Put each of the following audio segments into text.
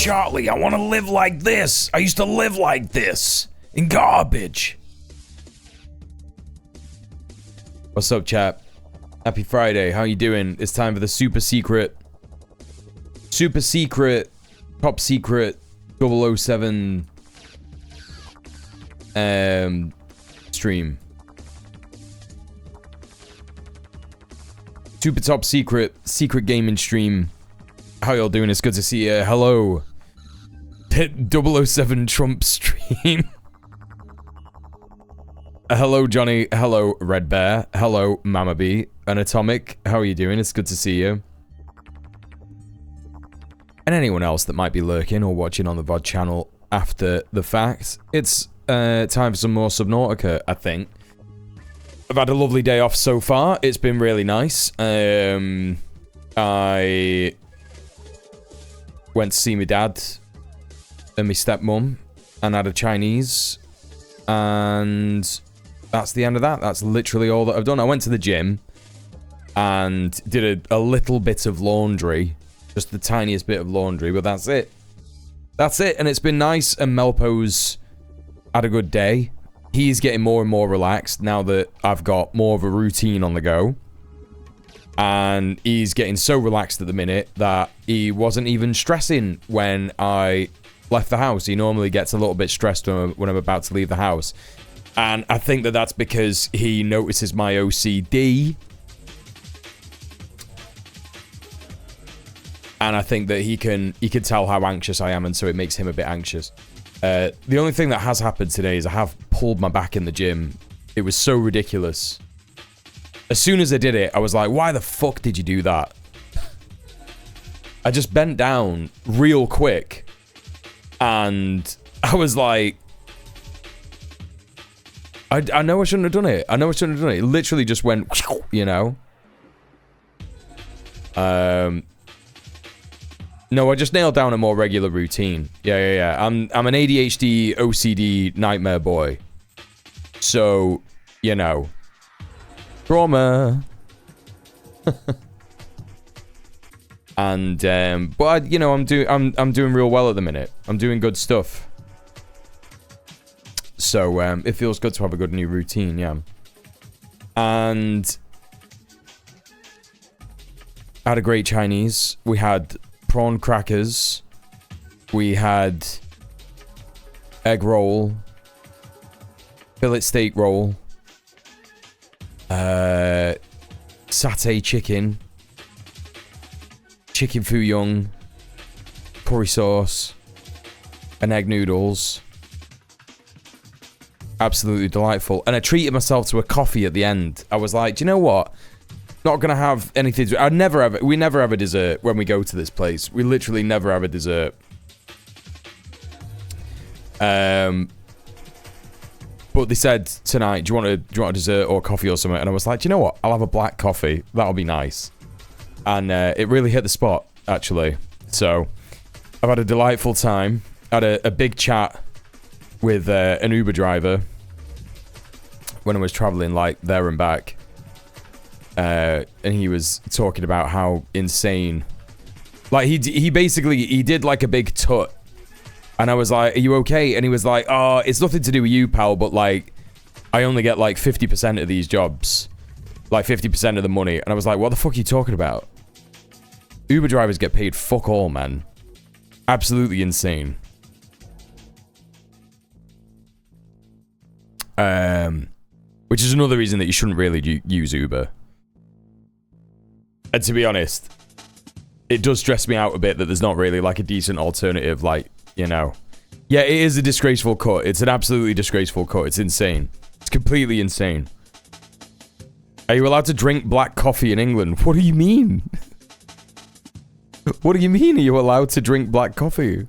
Charlie. I want to live like this. I used to live like this. In garbage. What's up, chap? Happy Friday. How you doing? It's time for the super secret, top secret 007 stream. Super top secret gaming stream. How y'all doing? It's good to see you. Hello. 007 Trump stream. Hello, Johnny. Hello, Red Bear. Hello, Mama B. And Atomic. How are you doing? It's good to see you. And anyone else that might be lurking or watching on the VOD channel after the fact. It's time for some more Subnautica, I think. I've had a lovely day off so far. It's been really nice. I went to see my dad and my stepmom and had a Chinese. And that's the end of that. That's literally all that I've done. I went to the gym and did a little bit of laundry. Just the tiniest bit of laundry, but that's it. That's it, and it's been nice, and Melpo's had a good day. He's getting more and more relaxed now that I've got more of a routine on the go. And he's getting so relaxed at the minute that he wasn't even stressing when I left the house. He normally gets a little bit stressed when I'm about to leave the house. And I think that that's because he notices my OCD. And I think that he can tell how anxious I am, and so it makes him a bit anxious. The only thing that has happened today is I have pulled my back in the gym. It was so ridiculous. As soon as I did it, I was like, why the fuck did you do that? I just bent down real quick. And I was like, I know I shouldn't have done it. I know I shouldn't have done it. It literally just went, you know. No, I just nailed down a more regular routine. Yeah. I'm an ADHD, OCD nightmare boy. So, you know. Trauma. And but you know, I'm doing real well at the minute. I'm doing good stuff. So, it feels good to have a good new routine, yeah. And I had a great Chinese. We had prawn crackers. We had egg roll. Fillet steak roll. Satay chicken. Chicken fuyong. Curry sauce. And egg noodles. Absolutely delightful. And I treated myself to a coffee at the end. I was like, do you know what? Not gonna have anything to... we never have a dessert when we go to this place. We literally never have a dessert. But they said tonight, do you want a dessert or coffee or something? And I was like, do you know what? I'll have a black coffee. That'll be nice. And it really hit the spot, actually. So I've had a delightful time. Had a big chat with an Uber driver when I was traveling like there and back. And he was talking about how insane, like he basically did like a big tut, and I was like, are you okay? And he was like, oh, it's nothing to do with you, pal, but like I only get like 50% of these jobs, like 50% of the money. And I was like, what the fuck are you talking about? Uber drivers get paid fuck all, man. Absolutely insane. Which is another reason that you shouldn't really use Uber. And to be honest, it does stress me out a bit that there's not really like a decent alternative, like, you know. Yeah, it is a disgraceful cut. It's an absolutely disgraceful cut. It's insane. It's completely insane. Are you allowed to drink black coffee in England? What do you mean? What do you mean, are you allowed to drink black coffee?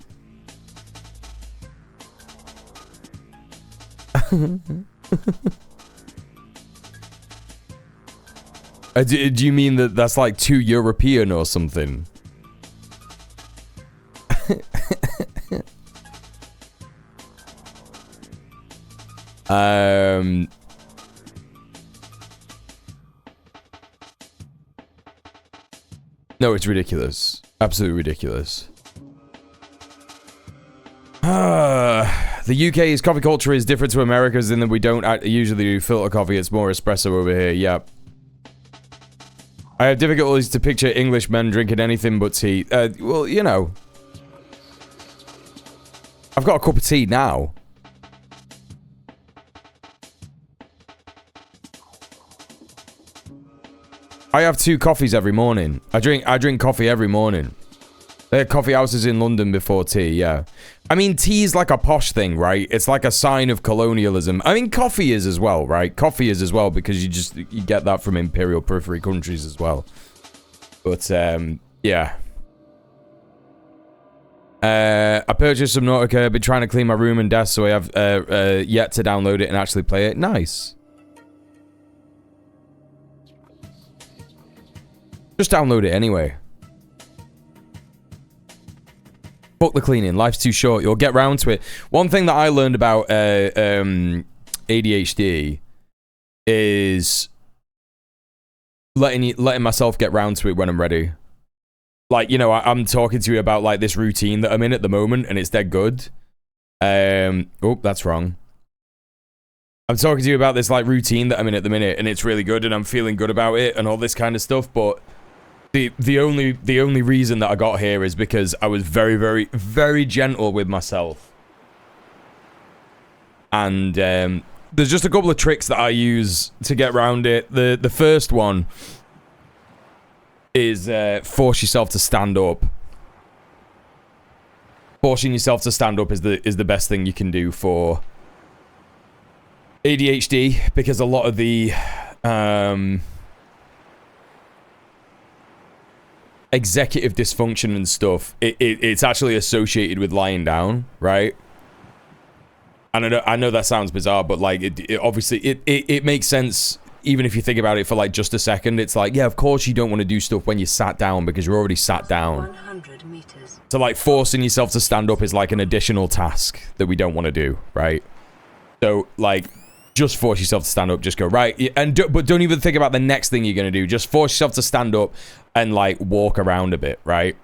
Do you mean that that's like too European or something? No, it's ridiculous. Absolutely ridiculous. The UK's coffee culture is different to America's in that we don't usually do filter coffee. It's more espresso over here. Yep. I have difficulties to picture English men drinking anything but tea. Well, you know. I've got a cup of tea now. I have 2 coffees every morning. I drink coffee every morning. There are coffee houses in London before tea, yeah. I mean, tea is like a posh thing, right? It's like a sign of colonialism. I mean, coffee is as well, right? Coffee is as well because you get that from imperial periphery countries as well. But, yeah. I purchased Subnautica. I've been trying to clean my room and desk, so I have yet to download it and actually play it. Nice. Just download it anyway. Fuck the cleaning. Life's too short. You'll get round to it. One thing that I learned about ADHD is letting myself get round to it when I'm ready. Like, you know, I'm talking to you about like this routine that I'm in at the moment, and it's dead good. Oh, that's wrong. I'm talking to you about this like routine that I'm in at the minute, and it's really good, and I'm feeling good about it, and all this kind of stuff. But the only reason that I got here is because I was very, very, very gentle with myself. And there's just a couple of tricks that I use to get around it. The first one is force yourself to stand up. Forcing yourself to stand up is the best thing you can do for ADHD, because a lot of the executive dysfunction and stuff, it's actually associated with lying down, right? And I know that sounds bizarre, but like it obviously it makes sense. Even if you think about it for like just a second, it's like, yeah, of course you don't want to do stuff when you're sat down because you're already sat down. 100 meters. So like forcing yourself to stand up is like an additional task that we don't want to do, right? So like just force yourself to stand up, just go right, and but don't even think about the next thing you're going to do. Just force yourself to stand up and like walk around a bit, right?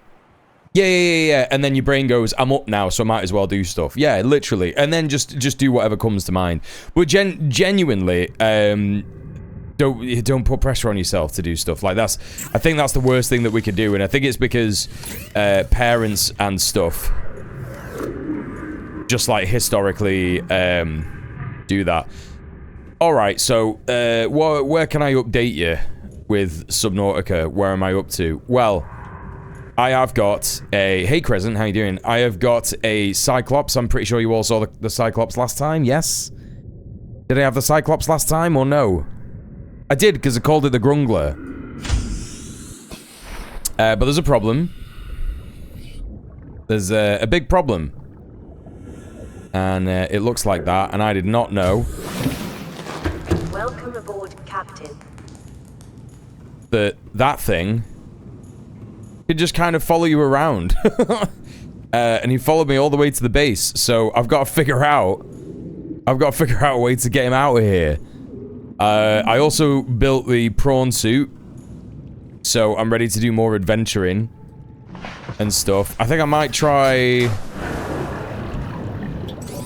Yeah. And then your brain goes, I'm up now, so I might as well do stuff. Yeah, literally. And then just do whatever comes to mind. But genuinely, don't put pressure on yourself to do stuff like that. I think that's the worst thing that we could do, and I think it's because parents and stuff just like historically do that. All right, so where can I update you with Subnautica? Where am I up to? Well, I have got a... Hey, Crescent, how you doing? I have got a Cyclops. I'm pretty sure you all saw the Cyclops last time, yes? Did I have the Cyclops last time, or no? I did, because I called it the Grungler. But there's a problem. There's a big problem. And it looks like that, and I did not know. Welcome aboard, Captain. That thing could just kind of follow you around. And he followed me all the way to the base, so I've got to figure out a way to get him out of here. I also built the prawn suit, so I'm ready to do more adventuring and stuff. I think I might try...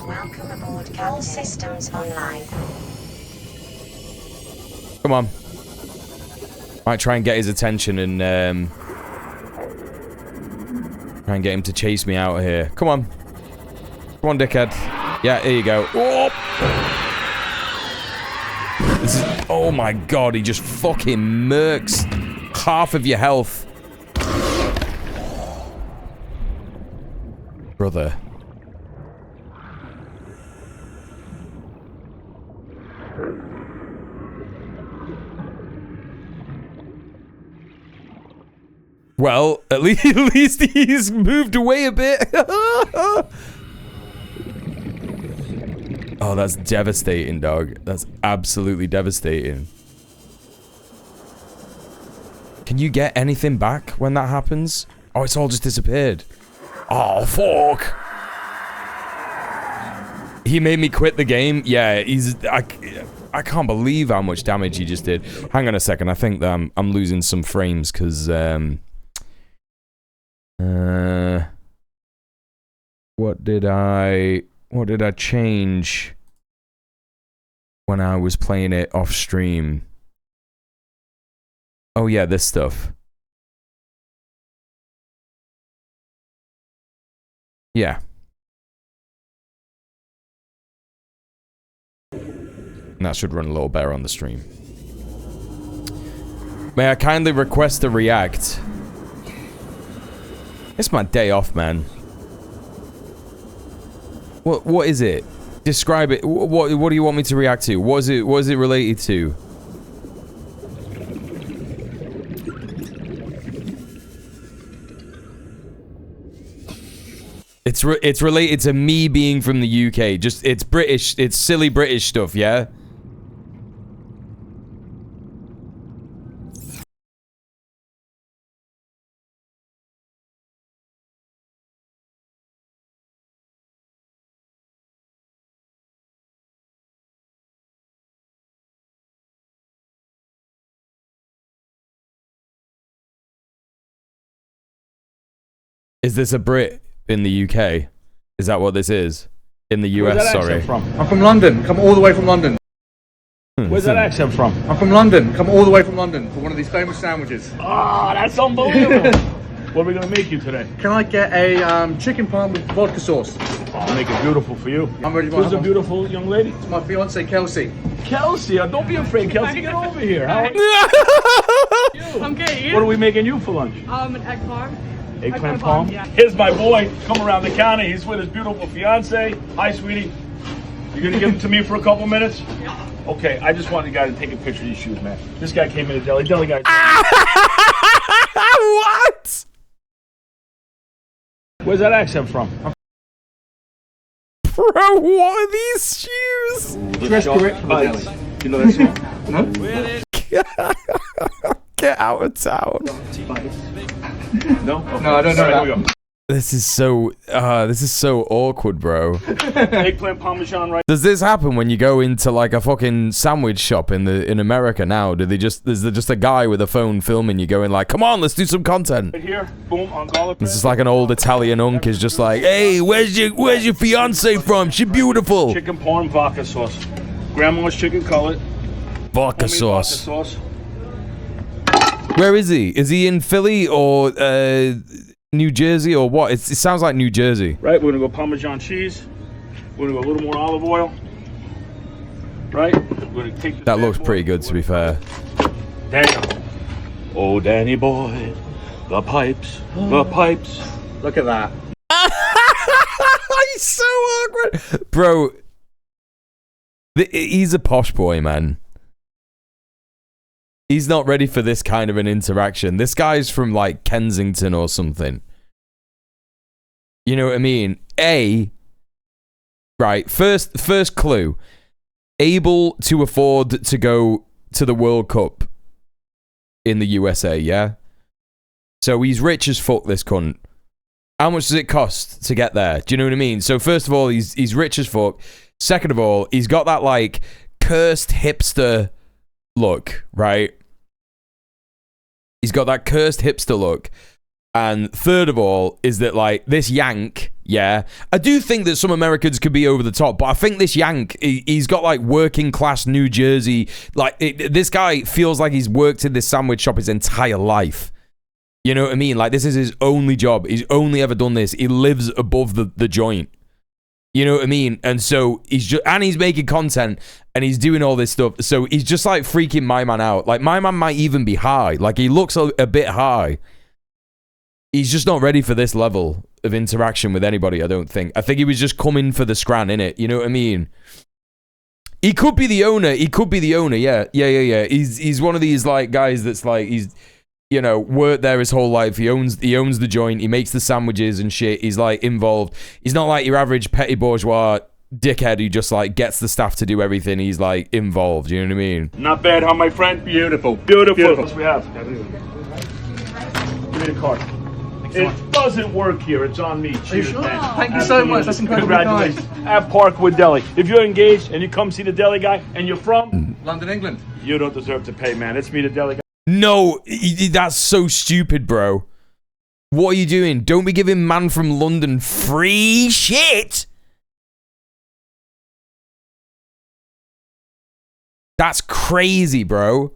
Welcome aboard, all systems online. Come on. Might try and get his attention and try and get him to chase me out of here. Come on. Come on, dickhead. Yeah, here you go. Oh! This is... Oh my god, he just fucking murks half of your health. Brother. Well, at least he's moved away a bit. Oh, that's devastating, dog. That's absolutely devastating. Can you get anything back when that happens? Oh, it's all just disappeared. Oh, fuck. He made me quit the game. Yeah, I can't believe how much damage he just did. Hang on a second. I think that I'm losing some frames because What did I change when I was playing it off stream? Oh yeah, this stuff. Yeah. And that should run a little better on the stream. May I kindly request a react? It's my day off, man. What is it? Describe it. What do you want me to react to? What is it related to? It's related to me being from the UK. Just it's British. It's silly British stuff, yeah? Is this a Brit in the UK? Is that what this is? In the US, Where's that sorry. accent from? I'm from London. Come all the way from London. Where's that accent from? I'm from London. Come all the way from London for one of these famous sandwiches. Ah, that's unbelievable. What are we gonna make you today? Can I get a chicken parm with vodka sauce? I'll make it beautiful for you. I'm ready. Who's the beautiful young lady? It's my fiance Kelsey. Kelsey, don't be afraid, Kelsey. Get over here. How are you? I'm good. What are we making you for lunch? An egg parm. Eggplant palm? Yeah. Here's my boy. Come around the counter. He's with his beautiful fiance. Hi, sweetie. You gonna give him to me for a couple minutes? Yeah. Okay, I just want the guy to take a picture of these shoes, man. This guy came in a deli. Deli guy. What? Where's that accent from? Bro, what are these shoes? Dress correct for the deli. You know that song? No? Get out of town. No? Okay. No, I don't know All right, that. here we go. This is so awkward, bro. Eggplant parmesan, right? Does this happen when you go into like a fucking sandwich shop in America now? Is there just a guy with a phone filming you going like, come on, let's do some content? Right here, boom, on garlic. This is like an old Italian unk is just like, hey, where's your fiance from? She beautiful. Chicken parm vodka sauce. Grandma's chicken cutlet. Vodka Homemade sauce. Vodka sauce. Where is he? Is he in Philly or New Jersey or what? It sounds like New Jersey. Right, we're gonna go Parmesan cheese. We're gonna go a little more olive oil. Right? We're gonna take this That bad looks boy. pretty good, to be fair. Damn. Oh, Danny boy, the pipes, the pipes. Look at that. He's so awkward. Bro, he's a posh boy, man. He's not ready for this kind of an interaction. This guy's from, like, Kensington or something. You know what I mean? Right, first clue. Able to afford to go to the World Cup in the USA, yeah? So he's rich as fuck, this cunt. How much does it cost to get there? Do you know what I mean? So first of all, he's rich as fuck. Second of all, he's got that, like, cursed hipster look, right? He's got that cursed hipster look. And third of all is that, like, this yank, yeah, I do think that some Americans could be over the top, but I think this yank, he's got, like, working class New Jersey, like, this guy feels like he's worked in this sandwich shop his entire life. You know what I mean? Like, this is his only job. He's only ever done this. He lives above the joint. You know what I mean? And so he's making content and he's doing all this stuff. So he's just like freaking my man out. Like my man might even be high. Like he looks a bit high. He's just not ready for this level of interaction with anybody, I don't think. I think he was just coming for the scran, innit? You know what I mean? He could be the owner. Yeah. He's one of these like guys that's like he's you know, worked there his whole life. He owns the joint. He makes the sandwiches and shit. He's like involved. He's not like your average petty bourgeois dickhead who just like gets the staff to do everything. He's like involved. You know what I mean? Not bad, huh, my friend? Beautiful. Beautiful. What else we have? Give me the card. It doesn't work here. It's on me. Cheers, sure? man. Thank you so much. That's incredibly Congratulations. At Parkwood Deli. If you're engaged and you come see the deli guy and you're from London, England. You don't deserve to pay, man. Let's meet a deli guy. No, that's so stupid, bro. What are you doing? Don't be giving man from London free shit. That's crazy, bro.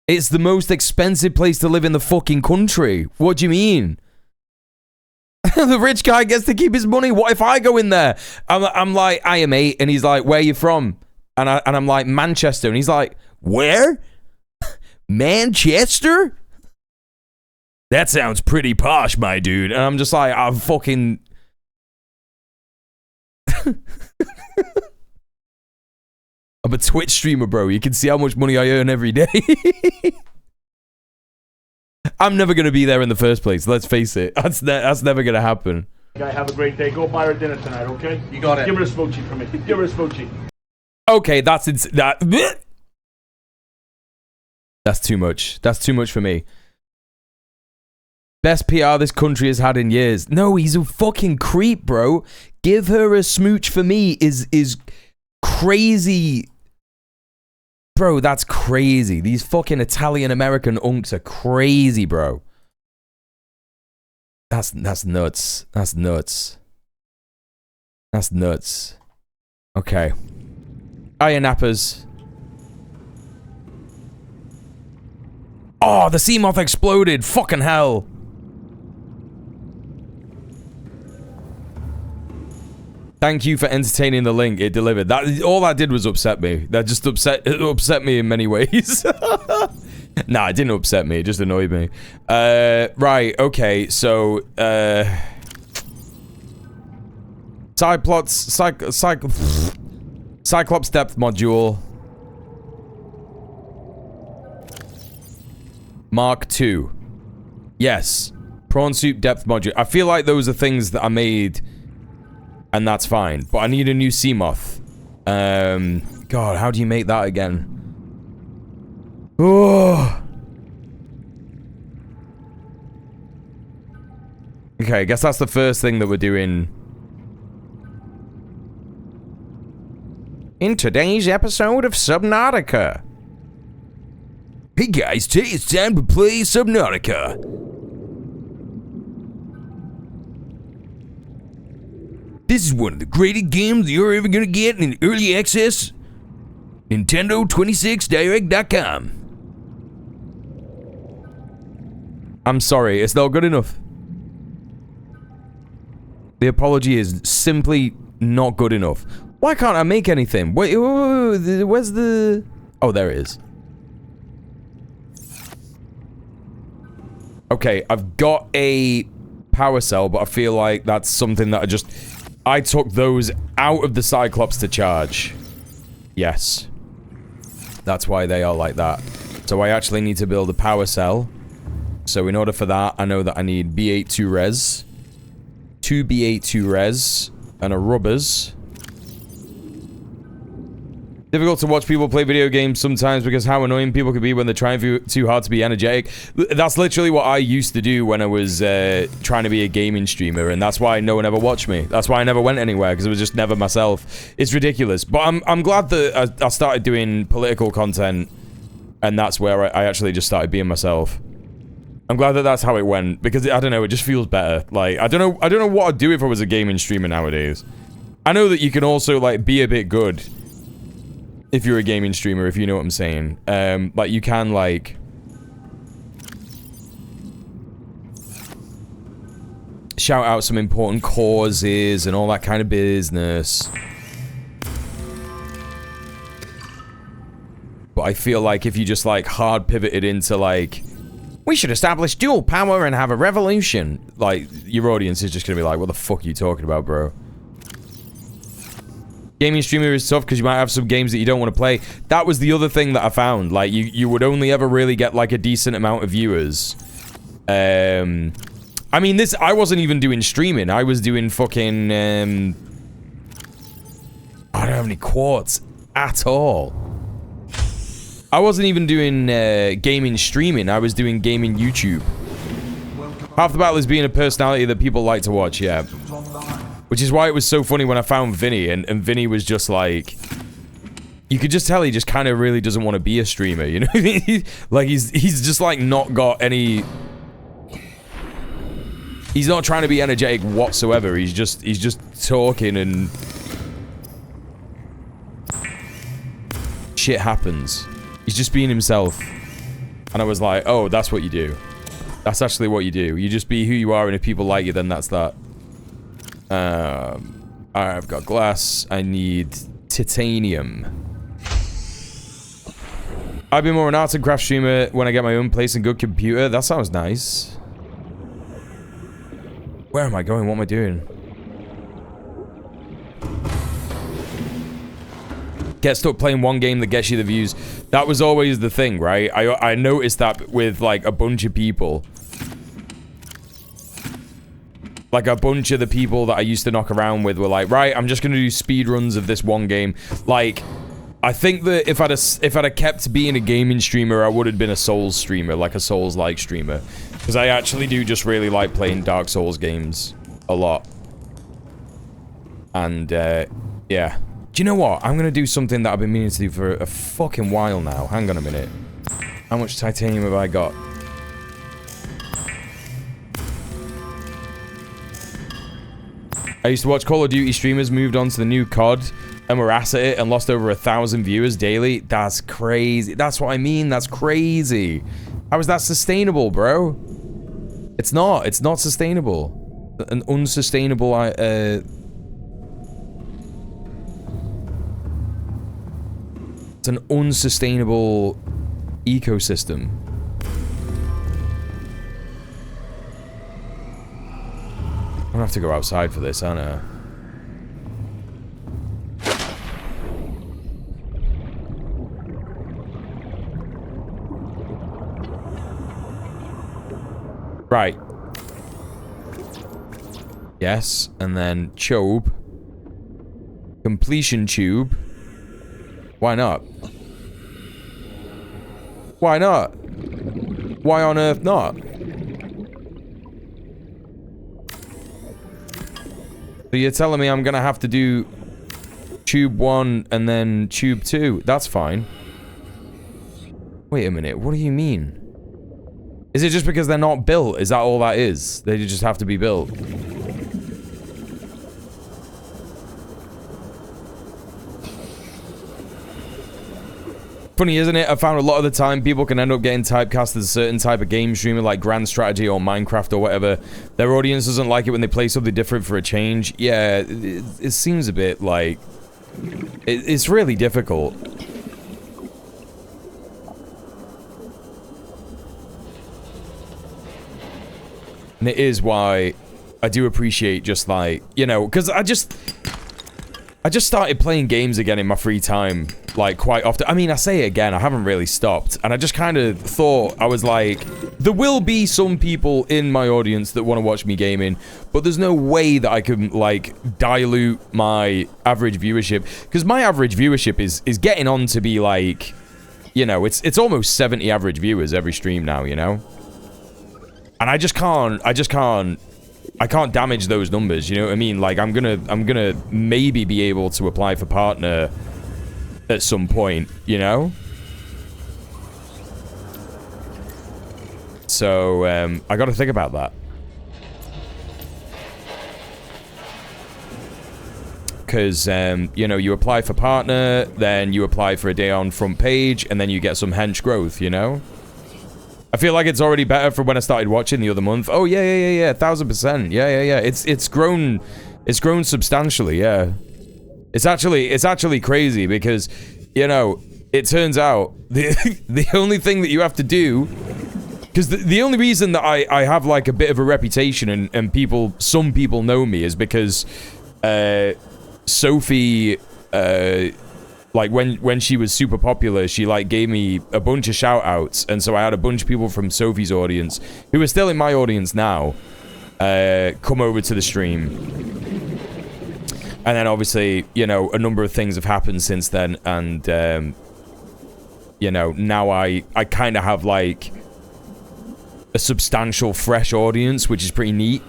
It's the most expensive place to live in the fucking country. What do you mean? The rich guy gets to keep his money. What if I go in there? I'm like, I am 8, and he's like, where are you from? And I'm like, Manchester, and he's like, where? Manchester? That sounds pretty posh, my dude. And I'm just like, I'm fucking... I'm a Twitch streamer, bro. You can see how much money I earn every day. I'm never going to be there in the first place. Let's face it. That's never going to happen. Guy, have a great day. Go buy her dinner tonight, okay? You got it. Give her a smoochie for me. Give her a smoochie. Okay, that's too much. That's too much for me. Best PR this country has had in years. No, he's a fucking creep, bro. Give her a smooch for me is crazy. Bro, that's crazy. These fucking Italian-American unks are crazy, bro. That's nuts. That's nuts. That's nuts. Okay. Iron nappers. Oh, the sea moth exploded. Fucking hell. Thank you for entertaining the link. It delivered. That all that did was upset me. That just upset me in many ways. Nah, it didn't upset me. It just annoyed me. Right. Okay. So, Cyclops depth module. Mark II. Yes. Prawn soup depth module. I feel like those are things that I made. And that's fine. But I need a new sea moth. God, how do you make that again? Oh. Okay, I guess that's the first thing that we're doing. In today's episode of Subnautica. Hey guys, today it's time to play Subnautica. This is one of the greatest games you're ever gonna get in early access. Nintendo26direct.com. I'm sorry, it's not good enough. The apology is simply not good enough. Why can't I make anything? Wait, where's the... Oh, there it is. Okay, I've got a power cell, but I feel like that's something that I took those out of the Cyclops to charge. Yes. That's why they are like that. So I actually need to build a power cell. So in order for that, I know that I need B82 res, 2 B82 res, and a rubbers. Difficult to watch people play video games sometimes because how annoying people can be when they're trying too hard to be energetic. That's literally what I used to do when I was trying to be a gaming streamer, and that's why no one ever watched me. That's why I never went anywhere, because it was just never myself. It's ridiculous. But I'm glad that I started doing political content, and that's where I actually just started being myself. I'm glad that that's how it went, because I don't know, it just feels better. Like, I don't know what I'd do if I was a gaming streamer nowadays. I know that you can also, like, be a bit good if you're a gaming streamer, if you know what I'm saying. Like, you can, like... shout out some important causes and all that kind of business. But I feel like if you just, like, hard pivoted into, like... we should establish dual power and have a revolution. Like, your audience is just gonna be like, what the fuck are you talking about, bro? Gaming streamer is tough because you might have some games that you don't want to play. That was the other thing that I found. Like, you would only ever really get, like, a decent amount of viewers. I mean, I wasn't even doing streaming. I was doing fucking, I don't have any quartz at all. I wasn't even doing, gaming streaming. I was doing gaming YouTube. Half the battle is being a personality that people like to watch, yeah. Which is why it was so funny when I found Vinny, and Vinny was just like... you could just tell he just kind of really doesn't want to be a streamer, you know? Like, he's just, like, not got any... He's not trying to be energetic whatsoever. He's just talking and shit happens. He's just being himself. And I was like, oh, that's what you do. That's actually what you do. You just be who you are, and if people like you, then that's that. I've got glass. I need titanium. I'll be more an art and craft streamer when I get my own place and good computer. That sounds nice. Where am I going? What am I doing? Get stuck playing one game that gets you the views. That was always the thing, right? I noticed that with, like, a bunch of people. Like, a bunch of the people that I used to knock around with were like, right, I'm just gonna do speed runs of this one game. Like, I think that if I'd have kept being a gaming streamer, I would have been a Souls streamer, like a Souls-like streamer. Because I actually do just really like playing Dark Souls games a lot. And, yeah. Do you know what? I'm gonna do something that I've been meaning to do for a fucking while now. Hang on a minute. How much titanium have I got? I used to watch Call of Duty streamers, moved on to the new COD, and were ass at it and lost over 1,000 viewers daily. That's crazy. That's what I mean. That's crazy. How is that sustainable, bro? It's not. It's not sustainable. An unsustainable, it's an unsustainable ecosystem. I'm gonna have to go outside for this, aren't I? Right. Yes, and then tube. Completion tube. Why not? Why not? Why on earth not? So you're telling me I'm gonna have to do tube 1 and then tube 2. That's fine. Wait a minute, what do you mean? Is it just because they're not built? Is that all that is? They just have to be built. Funny, isn't it? I found a lot of the time people can end up getting typecast as a certain type of game streamer, like Grand Strategy or Minecraft or whatever. Their audience doesn't like it when they play something different for a change. Yeah, it seems a bit like... It's really difficult. And it is why I do appreciate just like, you know, because I just started playing games again in my free time, like, quite often. I mean, I say it again, I haven't really stopped. And I just kind of thought, I was like, there will be some people in my audience that want to watch me gaming, but there's no way that I can, like, dilute my average viewership. Because my average viewership is getting on to be, like, you know, it's almost 70 average viewers every stream now, you know? And I can't damage those numbers, you know what I mean? Like, I'm gonna maybe be able to apply for partner at some point, you know? So, I gotta think about that. Because, you know, you apply for partner, then you apply for a day on front page, and then you get some hench growth, you know? I feel like it's already better from when I started watching the other month. Oh, yeah, 1,000%. Yeah. It's grown substantially, yeah. It's actually crazy because, you know, it turns out the only thing that you have to do, because the only reason that I have, like, a bit of a reputation and some people know me is because, Sophie, like, when she was super popular, she, like, gave me a bunch of shout-outs, and so I had a bunch of people from Sophie's audience, who are still in my audience now, come over to the stream. And then, obviously, you know, a number of things have happened since then, and, you know, now I kind of have, like, a substantial, fresh audience, which is pretty neat.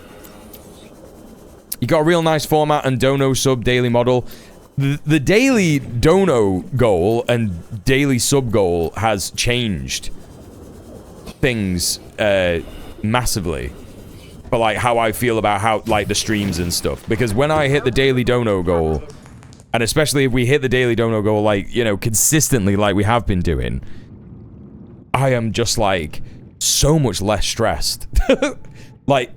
You got a real nice format and dono sub daily model. The daily dono goal and daily sub goal has changed things massively. for like how I feel about how like the streams and stuff. Because when I hit the daily dono goal, and especially if we hit the daily dono goal like, you know, consistently like we have been doing, I am just like so much less stressed. Like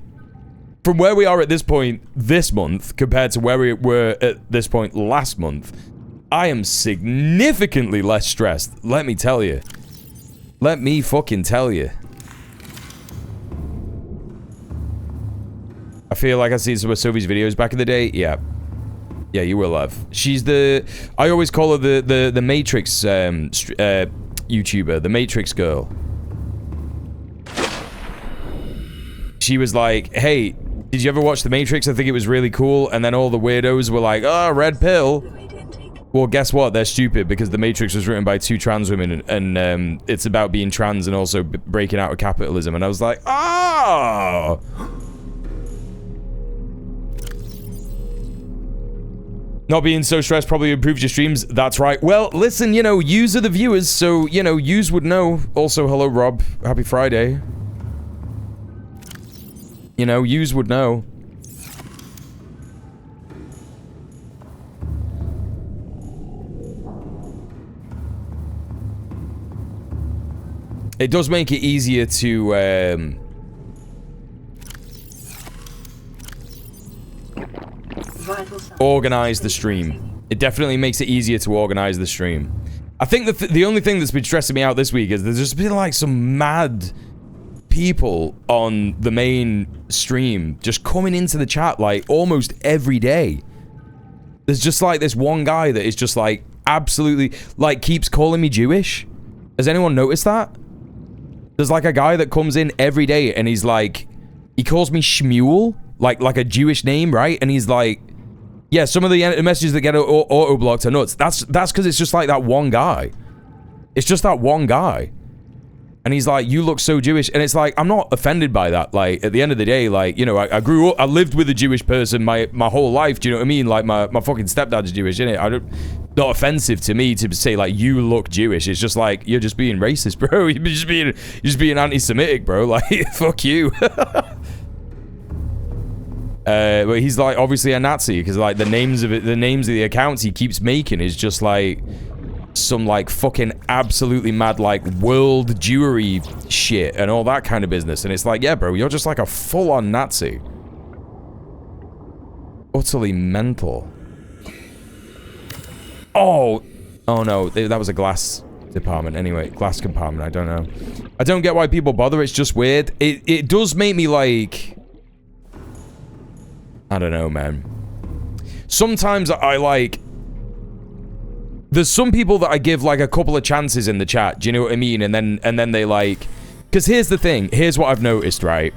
from where we are at this point this month compared to where we were at this point last month, I am significantly less stressed. Let me tell you. Let me fucking tell you. I feel like I've seen some of Sophie's videos back in the day. Yeah. Yeah, you will have. She's the... I always call her the Matrix YouTuber. The Matrix girl. She was like, hey, did you ever watch The Matrix? I think it was really cool. And then all the weirdos were like, oh, red pill. Well, guess what? They're stupid because The Matrix was written by 2 trans women and it's about being trans and also breaking out of capitalism. And I was like, oh! Not being so stressed probably improves your streams. That's right. Well, listen, you know, yous are the viewers, so, you know, yous would know. Also, hello, Rob. Happy Friday. You know, yous would know. It does make it easier to, organize the stream. It definitely makes it easier to organize the stream. I think that the only thing that's been stressing me out this week is there's just been like some mad people on the main stream just coming into the chat like almost every day. There's just like this one guy that is just like absolutely like keeps calling me Jewish. Has anyone noticed that? There's like a guy that comes in every day and he's like, he calls me Shmuel, like a Jewish name, right? And he's like, yeah, some of the messages that get auto-blocked are nuts. That's because it's just like that one guy. It's just that one guy. And he's like, you look so Jewish. And it's like, I'm not offended by that. Like, at the end of the day, like, you know, I grew up, I lived with a Jewish person my whole life. Do you know what I mean? Like, my fucking stepdad's Jewish, isn't it? Not offensive to me to say, like, you look Jewish. It's just like, you're just being racist, bro. You're just being anti-Semitic, bro. Like, fuck you. But he's like obviously a Nazi because like the names of the accounts he keeps making is just like some like fucking absolutely mad like world Jewry shit and all that kind of business. And it's like, yeah, bro, you're just like a full-on Nazi. Utterly mental. Oh no, that was a glass department. Anyway, glass compartment. I don't know. I don't get why people bother. It's just weird. It does make me like. I don't know, man. Sometimes I like... There's some people that I give like a couple of chances in the chat. Do you know what I mean? And then they like... Because here's the thing. Here's what I've noticed, right?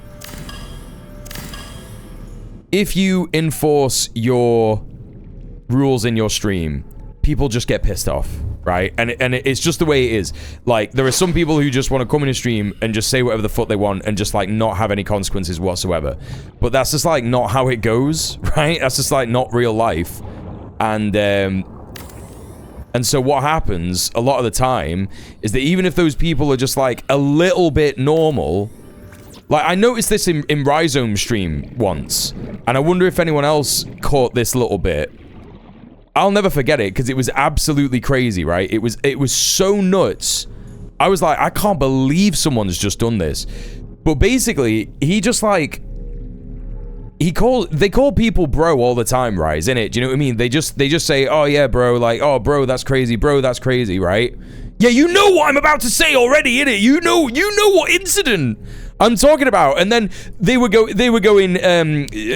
If you enforce your rules in your stream, people just get pissed off, right? And it's just the way it is. Like, there are some people who just want to come in a stream and just say whatever the fuck they want and just, like, not have any consequences whatsoever. But that's just, like, not how it goes, right? That's just, like, not real life. And so what happens a lot of the time is that even if those people are just, like, a little bit normal... Like, I noticed this in Rhizome's stream once, and I wonder if anyone else caught this little bit. I'll never forget it because it was absolutely crazy, right? It was so nuts. I was like, I can't believe someone's just done this. But basically, he just like they call people bro all the time, right? Isn't it? Do you know what I mean? They just say, oh yeah, bro, like, oh bro, that's crazy, right? Yeah, you know what I'm about to say already, innit? You know what incident I'm talking about. And then they were going,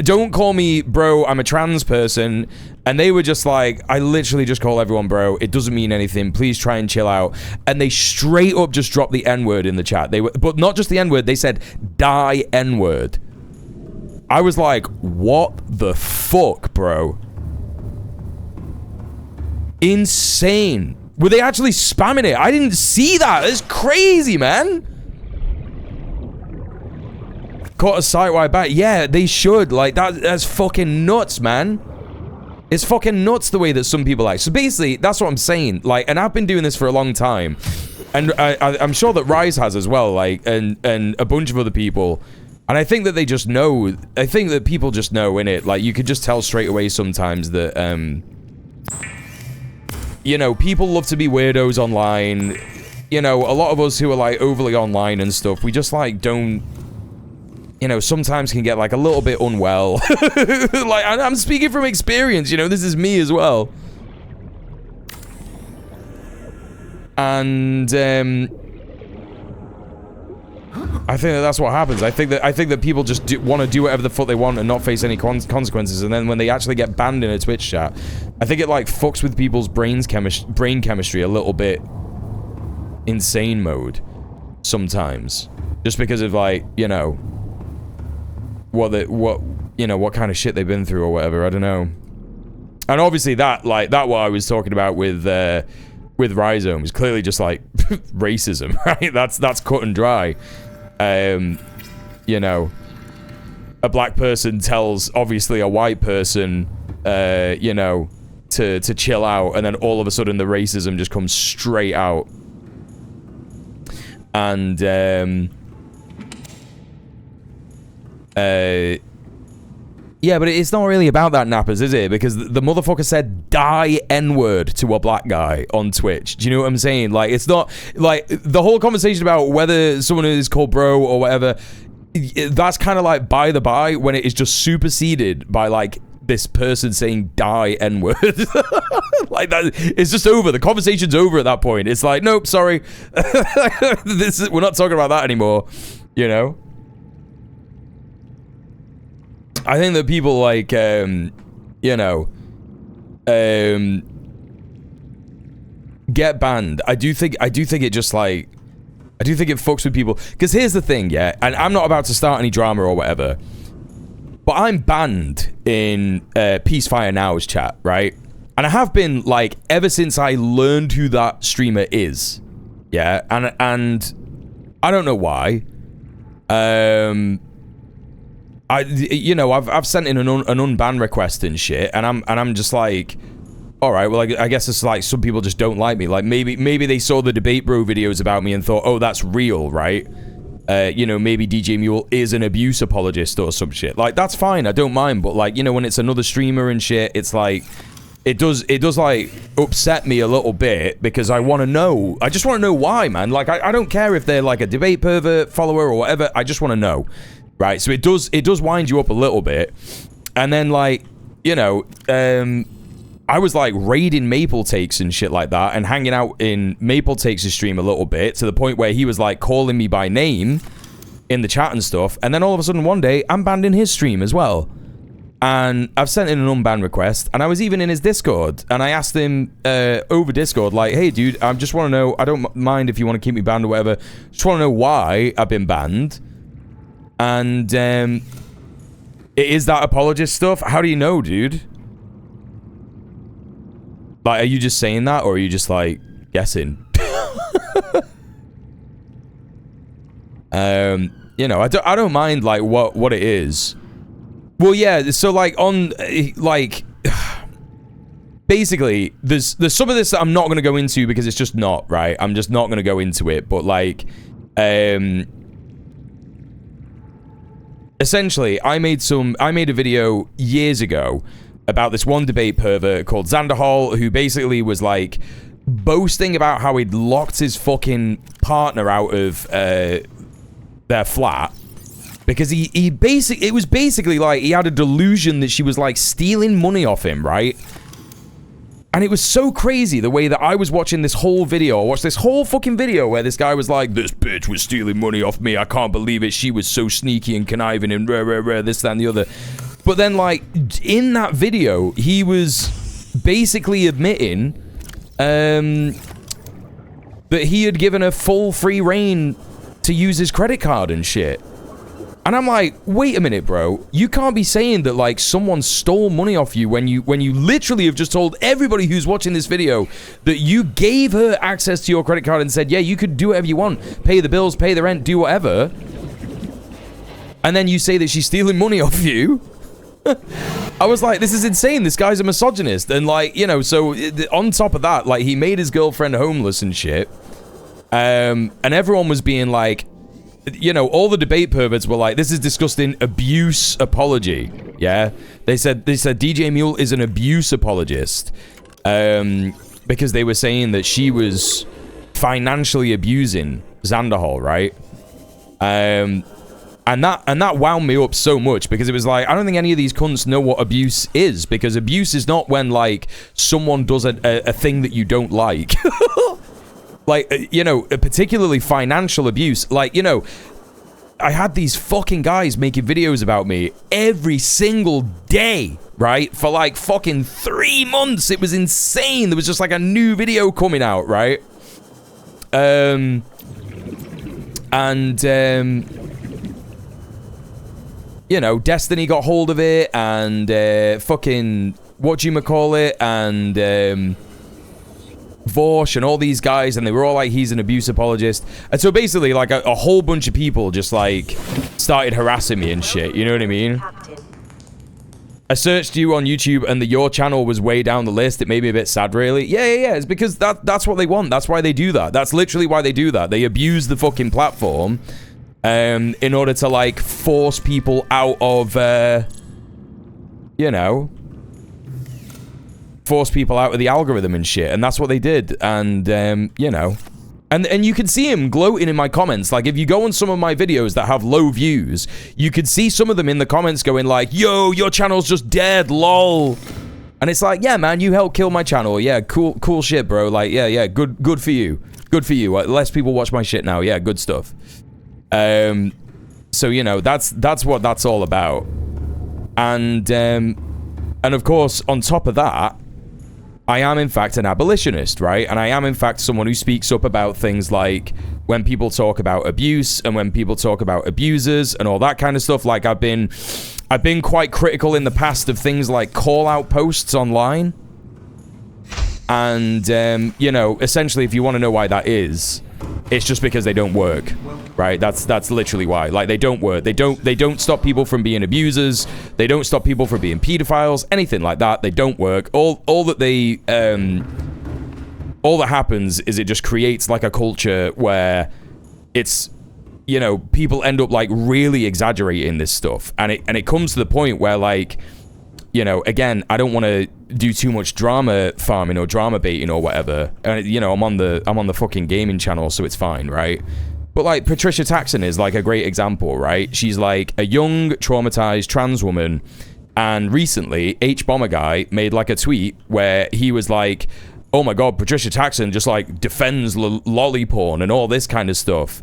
don't call me bro, I'm a trans person. And they were just like, I literally just call everyone bro. It doesn't mean anything. Please try and chill out. And they straight up just dropped the N-word in the chat. But not just the N-word. They said, die N-word. I was like, what the fuck, bro? Insane. Were they actually spamming it? I didn't see that. It's crazy, man. Caught a site-wide back. Yeah, they should. Like, that's fucking nuts, man. It's fucking nuts the way that some people act. So basically, that's what I'm saying. Like, and I've been doing this for a long time. And I'm sure that Rise has as well, like, and a bunch of other people. And I think that they just know. I think that people just know, innit? Like, you could just tell straight away sometimes that, you know, people love to be weirdos online. You know, a lot of us who are, like, overly online and stuff, we just, like, don't, you know, sometimes can get, like, a little bit unwell. Like, I'm speaking from experience, you know, this is me as well. And, I think that's what happens. I think that people just want to do whatever the fuck they want and not face any consequences. And then when they actually get banned in a Twitch chat, I think it like fucks with people's brain chemistry a little bit. Insane mode sometimes, just because of like, you know, what kind of shit they've been through or whatever. I don't know. And obviously that what I was talking about with Rhizome is clearly just like racism, right? That's cut and dry. You know, a black person tells obviously a white person, you know, to chill out, and then all of a sudden the racism just comes straight out. And yeah, but it's not really about that, Nappers, is it? Because the motherfucker said die N-word to a black guy on Twitch. Do you know what I'm saying? Like, it's not like the whole conversation about whether someone is called bro or whatever, that's kind of like by the by when it is just superseded by like this person saying die N-word. Like that, it's just over. The conversation's over at that point. It's like, nope, sorry. We're not talking about that anymore, you know? I think that people like, you know, get banned. I do think it just like, I do think it fucks with people. Because here's the thing, yeah, and I'm not about to start any drama or whatever, but I'm banned in Peacefire Now's chat, right? And I have been like ever since I learned who that streamer is, yeah, and I don't know why. You know, I've sent in an unban request and shit, and I'm just like, all right, well, I guess it's like some people just don't like me. Like maybe they saw the Debate Bro videos about me and thought, oh, that's real, right? You know, maybe djmuel is an abuse apologist or some shit. Like, that's fine, I don't mind. But like, you know, when it's another streamer and shit, it's like, it does like upset me a little bit because I want to know. I just want to know why, man. Like, I don't care if they're like a debate pervert follower or whatever. I just want to know. Right, so it does wind you up a little bit. And then, like, you know, I was, like, raiding Maple Takes and shit like that and hanging out in Maple Takes' stream a little bit to the point where he was, like, calling me by name in the chat and stuff. And then all of a sudden, one day, I'm banned in his stream as well. And I've sent in an unban request, and I was even in his Discord, and I asked him over Discord, like, hey, dude, I just want to know, I don't mind if you want to keep me banned or whatever, just want to know why I've been banned. And, it is that apologist stuff? How do you know, dude? Like, are you just saying that, or are you just, like, guessing? You know, I don't mind, like, what it is. Well, yeah, so, like, on, like, basically, there's some of this that I'm not going to go into because it's just not, right? I'm just not going to go into it, but, like, essentially, I made a video years ago about this one debate pervert called Xanderhall, who basically was like boasting about how he'd locked his fucking partner out of their flat because it was basically like he had a delusion that she was like stealing money off him, right? And it was so crazy the way that I was watching this whole video. I watched this whole fucking video where this guy was like, this bitch was stealing money off me. I can't believe it. She was so sneaky and conniving and this, that, and the other. But then, like, in that video, he was basically admitting that he had given her full free reign to use his credit card and shit. And I'm like, wait a minute, bro. You can't be saying that, like, someone stole money off you when you literally have just told everybody who's watching this video that you gave her access to your credit card and said, yeah, you could do whatever you want. Pay the bills, pay the rent, do whatever. And then you say that she's stealing money off you. I was like, this is insane. This guy's a misogynist. And, like, you know, so on top of that, like, he made his girlfriend homeless and shit. And everyone was being like, you know, all the debate perverts were like, this is disgusting abuse apology. Yeah, they said djmuel is an abuse apologist, because they were saying that she was financially abusing Xanderhal, right? And that wound me up so much, because it was like, I don't think any of these cunts know what abuse is, because abuse is not when, like, someone does a thing that you don't like. Like, you know, particularly financial abuse. Like, you know, I had these fucking guys making videos about me every single day, right? For like fucking 3 months. It was insane. There was just like a new video coming out, right? You know, Destiny got hold of it, and fucking whatchamacallit, and Vorsh and all these guys, and they were all like, he's an abuse apologist. And so basically, like, a whole bunch of people just, like, started harassing me and shit, you know what I mean? I searched you on YouTube, and your channel was way down the list. It made me a bit sad, really. Yeah, it's because that's what they want. That's why they do that. That's literally why they do that. They abuse the fucking platform, in order to, like, force people out of, you know, force people out of the algorithm and shit, and that's what they did. And you know, and you can see him gloating in my comments. Like, if you go on some of my videos that have low views, you could see some of them in the comments going like, yo, your channel's just dead, lol. And it's like, yeah, man, you helped kill my channel. Yeah, cool shit, bro. Like, yeah, good for you, less people watch my shit now. Yeah, good stuff. So, you know, that's what that's all about. And of course, on top of that, I am, in fact, an abolitionist, right? And I am, in fact, someone who speaks up about things like when people talk about abuse and when people talk about abusers and all that kind of stuff. Like, I've been quite critical in the past of things like call-out posts online. And, you know, essentially, if you want to know why that is, it's just because they don't work, right? That's literally why. Like, they don't work. They don't stop people from being abusers. They don't stop people from being pedophiles, anything like that. They don't work. All that happens is it just creates like a culture where it's, you know, people end up like really exaggerating this stuff, and it comes to the point where, like, you know, again, I don't want to do too much drama farming or drama baiting or whatever. And, you know, I'm on the fucking gaming channel, so it's fine, right? But, like, Patricia Taxon is, like, a great example, right? She's, like, a young, traumatized trans woman. And recently, H-Bomber Guy made, like, a tweet where he was like, oh my god, Patricia Taxon just, like, defends lolly porn and all this kind of stuff.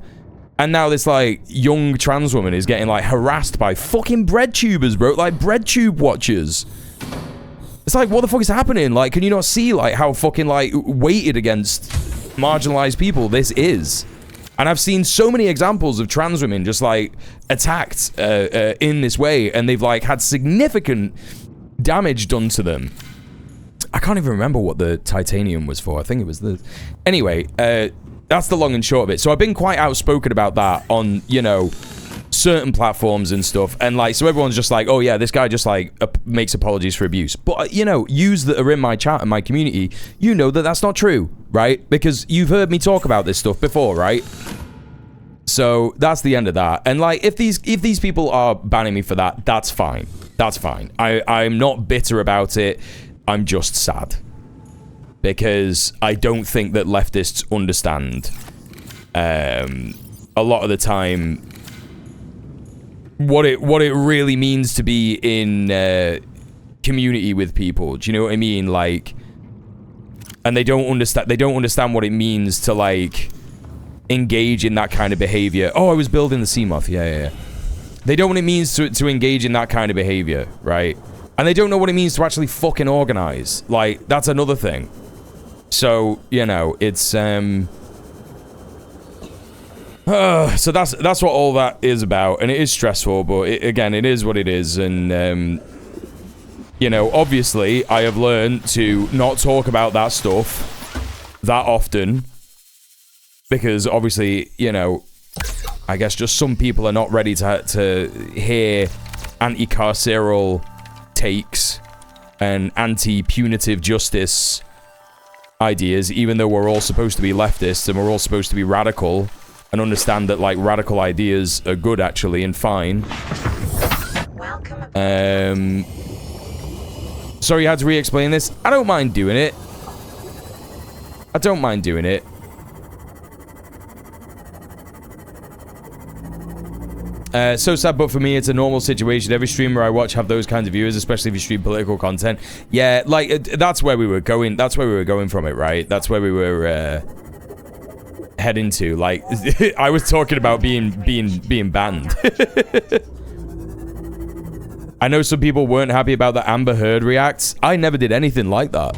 And now this, like, young trans woman is getting, like, harassed by fucking bread tubers, bro. Like, bread tube watchers. It's like, what the fuck is happening? Like, can you not see, like, how fucking, like, weighted against marginalized people this is? And I've seen so many examples of trans women just, like, attacked in this way, and they've, like, had significant damage done to them. I can't even remember what the titanium was for. I think it was the... Anyway, that's the long and short of it. So I've been quite outspoken about that on, you know, certain platforms and stuff. And, like, so everyone's just like, oh, yeah, this guy just, like, makes apologies for abuse. But, you know, yous that are in my chat and my community, you know that that's not true, right? Because you've heard me talk about this stuff before, right? So that's the end of that. And, like, if these people are banning me for that, that's fine. That's fine. I'm not bitter about it. I'm just sad. Because I don't think that leftists understand a lot of the time what it really means to be in community with people. Do you know what I mean? Like, and they don't understand what it means to, like, engage in that kind of behavior. Oh, I was building the Seamoth. Yeah. They don't know what it means to engage in that kind of behavior, right? And they don't know what it means to actually fucking organize. Like, that's another thing. So, you know, it's, so that's what all that is about, and it is stressful, but again, it is what it is, and, you know, obviously, I have learned to not talk about that stuff that often, because obviously, you know, I guess just some people are not ready to hear anti-carceral takes and anti-punitive justice ideas, even though we're all supposed to be leftists and we're all supposed to be radical and understand that like radical ideas are good actually and fine. Sorry you had to re-explain this. I don't mind doing it. I don't mind doing it. So sad, but for me, it's a normal situation. Every streamer I watch have those kinds of viewers, especially if you stream political content. Yeah, like, that's where we were going. That's where we were going from it, right? That's where we were heading to. Like, I was talking about being banned. I know some people weren't happy about the Amber Heard reacts. I never did anything like that.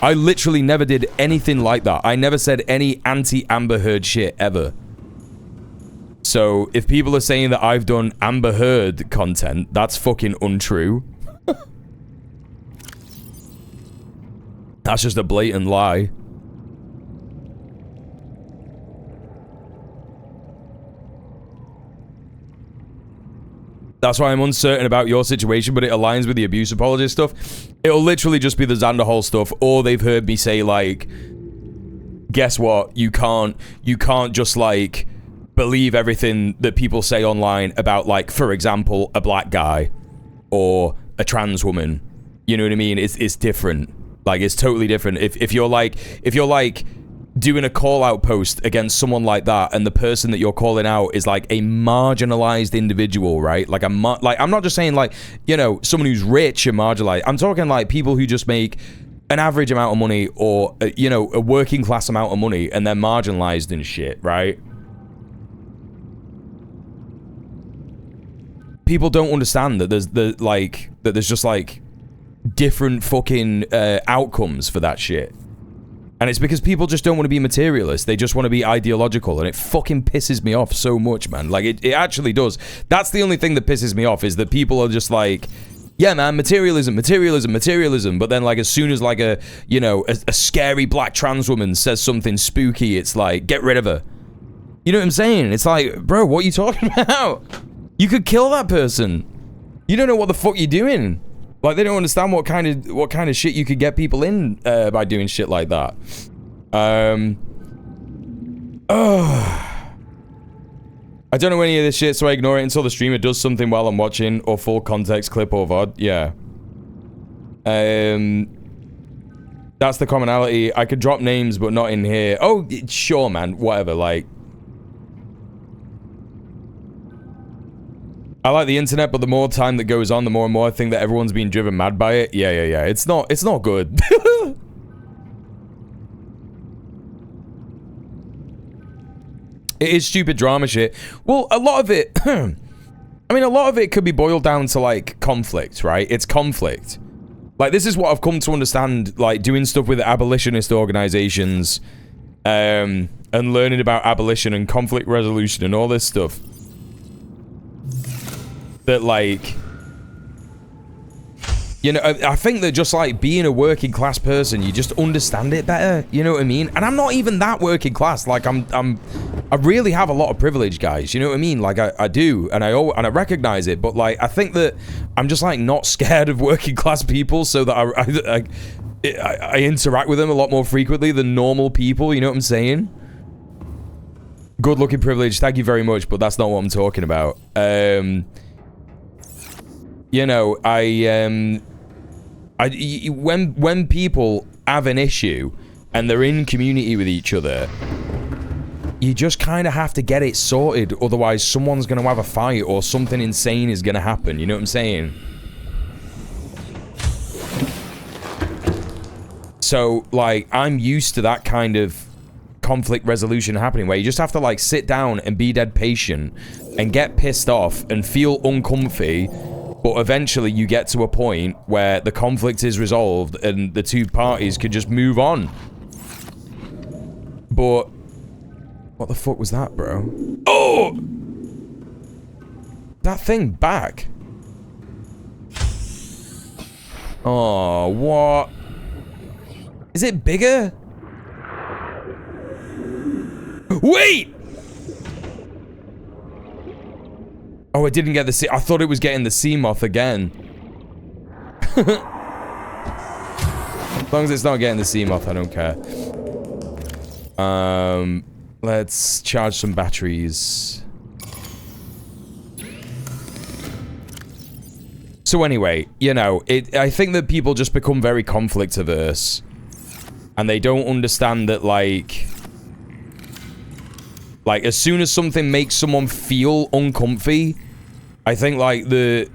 I literally never did anything like that. I never said any anti-Amber Heard shit ever. So, if people are saying that I've done Amber Heard content, that's fucking untrue. That's just a blatant lie. That's why I'm uncertain about your situation, but it aligns with the abuse apologist stuff. It'll literally just be the Xanderhal stuff, or they've heard me say, like, guess what? You can't just, like, believe everything that people say online about, like, for example, a black guy or a trans woman. You know what I mean? It's different. Like, it's totally different. If you're like doing a call-out post against someone like that, and the person that you're calling out is like a marginalized individual, right? Like I'm not just saying like, you know, someone who's rich and marginalized. I'm talking like people who just make an average amount of money, or you know, a working class amount of money, and they're marginalized and shit, right? People don't understand that there's just like different fucking outcomes for that shit. And it's because people just don't want to be materialist. They just want to be ideological. And it fucking pisses me off so much, man. Like, it actually does. That's the only thing that pisses me off, is that people are just like, yeah, man, materialism. But then, like, as soon as, like, a scary black trans woman says something spooky, it's like, get rid of her. You know what I'm saying? It's like, bro, what are you talking about? You could kill that person. You don't know what the fuck you're doing. Like, they don't understand what kind of shit you could get people in by doing shit like that. I don't know any of this shit, so I ignore it until the streamer does something while I'm watching, or full context clip or VOD. Yeah. That's the commonality. I could drop names, but not in here. Oh, sure, man. Whatever, like. I like the internet, but the more time that goes on, the more and more I think that everyone's being driven mad by it. Yeah. It's not good. It is stupid drama shit. Well, a lot of it, I mean, a lot of it could be boiled down to, like, conflict, right? It's conflict. Like, this is what I've come to understand, like, doing stuff with abolitionist organizations, and learning about abolition and conflict resolution and all this stuff. That, like, you know, I think that just, like, being a working class person, you just understand it better, you know what I mean? And I'm not even that working class. Like, I really have a lot of privilege, guys, you know what I mean? Like, I do, and I recognize it, but, like, I think that I'm just, like, not scared of working class people, so that I interact with them a lot more frequently than normal people, you know what I'm saying? Good looking privilege, thank you very much, but that's not what I'm talking about. You know, when people have an issue and they're in community with each other, you just kind of have to get it sorted, otherwise someone's going to have a fight or something insane is going to happen, you know what I'm saying? So, like, I'm used to that kind of conflict resolution happening, where you just have to, like, sit down and be dead patient and get pissed off and feel uncomfy. But eventually you get to a point where the conflict is resolved and the two parties can just move on. But what the fuck was that, bro? Oh! That thing back. Oh, what? Is it bigger? Wait! Oh, it didn't get the sea. I thought it was getting the sea moth again. As long as it's not getting the sea moth, I don't care. Let's charge some batteries. So anyway, you know, I think that people just become very conflict averse. And they don't understand that, like, as soon as something makes someone feel uncomfy, I think, like, the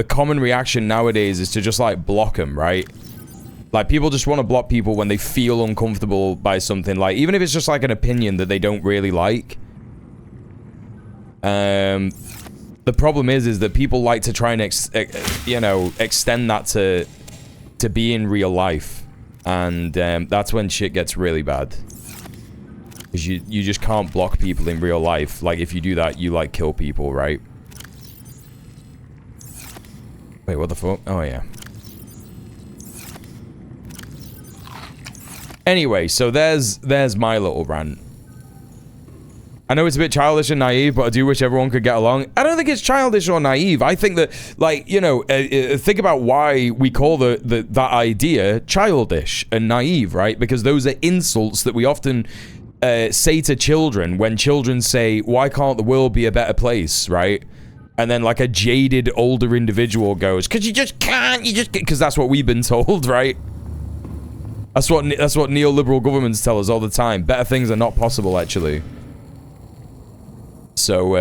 common reaction nowadays is to just, like, block them, right? Like, people just want to block people when they feel uncomfortable by something, like, even if it's just, like, an opinion that they don't really like. The problem is that people like to try and, you know, extend that to be in real life. And, that's when shit gets really bad. Because you just can't block people in real life. Like, if you do that, you, like, kill people, right? Wait, what the fuck? Oh, yeah. Anyway, so there's my little rant. I know it's a bit childish and naive, but I do wish everyone could get along. I don't think it's childish or naive. I think that, like, you know, think about why we call that idea childish and naive, right? Because those are insults that we often say to children when children say, why can't the world be a better place, right? And then, like, a jaded older individual goes, because you just can't, because that's what we've been told, right? That's what neoliberal governments tell us all the time. Better things are not possible, actually. So,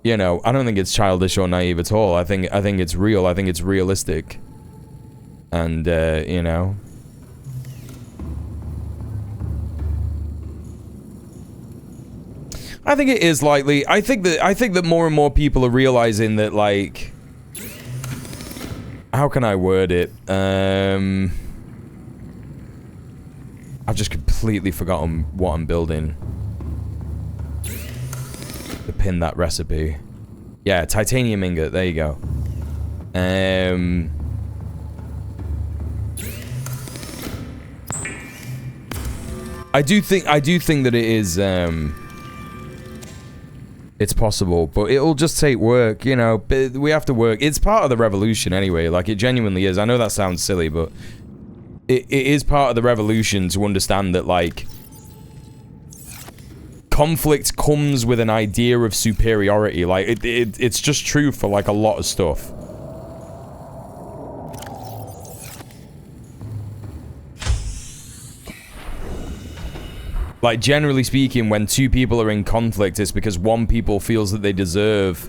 you know, I don't think it's childish or naive at all. I think it's real. I think it's realistic. And, you know. I think it is likely. I think that more and more people are realizing that, like, how can I word it? I've just completely forgotten what I'm building. To pin that recipe. Yeah, titanium ingot. There you go. I do think that it is. It's possible, but it'll just take work, you know. We have to work. It's part of the revolution anyway. Like, it genuinely is. I know that sounds silly, but it is part of the revolution to understand that, like, conflict comes with an idea of superiority. Like, it's just true for, like, a lot of stuff. Like, generally speaking, when two people are in conflict, it's because one people feels that they deserve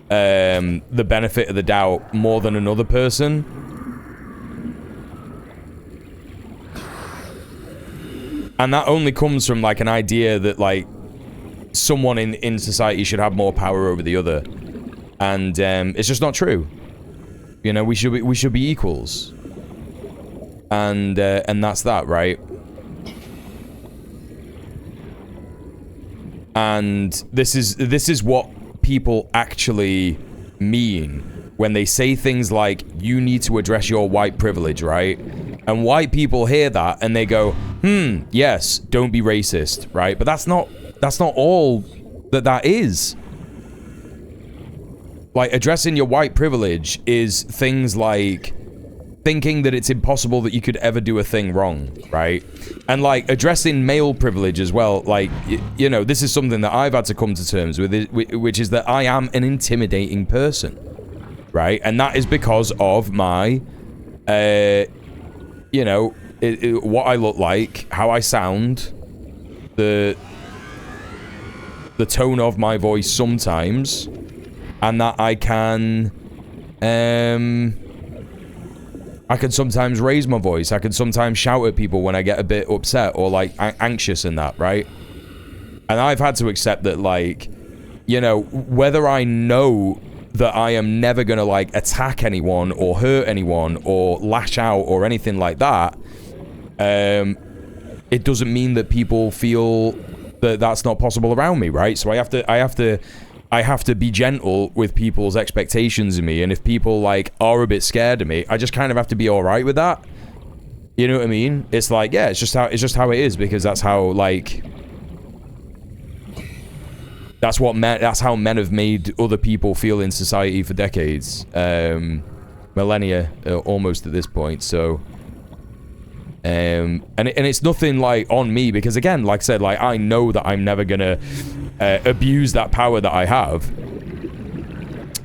the benefit of the doubt more than another person. And that only comes from, like, an idea that, like, someone in society should have more power over the other. And it's just not true. You know, we should be equals. And that's that, right? And this is what people actually mean when they say things like, you need to address your white privilege, right? And white people hear that and they go, yes, don't be racist, right? But that's not all that is. Like, addressing your white privilege is things like thinking that it's impossible that you could ever do a thing wrong, right? And, like, addressing male privilege as well, like, you know, this is something that I've had to come to terms with, which is that I am an intimidating person, right? And that is because of my, you know, what I look like, how I sound, the tone of my voice sometimes, and that I can sometimes raise my voice. I can sometimes shout at people when I get a bit upset or, like, anxious and that, right? And I've had to accept that, like, you know, whether I know that I am never gonna, like, attack anyone or hurt anyone or lash out or anything like that, it doesn't mean that people feel that that's not possible around me, right? So I have to be gentle with people's expectations of me, and if people, like, are a bit scared of me, I just kind of have to be all right with that. You know what I mean? It's like, yeah, it's just how it is, because that's how, like, that's how men have made other people feel in society for decades, millennia, almost at this point. So And it's nothing like on me because again, like I said, like I know that I'm never gonna abuse that power that I have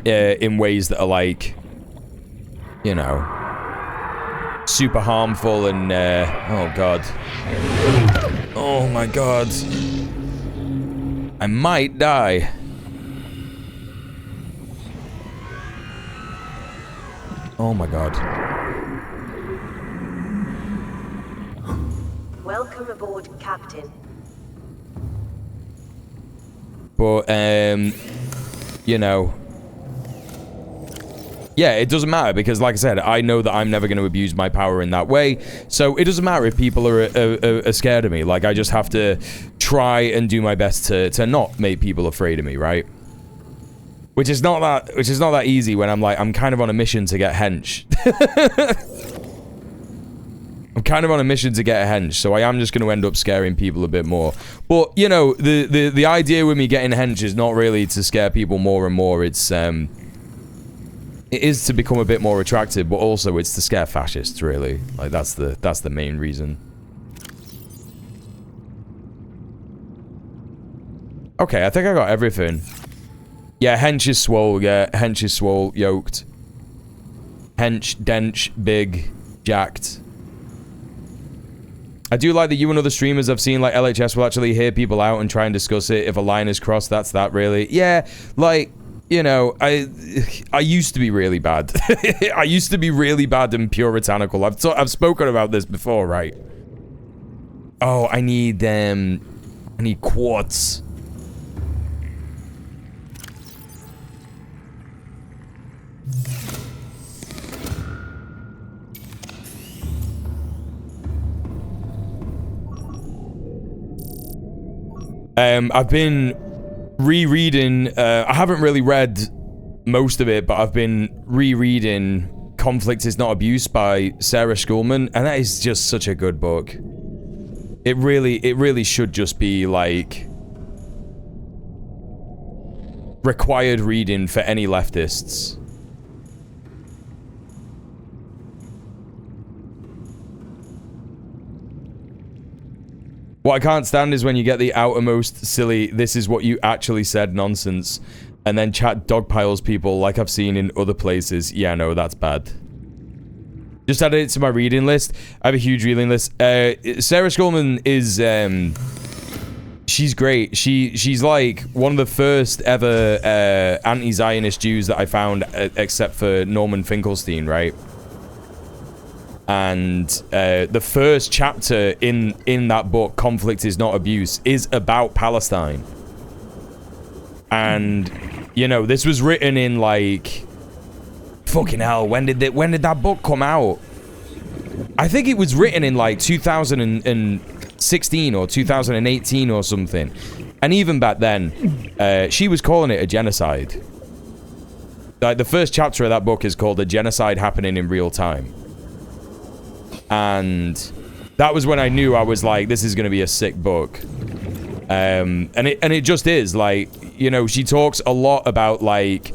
in ways that are like, you know, super harmful and oh god, oh my god, I might die. Oh my god. Welcome aboard, Captain. But, you know, yeah, it doesn't matter because, like I said, I know that I'm never going to abuse my power in that way. So it doesn't matter if people are scared of me. Like, I just have to try and do my best to not make people afraid of me, right? Which is not that easy when I'm kind of on a mission to get hench. I'm kind of on a mission to get a hench, so I am just going to end up scaring people a bit more. But, you know, the idea with me getting hench is not really to scare people more and more. It's, it is to become a bit more attractive, but also it's to scare fascists, really. Like, that's the main reason. Okay, I think I got everything. Yeah, hench is swole, yeah. Hench is swole, yoked. Hench, dench, big, jacked. I do like that you and other streamers I've seen, like LHS, will actually hear people out and try and discuss it. If a line is crossed, that's that, really. Yeah, like, you know, I used to be really bad. I used to be really bad and puritanical. I've spoken about this before, right? Oh, I need quartz. I've been rereading, I haven't really read most of it, but I've been rereading Conflict is Not Abuse by Sarah Schulman, and that is just such a good book. It really should just be, like, required reading for any leftists. What I can't stand is when you get the outermost silly, this is what you actually said nonsense, and then chat dogpiles people like I've seen in other places. Yeah, no, that's bad. Just added it to my reading list. I have a huge reading list. Sarah Schulman is, she's great. She's like one of the first ever anti-Zionist Jews that I found, except for Norman Finkelstein, right? And the first chapter in that book, Conflict is Not Abuse, is about Palestine. And, you know, this was written in, like, fucking hell, when did that book come out? I think it was written in, like, 2016 or 2018 or something. And even back then, she was calling it a genocide. Like, the first chapter of that book is called A Genocide Happening in Real Time. And that was when I knew, I was like, this is going to be a sick book. And it just is, like, you know, she talks a lot about, like,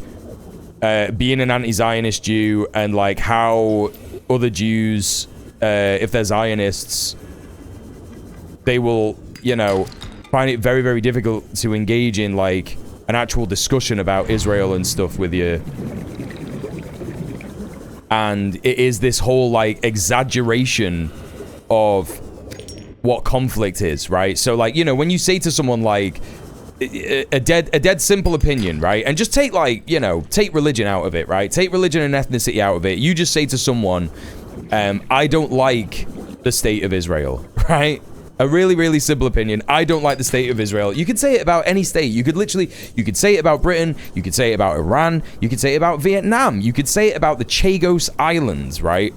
being an anti-Zionist Jew and, like, how other Jews, if they're Zionists, they will, you know, find it very, very difficult to engage in, like, an actual discussion about Israel and stuff with you. And it is this whole, like, exaggeration of what conflict is, right? So, like, you know, when you say to someone, like, a dead simple opinion, right? And just take, like, you know, take religion out of it, right? Take religion and ethnicity out of it. You just say to someone, I don't like the state of Israel, right? A really, really simple opinion. I don't like the state of Israel. You could say it about any state. You could say it about Britain. You could say it about Iran. You could say it about Vietnam. You could say it about the Chagos Islands, right?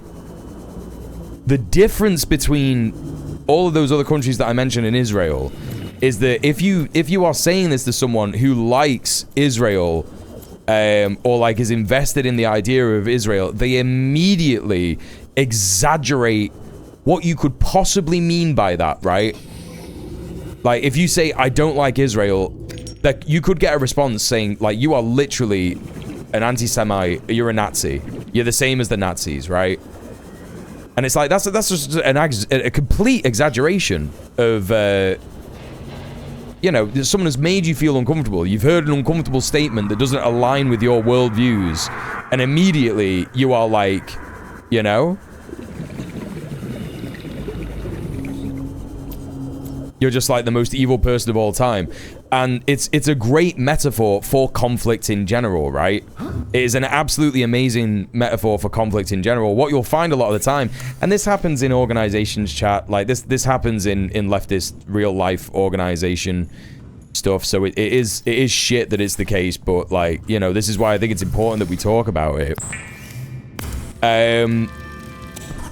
The difference between all of those other countries that I mentioned in Israel is that if you are saying this to someone who likes Israel, or like is invested in the idea of Israel, they immediately exaggerate what you could possibly mean by that, right? Like, if you say, I don't like Israel, that you could get a response saying, like, you are literally an anti-Semite, you're a Nazi. You're the same as the Nazis, right? And it's like, that's just a complete exaggeration of, you know, someone has made you feel uncomfortable. You've heard an uncomfortable statement that doesn't align with your worldviews, and immediately you are like, you know, you're just like the most evil person of all time. And it's a great metaphor for conflict in general, right? It is an absolutely amazing metaphor for conflict in general. What you'll find a lot of the time, and this happens in organizations, chat, like this happens in leftist real life organization stuff, so it is shit that it's the case, but like, you know, this is why I think it's important that we talk about it.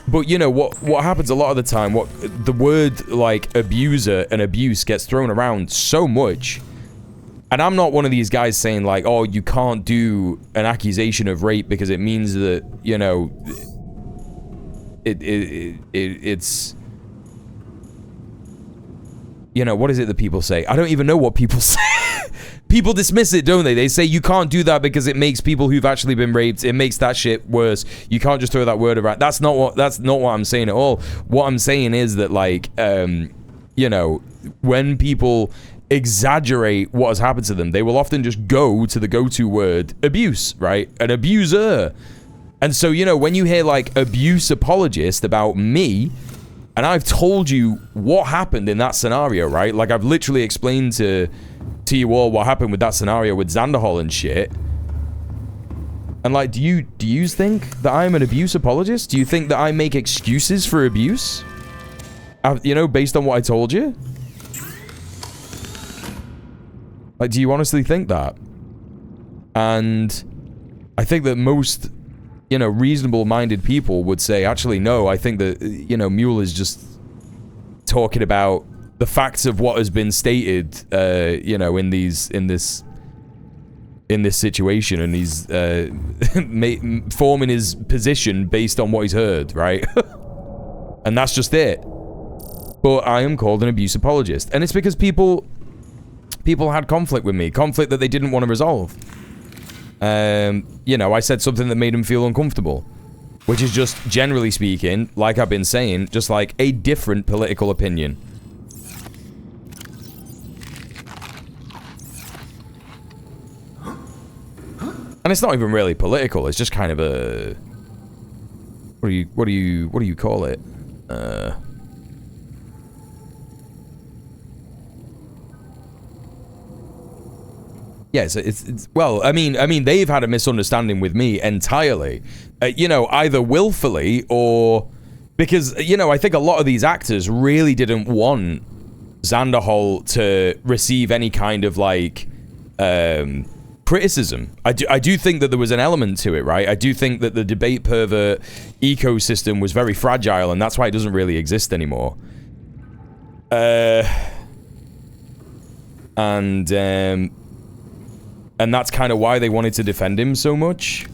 But you know what happens a lot of the time, what the word like abuser and abuse gets thrown around so much, and I'm not one of these guys saying like, oh, you can't do an accusation of rape because it means that, you know, it's, you know, what is it that people say? I don't even know what people say. People dismiss it, don't they? They say you can't do that because it makes people who've actually been raped, it makes that shit worse. You can't just throw that word around. That's not what I'm saying at all. What I'm saying is that, like, you know, when people exaggerate what has happened to them, they will often just go to the go-to word abuse, right? An abuser. And so, you know, when you hear like abuse apologist about me, and I've told you what happened in that scenario, right? Like, I've literally explained to you all what happened with that scenario with Xanderhol and shit. And like, do you think that I'm an abuse apologist? Do you think that I make excuses for abuse? You know, based on what I told you? Like, do you honestly think that? And I think that most, you know, reasonable-minded people would say, actually, no, I think that, you know, Mule is just talking about the facts of what has been stated, you know, in this situation, and he's forming his position based on what he's heard, right? And that's just it. But I am called an abuse apologist, and it's because people had conflict with me, conflict that they didn't want to resolve. You know, I said something that made them feel uncomfortable, which is just, generally speaking, like I've been saying, just like a different political opinion. And it's not even really political. It's just kind of a, what do you call it? Yeah, it's well, I mean, they've had a misunderstanding with me entirely. You know, either willfully or because, you know, I think a lot of these actors really didn't want Xanderhol to receive any kind of like criticism. I do think that there was an element to it, right? I do think that the debate pervert ecosystem was very fragile, and that's why it doesn't really exist anymore. And that's kind of why they wanted to defend him so much.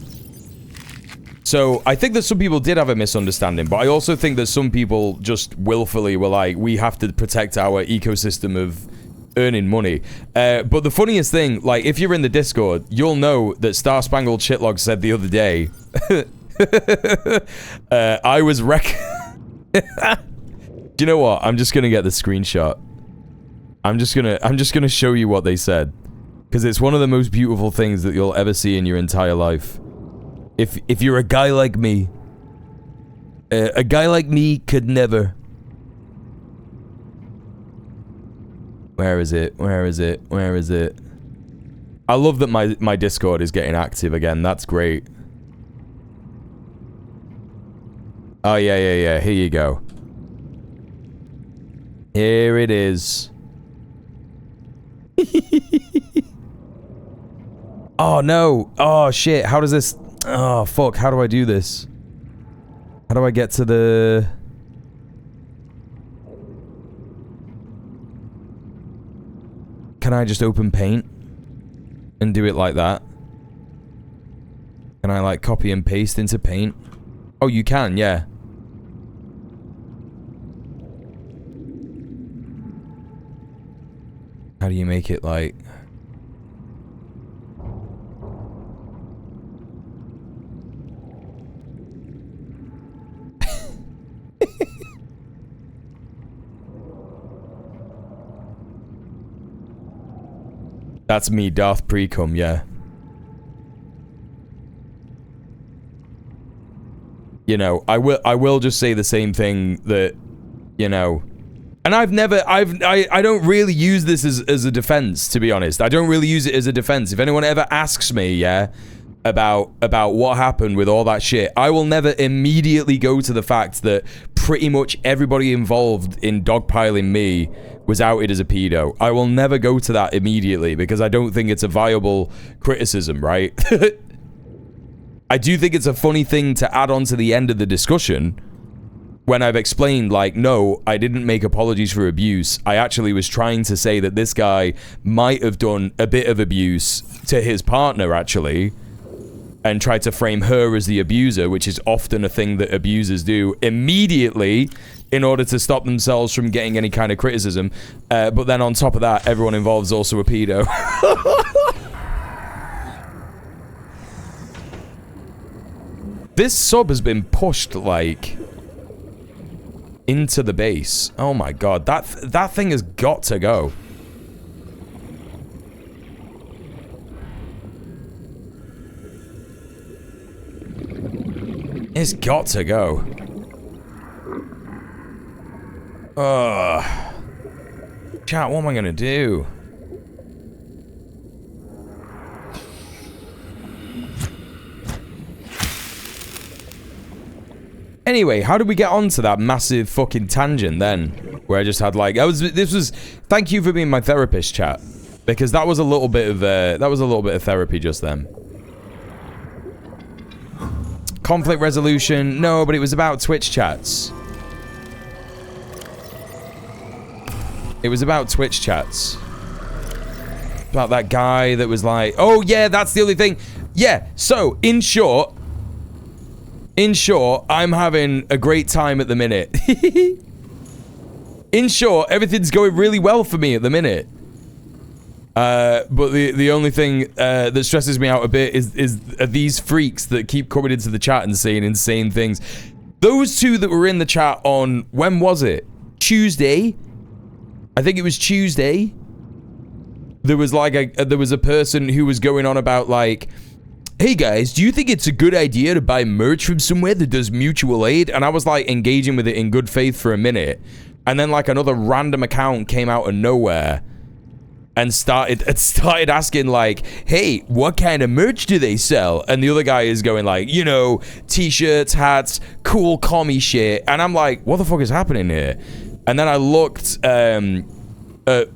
So I think that some people did have a misunderstanding, but I also think that some people just willfully were like, we have to protect our ecosystem of earning money. But the funniest thing, like, if you're in the Discord, you'll know that Star Spangled Shitlog said the other day, I was do you know what? I'm just gonna get the screenshot. I'm just gonna show you what they said, because it's one of the most beautiful things that you'll ever see in your entire life. If you're a guy like me, a guy like me could never. Where is it? Where is it? Where is it? I love that my Discord is getting active again. That's great. Oh, yeah. Here you go. Here it is. Oh, no. Oh, shit. How does this... Oh, fuck. How do I do this? How do I get to the... Can I just open Paint and do it like that? Can I, like, copy and paste into Paint? Oh, you can, yeah. How do you make it, like... That's me, Darth Precum, yeah. You know, I will just say the same thing that, you know, and I don't really use this as a defense, to be honest. I don't really use it as a defense. If anyone ever asks me, yeah, about what happened with all that shit, I will never immediately go to the fact that pretty much everybody involved in dogpiling me was outed as a pedo. I will never go to that immediately because I don't think it's a viable criticism, right? I do think it's a funny thing to add on to the end of the discussion when I've explained, like, no, I didn't make apologies for abuse. I actually was trying to say that this guy might have done a bit of abuse to his partner, actually, and tried to frame her as the abuser, which is often a thing that abusers do immediately in order to stop themselves from getting any kind of criticism. But then on top of that, everyone involved is also a pedo. This sub has been pushed, like, into the base. Oh my god, that thing has got to go. It's got to go. Ugh. Chat, what am I gonna do? Anyway, how did we get onto that massive fucking tangent then? Where I just had like, thank you for being my therapist, chat. Because that was a little bit of therapy just then. Conflict resolution, no, but it was about Twitch chats. It was about Twitch chats. About that guy that was like, oh yeah, that's the only thing. Yeah, so, in short, I'm having a great time at the minute. In short, everything's going really well for me at the minute. But the only thing that stresses me out a bit is these freaks that keep coming into the chat and saying insane things. Those two that were in the chat on, when was it? Tuesday? I think it was Tuesday. There was like there was a person who was going on about like, hey guys, do you think it's a good idea to buy merch from somewhere that does mutual aid? And I was like engaging with it in good faith for a minute. And then like another random account came out of nowhere and started asking like, hey, what kind of merch do they sell? And the other guy is going like, you know, t-shirts, hats, cool commie shit. And I'm like, what the fuck is happening here? And then I looked at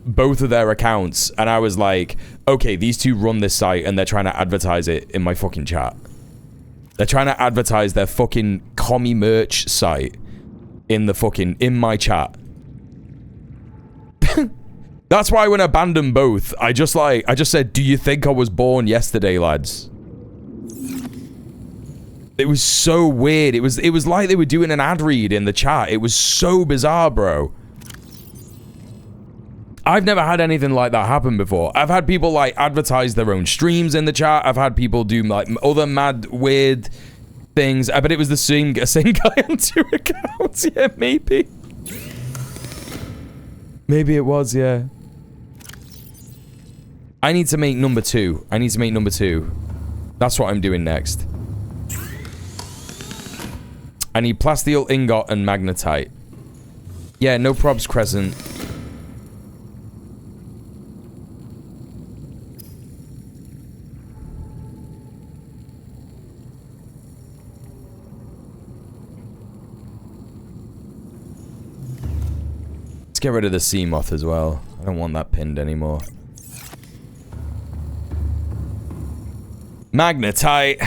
both of their accounts and I was like, okay, these two run this site and they're trying to advertise it in my fucking chat. They're trying to advertise their fucking commie merch site in my chat. That's why when I banned them both, I just said, do you think I was born yesterday, lads? It was so weird. It was like they were doing an ad read in the chat. It was so bizarre, bro. I've never had anything like that happen before. I've had people like advertise their own streams in the chat. I've had people do like other mad weird things. I bet it was the same guy on 2 accounts. Yeah, maybe. Maybe it was, yeah. I need to make number 2. That's what I'm doing next. I need plasteel ingot and magnetite. Yeah, no probs, Crescent. Let's get rid of the sea moth as well. I don't want that pinned anymore. Magnetite.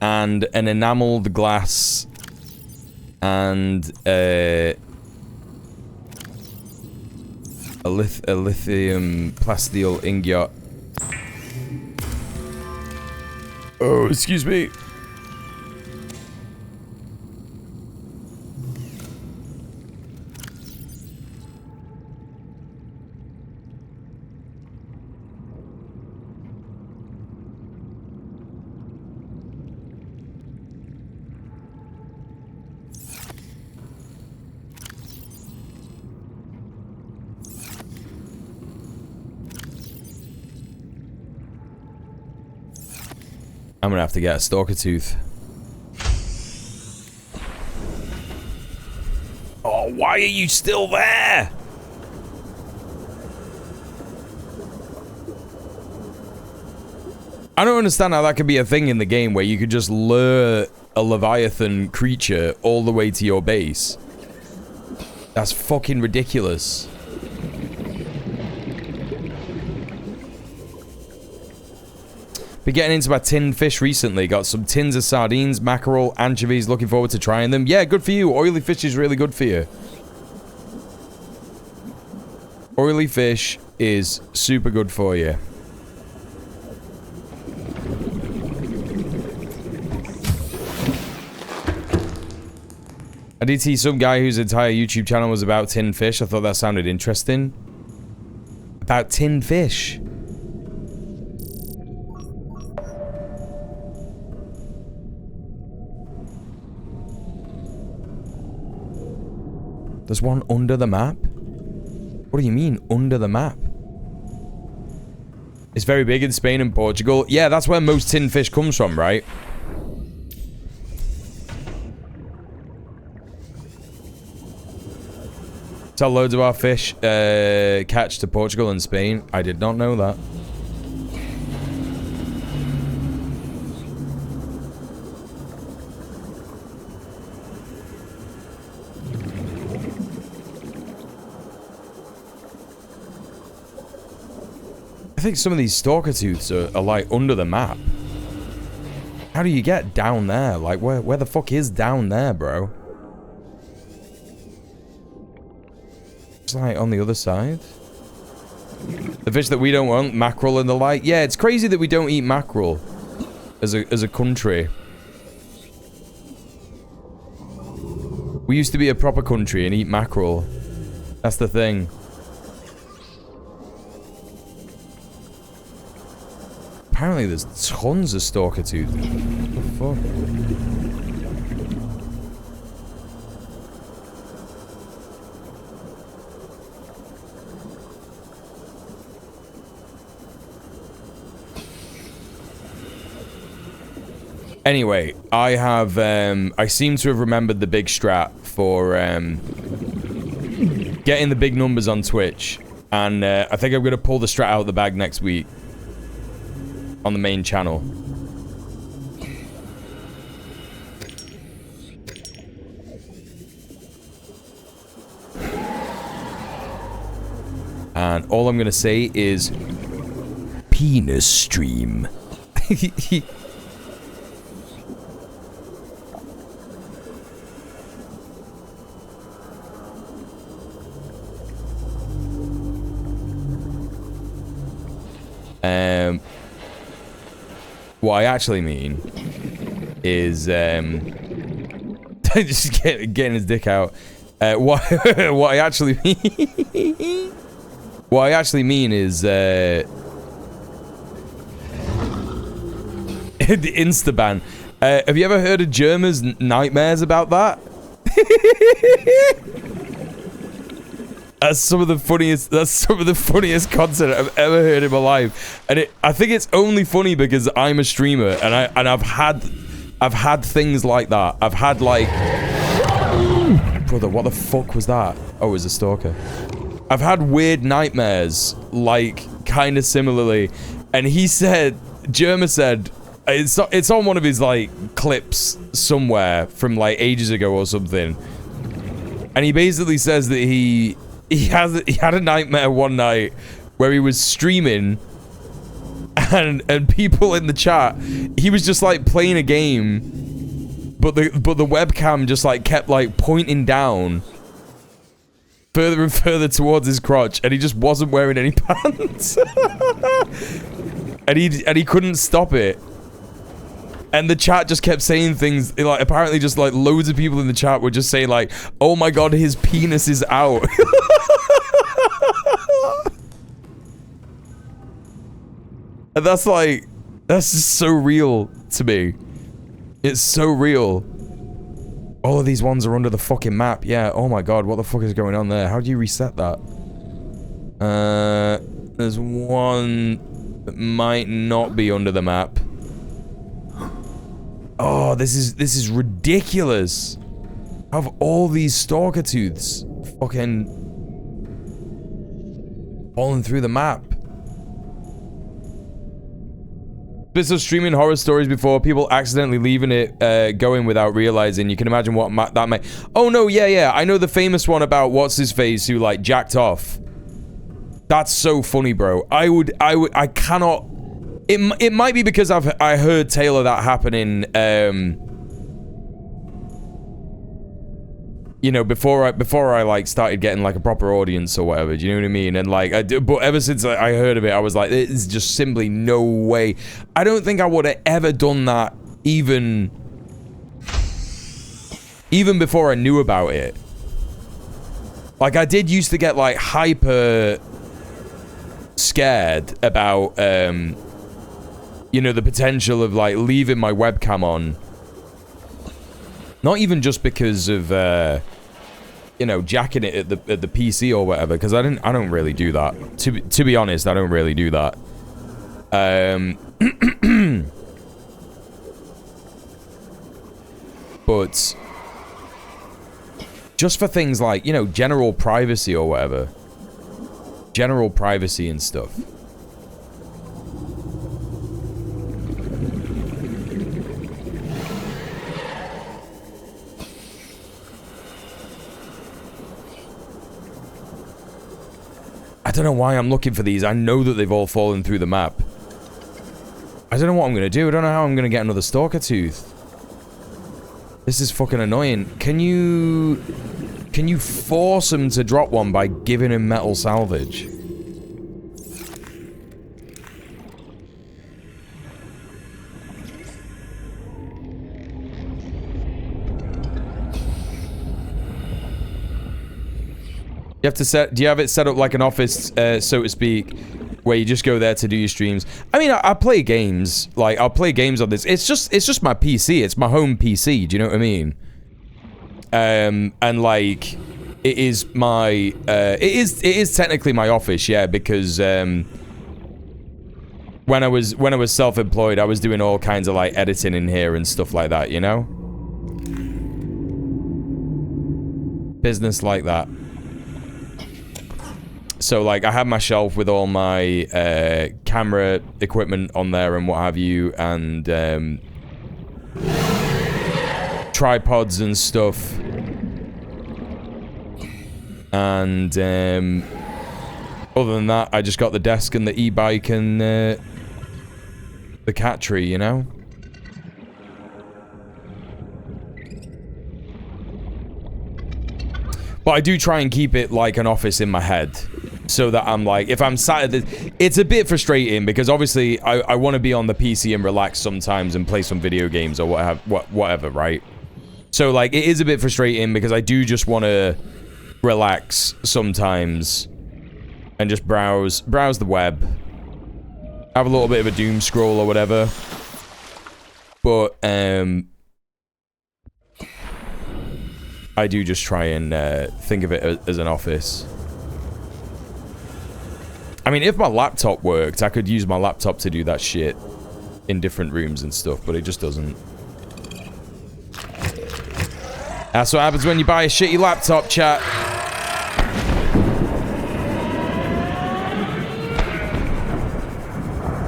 And an enameled glass. And a lithium plasteel ingot. Oh, excuse me. I'm gonna have to get a stalker tooth. Oh, why are you still there? I don't understand how that could be a thing in the game where you could just lure a Leviathan creature all the way to your base. That's fucking ridiculous. Been getting into my tinned fish recently. Got some tins of sardines, mackerel, anchovies. Looking forward to trying them. Yeah, good for you. Oily fish is really good for you. Oily fish is super good for you. I did see some guy whose entire YouTube channel was about tinned fish. I thought that sounded interesting. About tinned fish. There's one under the map? What do you mean, under the map? It's very big in Spain and Portugal. Yeah, that's where most tinned fish comes from, right? Sell loads of our fish catch to Portugal and Spain. I did not know that. I think some of these stalker tooths are like under the map. How do you get down there? Like where the fuck is down there, bro? It's like on the other side. The fish that we don't want, mackerel and the like. Yeah, it's crazy that we don't eat mackerel as a country. We used to be a proper country and eat mackerel. That's the thing. Apparently there's tons of stalker tooth. What the fuck? Anyway, I have, I seem to have remembered the big strat for, getting the big numbers on Twitch. And, I think I'm gonna pull the strat out of the bag next week. On the main channel. And all I'm gonna say is... penis stream. What I actually mean is just getting his dick out. What I actually mean what I actually mean is the Instaban. Have you ever heard of Germa's nightmares about that? That's some of the funniest content I've ever heard in my life, and I think it's only funny because I'm a streamer and I've had things like that. I've had like, brother, what the fuck was that? Oh, it was a stalker. I've had weird nightmares, like kind of similarly, and Germa said it's on one of his like clips somewhere from like ages ago or something, and he basically says that he had a nightmare one night where he was streaming and people in the chat, he was just like playing a game, but the webcam just like kept like pointing down further and further towards his crotch, and he just wasn't wearing any pants. and he couldn't stop it. And the chat just kept saying things, like, apparently just, like, loads of people in the chat were just saying, like, oh my god, his penis is out. And that's, like, that's just so real to me. It's so real. All of these ones are under the fucking map. Yeah, oh my god, what the fuck is going on there? How do you reset that? There's one that might not be under the map. Oh, this is ridiculous. I have all these stalker tooths fucking falling through the map. Bits of streaming horror stories before, people accidentally leaving it going without realizing. You can imagine what that may. Oh no, yeah, I know the famous one about what's his face who like jacked off. That's so funny, bro. I cannot. It might be because I heard Taylor that happening. You know, before I like started getting like a proper audience or whatever, do you know what I mean? And like, but ever since I heard of it, I was like, there's just simply no way. I don't think I would have ever done that even before I knew about it. Like, I did used to get like hyper scared about, you know, the potential of like leaving my webcam on. Not even just because of, you know, jacking it at the PC or whatever, because I don't really do that. To be honest, I don't really do that. But just for things like, you know, general privacy or whatever. General privacy and stuff. I don't know why I'm looking for these. I know that they've all fallen through the map. I don't know what I'm gonna do. I don't know how I'm gonna get another stalker tooth. This is fucking annoying. Can you force him to drop one by giving him metal salvage? You have to set. Do you have it set up like an office, so to speak, where you just go there to do your streams? I mean, I play games. Like, I'll play games on this. It's just my PC. It's my home PC. Do you know what I mean? And like, it is my. It is technically my office, yeah, because when I was self-employed, I was doing all kinds of like editing in here and stuff like that. You know, business like that. So, like, I have my shelf with all my camera equipment on there and what have you, and tripods and stuff. And other than that, I just got the desk and the e-bike and the cat tree, you know? But I do try and keep it like an office in my head. So that I'm like, if I'm sat at the... It's a bit frustrating because obviously I want to be on the PC and relax sometimes and play some video games or whatever, right? So like, it is a bit frustrating because I do just want to relax sometimes and just browse the web. Have a little bit of a doom scroll or whatever. But, I do just try and think of it as an office. I mean, if my laptop worked, I could use my laptop to do that shit in different rooms and stuff, but it just doesn't. That's what happens when you buy a shitty laptop, chat.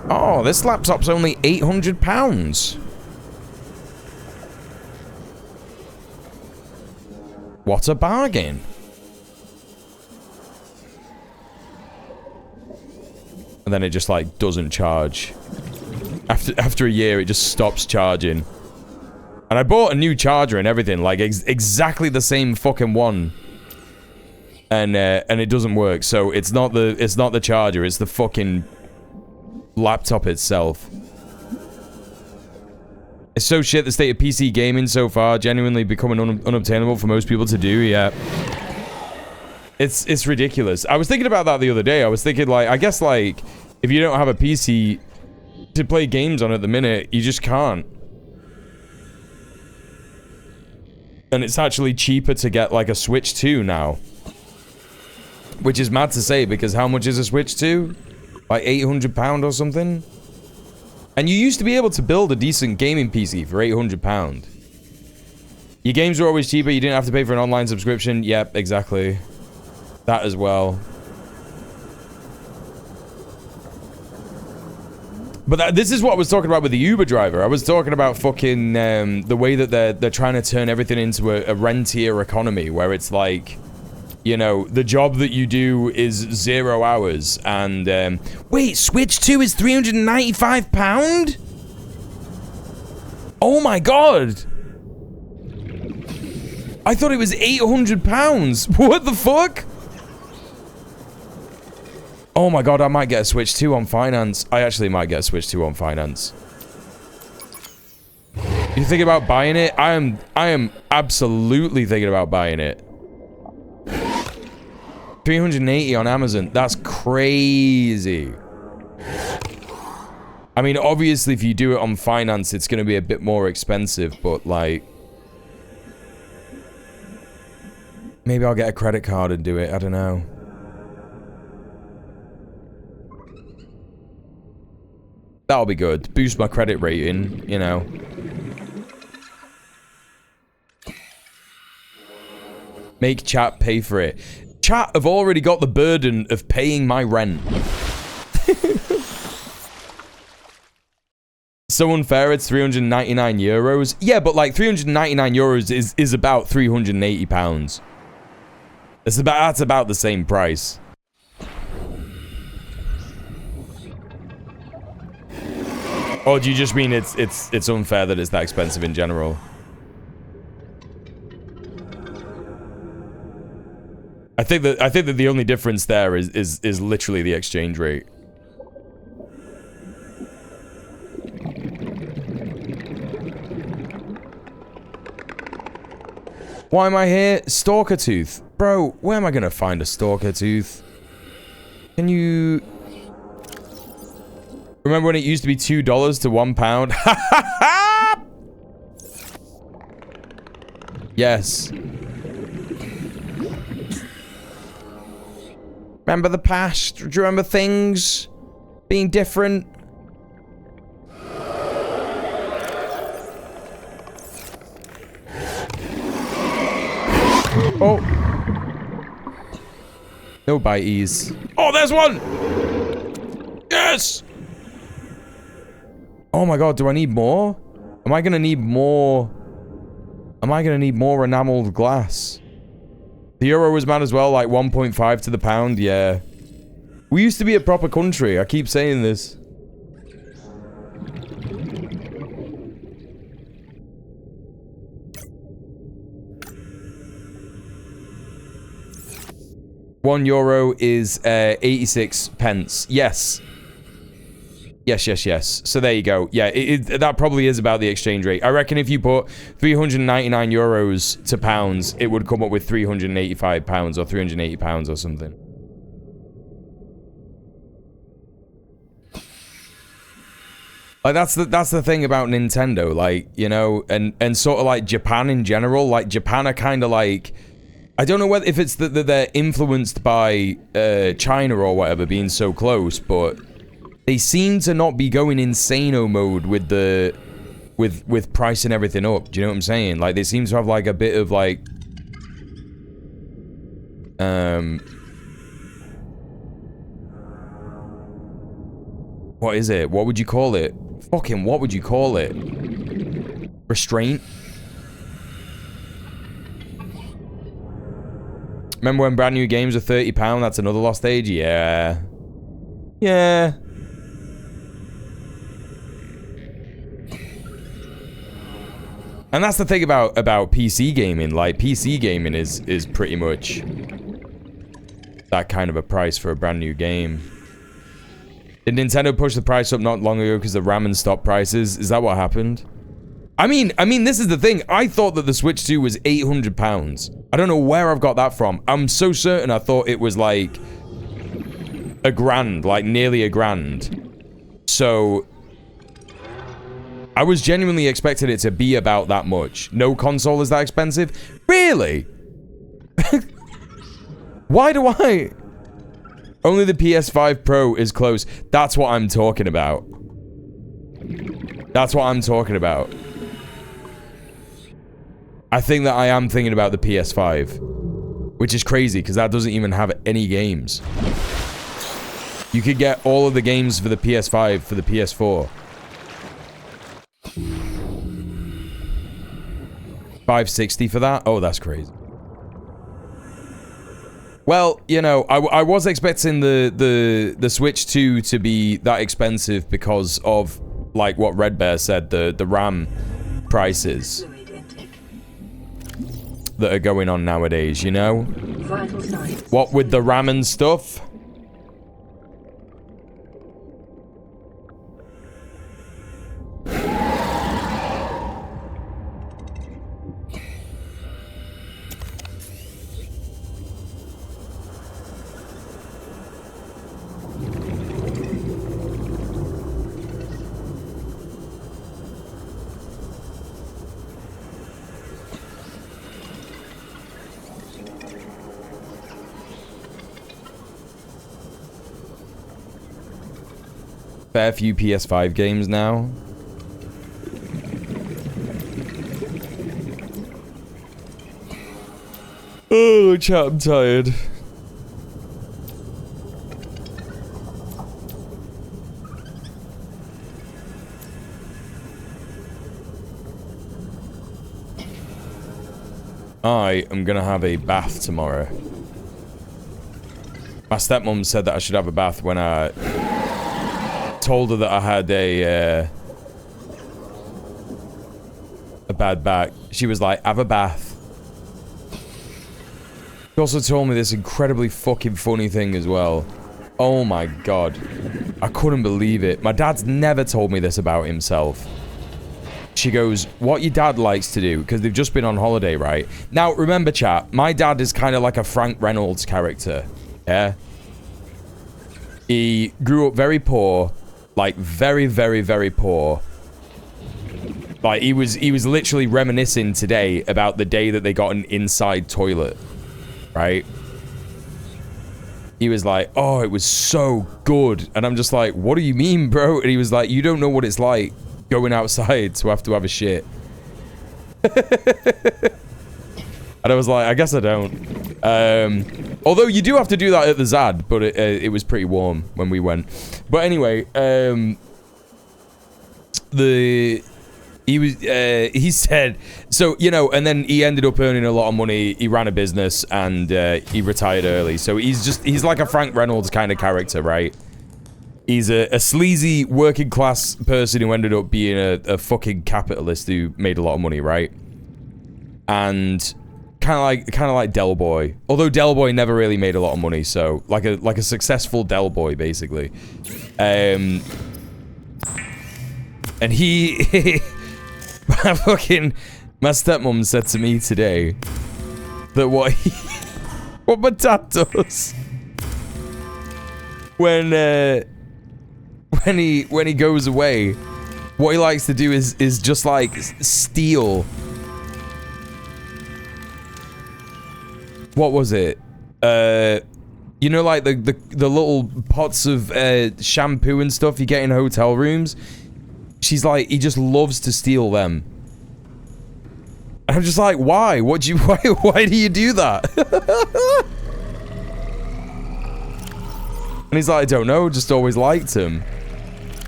Oh, this laptop's only £800. What a bargain. And then it just like doesn't charge. After a year it just stops charging. And I bought a new charger and everything, like exactly the same fucking one. And it doesn't work. So it's not the charger, it's the fucking laptop itself. It's so shit, the state of PC gaming so far, genuinely becoming unobtainable for most people to do, yeah. It's ridiculous. I was thinking about that the other day. I was thinking, like, I guess, like, if you don't have a PC to play games on at the minute, you just can't. And it's actually cheaper to get, like, a Switch 2 now. Which is mad to say, because how much is a Switch 2? Like £800 or something? And you used to be able to build a decent gaming PC for £800. Your games were always cheaper. You didn't have to pay for an online subscription. Yep, exactly. That as well. But this is what I was talking about with the Uber driver. I was talking about fucking the way that they're trying to turn everything into a rentier economy, where it's like, you know, the job that you do is 0 hours, and wait, Switch 2 is £395? Oh my god! I thought it was £800. What the fuck? Oh my god, I might get a Switch 2 on finance. I actually might get a Switch 2 on finance. You thinking about buying it? I am absolutely thinking about buying it. 380 on Amazon. That's crazy. I mean, obviously, if you do it on finance, it's going to be a bit more expensive, but like, maybe I'll get a credit card and do it. I don't know. That'll be good. Boost my credit rating, you know. Make chat pay for it. Chat have already got the burden of paying my rent. So unfair, it's €399. Yeah, but like €399 is about £380. That's about the same price. Or do you just mean it's unfair that it's that expensive in general? I think that the only difference there is literally the exchange rate. Why am I here? Stalker tooth. Bro, where am I gonna find a stalker tooth? Can you... Remember when it used to be $2 to £1? Yes. Remember the past? Do you remember things being different? Oh. No biteys. Oh, there's one! Yes! Oh my god, do I need more? Am I gonna need more? Am I gonna need more enameled glass? The euro was mad as well, like 1.5 to the pound, yeah. We used to be a proper country, I keep saying this. €1 is 86 pence. Yes. Yes. So there you go. Yeah, that probably is about the exchange rate. I reckon if you put €399 to pounds, it would come up with £385 or £380 or something. Like that's the thing about Nintendo, like, you know, and sort of like Japan in general. Like Japan are kind of like, I don't know whether if it's that they're influenced by China or whatever being so close, but they seem to not be going insano mode with the with pricing everything up. Do you know what I'm saying? Like they seem to have like a bit of like what is it? What would you call it? Fucking what would you call it? Restraint? Remember when brand new games were £30? That's another lost age? Yeah. Yeah. And that's the thing about PC gaming. Like, PC gaming is pretty much that kind of a price for a brand new game. Did Nintendo push the price up not long ago because the ramen stopped prices? Is that what happened? I mean, this is the thing. I thought that the Switch 2 was £800. I don't know where I've got that from. I'm so certain I thought it was like $1,000, like nearly $1,000. So I was genuinely expecting it to be about that much. No console is that expensive? Really? Why do I? Only the PS5 Pro is close. That's what I'm talking about. That's what I'm talking about. I think that I am thinking about the PS5, which is crazy because that doesn't even have any games. You could get all of the games for the PS5 for the PS4. $560 for that? Oh, that's crazy. Well, you know, I was expecting the Switch 2 to be that expensive because of, like what Red Bear said, the RAM prices that are going on nowadays, you know? What with the RAM and stuff? Fair few PS5 games now. Oh, chat, I'm tired. I am gonna have a bath tomorrow. My stepmom said that I should have a bath when I told her that I had a bad back. She was like, have a bath. She also told me this incredibly fucking funny thing as well. Oh my god. I couldn't believe it. My dad's never told me this about himself. She goes, what your dad likes to do, because they've just been on holiday, right? Now, remember, chat, my dad is kind of like a Frank Reynolds character. Yeah? He grew up very poor. Like, very, very, very poor. Like, he was literally reminiscing today about the day that they got an inside toilet. Right? He was like, oh, it was so good. And I'm just like, what do you mean, bro? And he was like, you don't know what it's like going outside to have a shit. And I was like, I guess I don't. Although you do have to do that at the ZAD, but it was pretty warm when we went. But anyway, he said, so, you know, and then he ended up earning a lot of money. He ran a business and he retired early. So he's like a Frank Reynolds kind of character, right? He's a sleazy working class person who ended up being a fucking capitalist who made a lot of money, right? And kind of like Del Boy. Although Del Boy never really made a lot of money, so like a successful Del Boy basically. And he my stepmom said to me today that what my dad does when he goes away, what he likes to do is just like steal. What was it? You know, like the little pots of shampoo and stuff you get in hotel rooms. She's like, he just loves to steal them. And I'm just like, why? Why do you do that? And he's like, I don't know, just always liked him.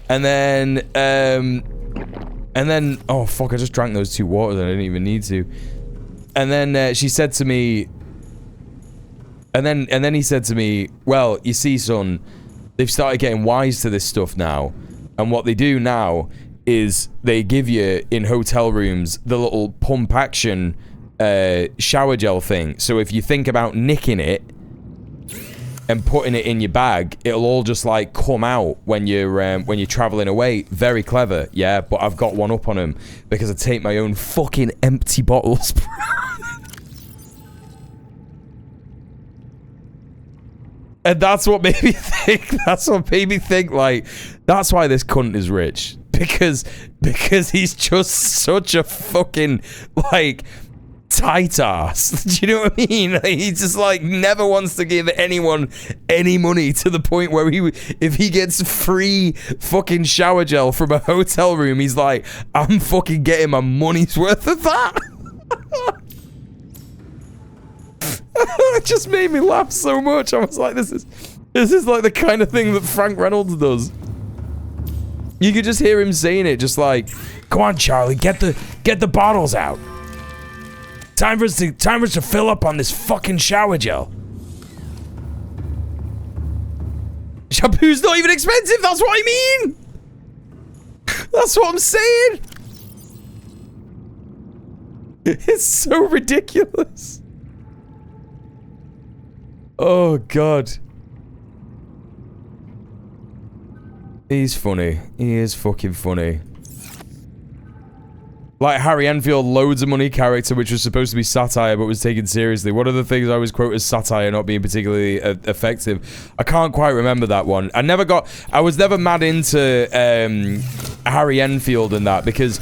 And then, oh fuck, I just drank those 2 waters and I didn't even need to. And then she said to me, and then he said to me, well, you see, son, they've started getting wise to this stuff now. And what they do now is they give you in hotel rooms the little pump action shower gel thing. So if you think about nicking it and putting it in your bag, it'll all just like come out when you're traveling away. Very clever, yeah. But I've got one up on him because I take my own fucking empty bottles. And that's what made me think. That's what made me think. Like, that's why this cunt is rich, because he's just such a fucking like tight ass. Do you know what I mean? Like, he just like never wants to give anyone any money, to the point where if he gets free fucking shower gel from a hotel room, he's like, I'm fucking getting my money's worth of that. It just made me laugh so much. I was like, this is like the kind of thing that Frank Reynolds does. You could just hear him saying it, just like, come on, Charlie, get the bottles out. Time for us to fill up on this fucking shower gel. Shampoo's not even expensive, that's what I mean! That's what I'm saying! It's so ridiculous. Oh, God. He's funny. He is fucking funny. Like Harry Enfield, loads of money character, which was supposed to be satire, but was taken seriously. One of the things I always quote as satire not being particularly effective. I can't quite remember that one. I was never mad into Harry Enfield and that, because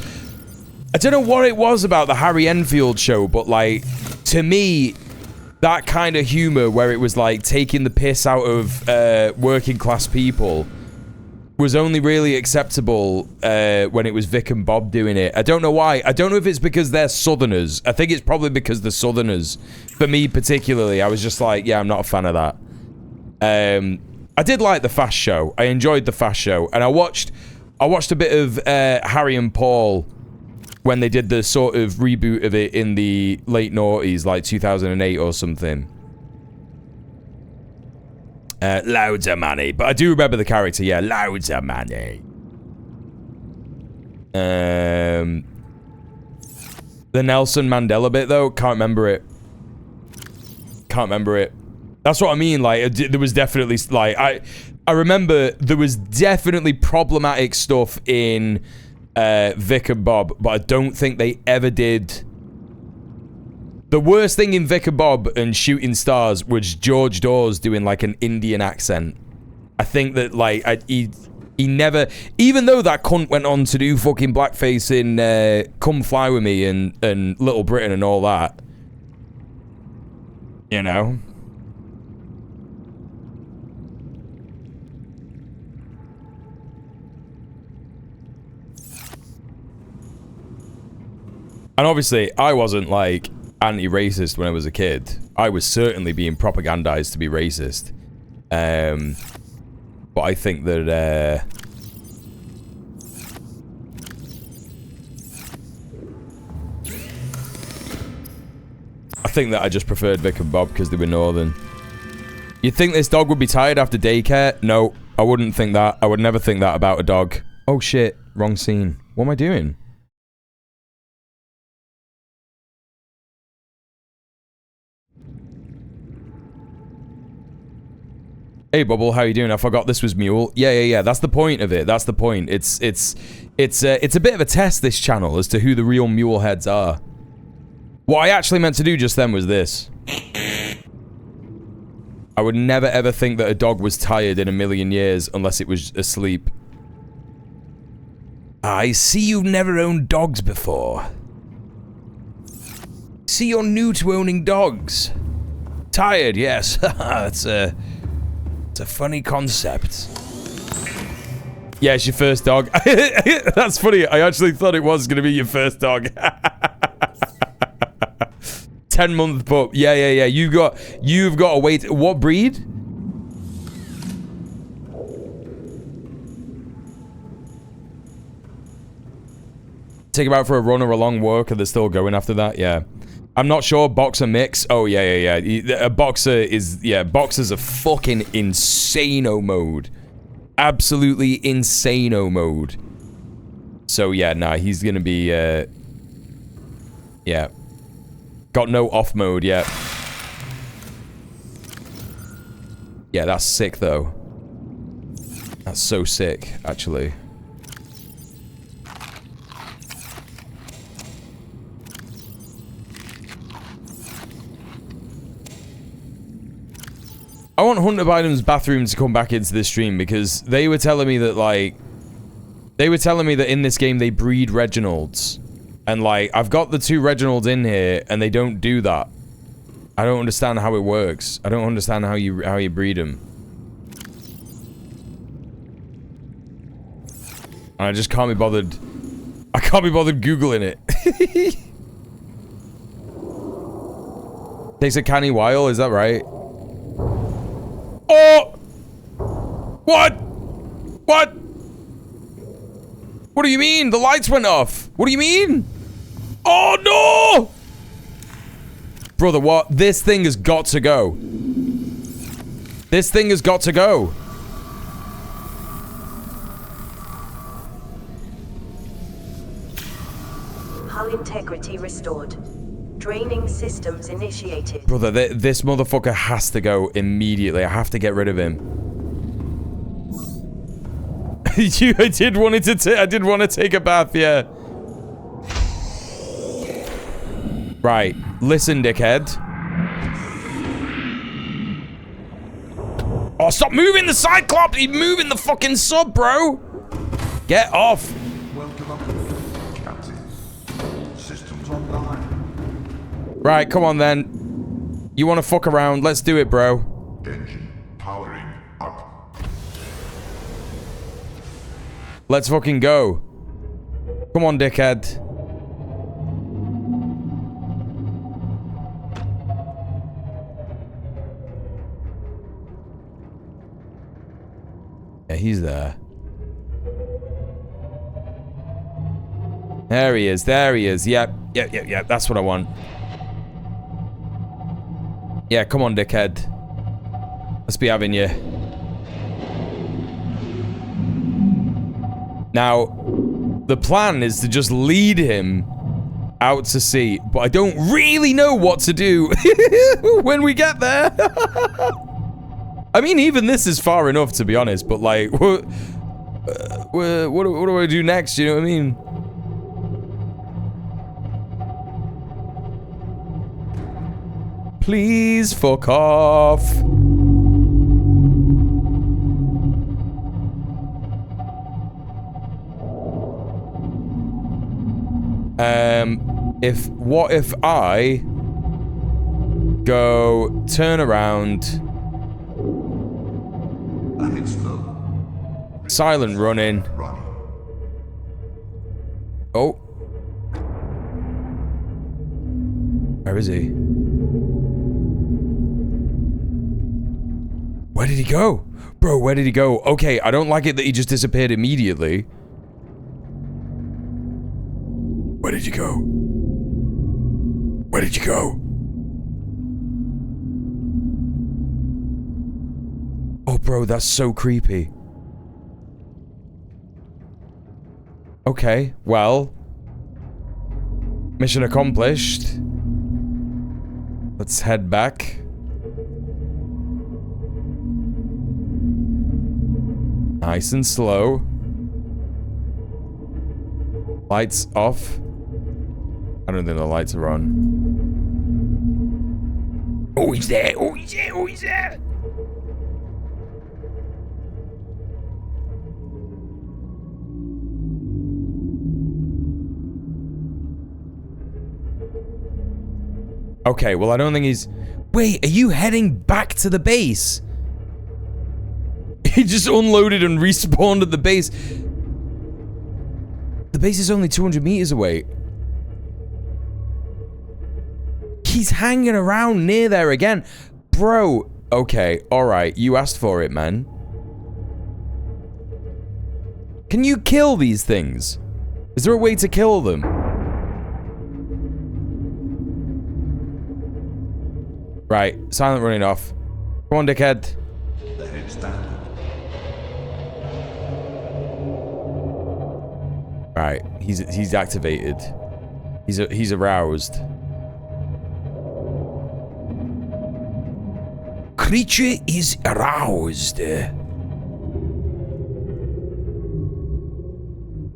I don't know what it was about the Harry Enfield show, but like, to me, that kind of humor where it was like taking the piss out of working class people was only really acceptable when it was Vic and Bob doing it. I don't know why. I don't know if it's because they're Southerners. I think it's probably because they're Southerners. For me particularly, I was just like, yeah, I'm not a fan of that. I did like the Fast Show. I enjoyed the Fast Show, and I watched a bit of Harry and Paul when they did the sort of reboot of it in the late noughties, like 2008 or something. Loads of money. But I do remember the character, yeah. Loads of money. The Nelson Mandela bit, though, can't remember it. Can't remember it. That's what I mean, like, there was definitely, like, I remember there was definitely problematic stuff in Vic and Bob, but I don't think they ever did. The worst thing in Vic and Bob and Shooting Stars was George Dawes doing like an Indian accent. I think that like he never, even though that cunt went on to do fucking blackface in Come Fly With Me and Little Britain and all that. You know? And obviously, I wasn't like anti-racist when I was a kid. I was certainly being propagandized to be racist. But I think that I just preferred Vic and Bob because they were northern. You'd think this dog would be tired after daycare? No, I wouldn't think that. I would never think that about a dog. Oh shit, wrong scene. What am I doing? Hey Bubble, how you doing? I forgot this was Mule. Yeah. That's the point of it. That's the point. It's a bit of a test, this channel, as to who the real mule heads are. What I actually meant to do just then was this. I would never ever think that a dog was tired in a million years unless it was asleep. I see you've never owned dogs before. See, you're new to owning dogs. Tired, yes. It's a funny concept. Yeah, it's your first dog. That's funny. I actually thought it was going to be your first dog. 10-month pup. Yeah. You've got to wait. What breed? Take them out for a run or a long walk, and they're still going after that. Yeah. I'm not sure. Boxer mix. Oh, yeah. A boxer is... Yeah, boxer's a fucking insano mode. Absolutely insano mode. So, yeah, nah, he's gonna be... yeah. Got no off mode yet. Yeah, that's sick, though. That's so sick, actually. I want Hunter Biden's bathroom to come back into this stream because they were telling me that, like... They were telling me that in this game they breed Reginalds. And, like, I've got the 2 Reginalds in here, and they don't do that. I don't understand how it works. I don't understand how you breed them. And I just can't be bothered. I can't be bothered Googling it. Takes a canny while, is that right? Oh! What? What? What do you mean? The lights went off. What do you mean? Oh no! Brother, what? This thing has got to go. This thing has got to go. Hull integrity restored. Draining systems initiated. Brother, this motherfucker has to go immediately. I have to get rid of him. I did want to take a bath, yeah. Right, listen, dickhead. Oh, stop moving the Cyclops! He's moving the fucking sub, bro! Get off! Captain. Systems online. Right, come on then. You want to fuck around? Let's do it, bro. Engine powering up. Let's fucking go. Come on, dickhead. Yeah, he's there. There he is. There he is. Yep. Yep. That's what I want. Yeah, come on, dickhead. Let's be having you. Now, the plan is to just lead him out to sea, but I don't really know what to do when we get there. I mean, even this is far enough, to be honest, but like, what do I do next? You know what I mean? Please fuck off. What if I go turn around, silent running. Oh, where is he? Where did he go? Bro, where did he go? Okay, I don't like it that he just disappeared immediately. Where did you go? Where did you go? Oh, bro, that's so creepy. Okay, well. Mission accomplished. Let's head back. Nice and slow. Lights off. I don't think the lights are on. Oh, he's there! Oh, he's there! Oh, he's there! Okay, well, I don't think he's... Wait, are you heading back to the base? He just unloaded and respawned at the base. The base is only 200 meters away. He's hanging around near there again. Bro. Okay, alright. You asked for it, man. Can you kill these things? Is there a way to kill them? Right. Silent running off. Come on, dickhead. The head standard. Right, he's activated. He's aroused. Creature is aroused.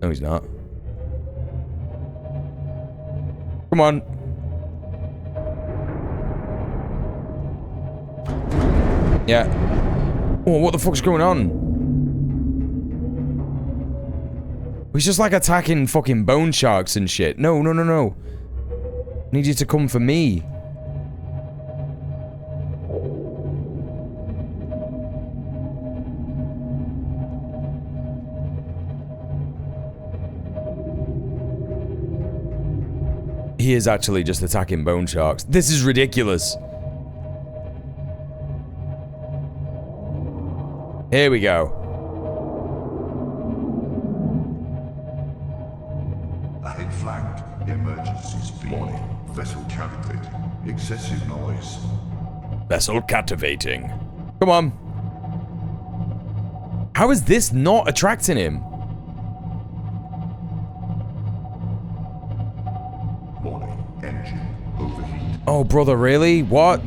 No, he's not. Come on. Yeah. Oh, what the fuck's going on? He's just like attacking fucking bone sharks and shit. No, no, no, no. I need you to come for me. He is actually just attacking bone sharks. This is ridiculous. Here we go. Ahead flagged. Emergency speed. Warning. Vessel captivating. Excessive noise. Vessel captivating. Come on. How is this not attracting him? Warning. Engine overheat. Oh, brother, really? What?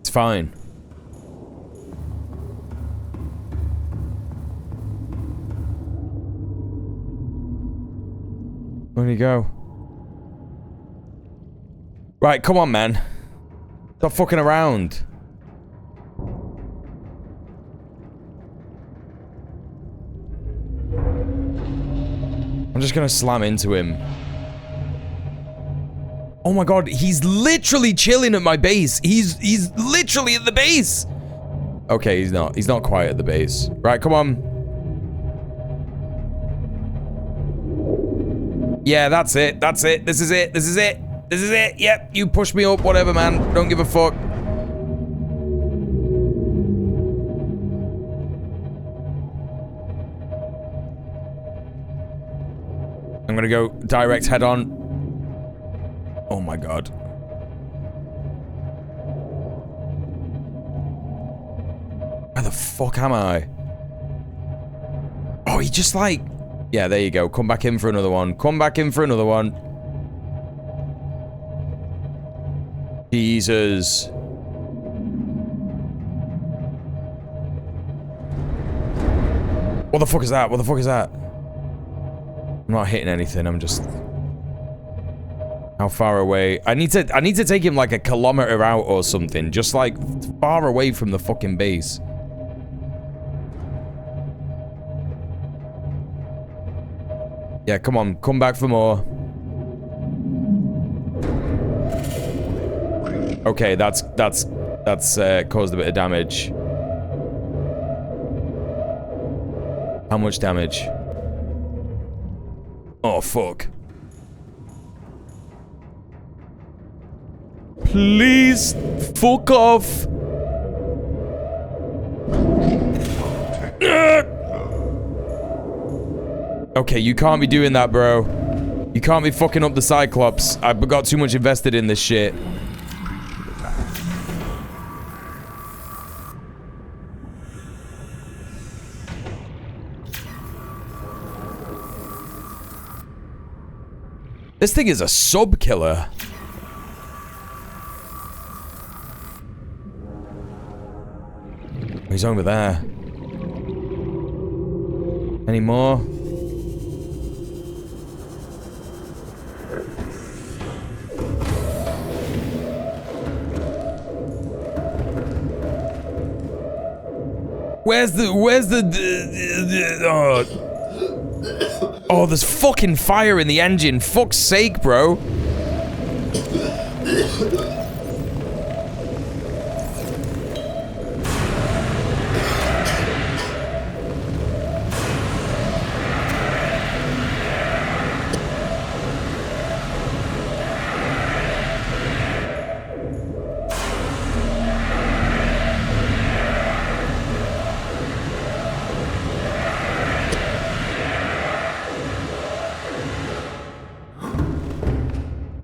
It's fine. Where'd he go? Right, come on, man. Stop fucking around. I'm just gonna slam into him. Oh my god, he's literally chilling at my base. He's literally at the base. Okay, he's not. He's not quite at the base. Right, come on. Yeah, that's it. That's it. This is it. This is it. This is it. Yep, you push me up, whatever, man. Don't give a fuck. I'm gonna go direct head on. Oh my god. Where the fuck am I? Oh, he just like... Yeah, there you go. Come back in for another one. Come back in for another one. Jesus. What the fuck is that? What the fuck is that? I'm not hitting anything. I'm just... How far away? I need to take him like a kilometer out or something. Just like far away from the fucking base. Yeah, come on. Come back for more. Okay, that's caused a bit of damage. How much damage? Oh, fuck. Please, fuck off. Okay, you can't be doing that, bro. You can't be fucking up the Cyclops. I've got too much invested in this shit. This thing is a sub-killer. He's over there. Any more? Where's the oh, there's fucking fire in the engine. Fuck's sake, bro.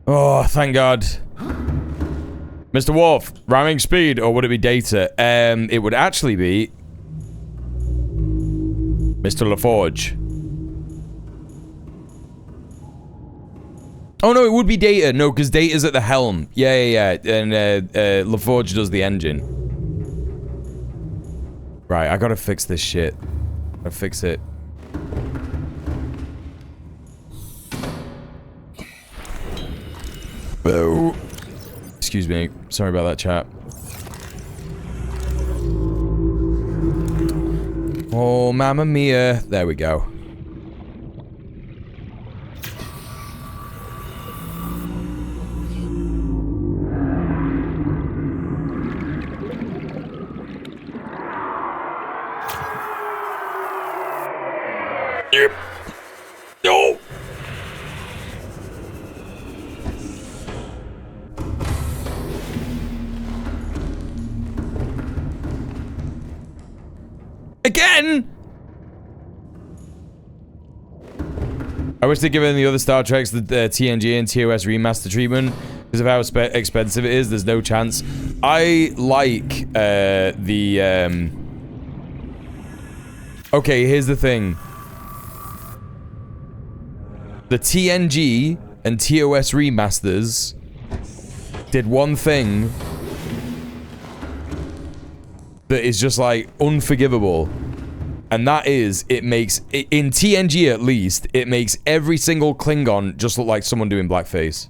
Oh, thank God. Mr. Wolf, ramming speed, or would it be data? It would actually be... Mr. LaForge. Oh, no, it would be data. No, because data's at the helm. Yeah. And LaForge does the engine. Right, I gotta fix this shit. Gotta fix it. Excuse me. Sorry about that, chat. Oh, mamma mia. There we go. Yep. No. Again? I wish they'd given the other Star Treks the TNG and TOS remaster treatment because of how expensive it is. There's no chance. I like Okay, here's the thing. The TNG and TOS remasters did one thing that is just like unforgivable, and that is it makes in TNG at least it makes every single Klingon just look like someone doing blackface.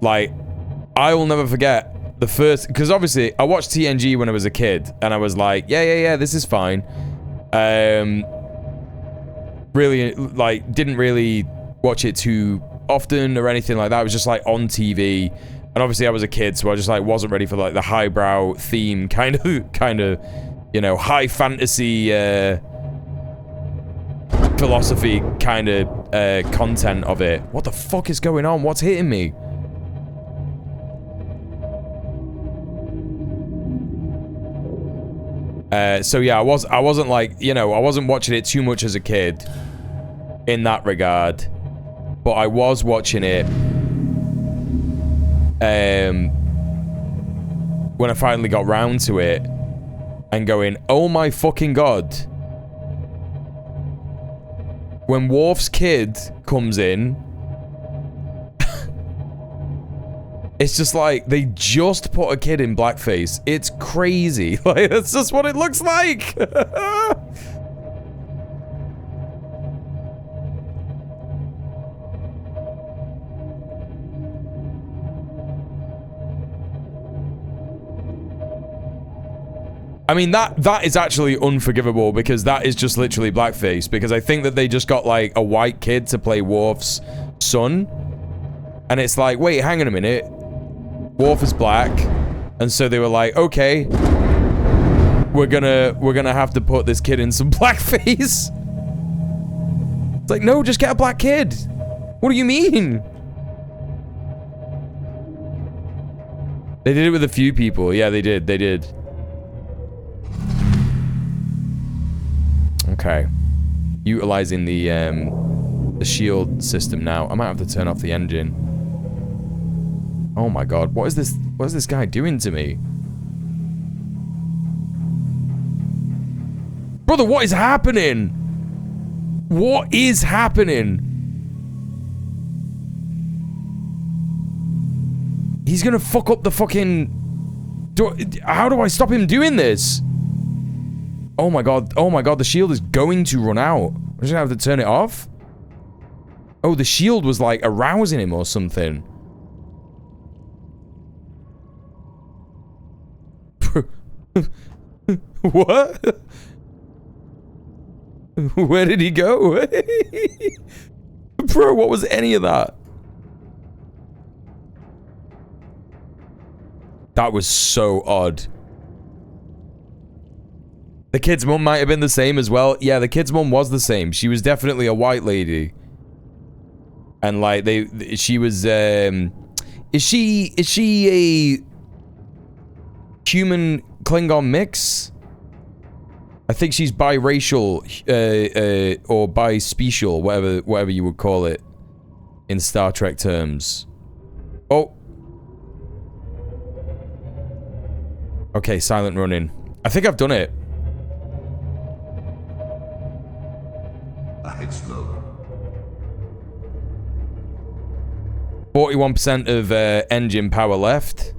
Like, I will never forget the first, because obviously I watched TNG when I was a kid and I was like, yeah, this is fine. Really, like, didn't really watch it too often or anything like that. It was just like on TV, and obviously I was a kid, so I just like wasn't ready for like the highbrow theme kind of, you know, high fantasy philosophy kind of content of it. What the fuck is going on? What's hitting me? So yeah, I wasn't like, you know, I wasn't watching it too much as a kid in that regard, but I was watching it when I finally got round to it and going, oh my fucking god. When Worf's kid comes in, it's just like, they just put a kid in blackface. It's crazy. Like, that's just what it looks like. I mean, that is actually unforgivable, because that is just literally blackface, because I think that they just got, like, a white kid to play Worf's son. And it's like, wait, hang on a minute. Worf is black, and so they were like, okay, we're gonna have to put this kid in some blackface. It's like, no, just get a black kid. What do you mean? They did it with a few people. Yeah, they did. Okay, utilizing the shield system now. I might have to turn off the engine. Oh my god, what is this guy doing to me? Brother, what is happening? What is happening? He's gonna fuck up the fucking... How do I stop him doing this? Oh my god, the shield is going to run out. I'm just gonna have to turn it off. Oh, the shield was like arousing him or something. What? Where did he go? Bro, what was any of that? That was so odd. The kid's mum might have been the same as well. Yeah, the kid's mum was the same. She was definitely a white lady. And like she was is she a human Klingon mix? I think she's biracial or bispecial, whatever you would call it in Star Trek terms. Oh. Okay, silent running. I think I've done it. Ahead slow. 41% of engine power left.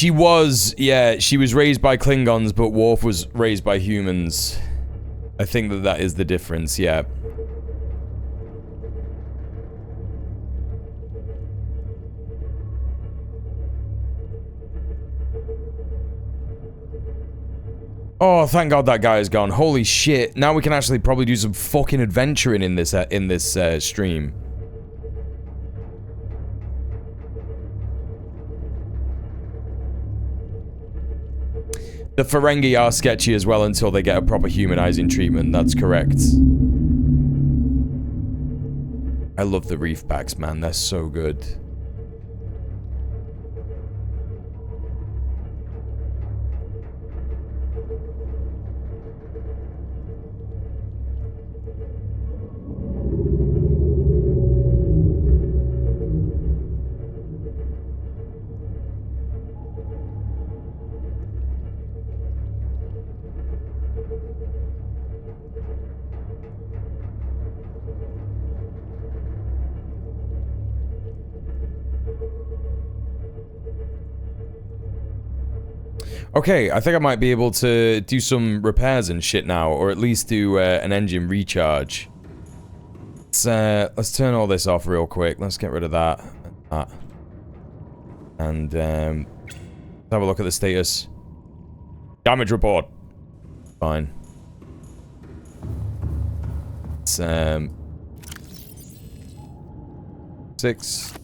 She was, yeah, she was raised by Klingons, but Worf was raised by humans. I think that is the difference, yeah. Oh, thank God that guy is gone. Holy shit. Now we can actually probably do some fucking adventuring in this stream. The Ferengi are sketchy as well until they get a proper humanizing treatment. That's correct. I love the reef packs, man. They're so good. Okay, I think I might be able to do some repairs and shit now, or at least do an engine recharge. Let's turn all this off real quick. Let's get rid of that. And let's have a look at the status. Damage report. Fine. It's 6.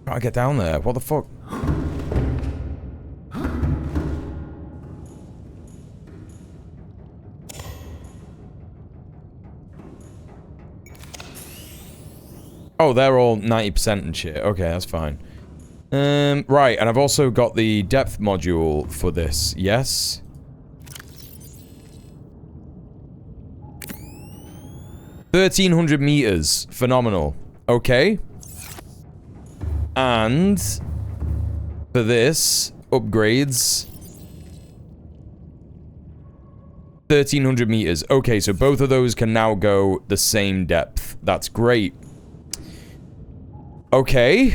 Gotta get down there. What the fuck? Oh, they're all 90% and shit. Okay, that's fine. Right, and I've also got the depth module for this. Yes. $1,300 meters. Phenomenal. Okay. And for this, upgrades 1,300 meters. Okay, so both of those can now go the same depth. That's great. Okay.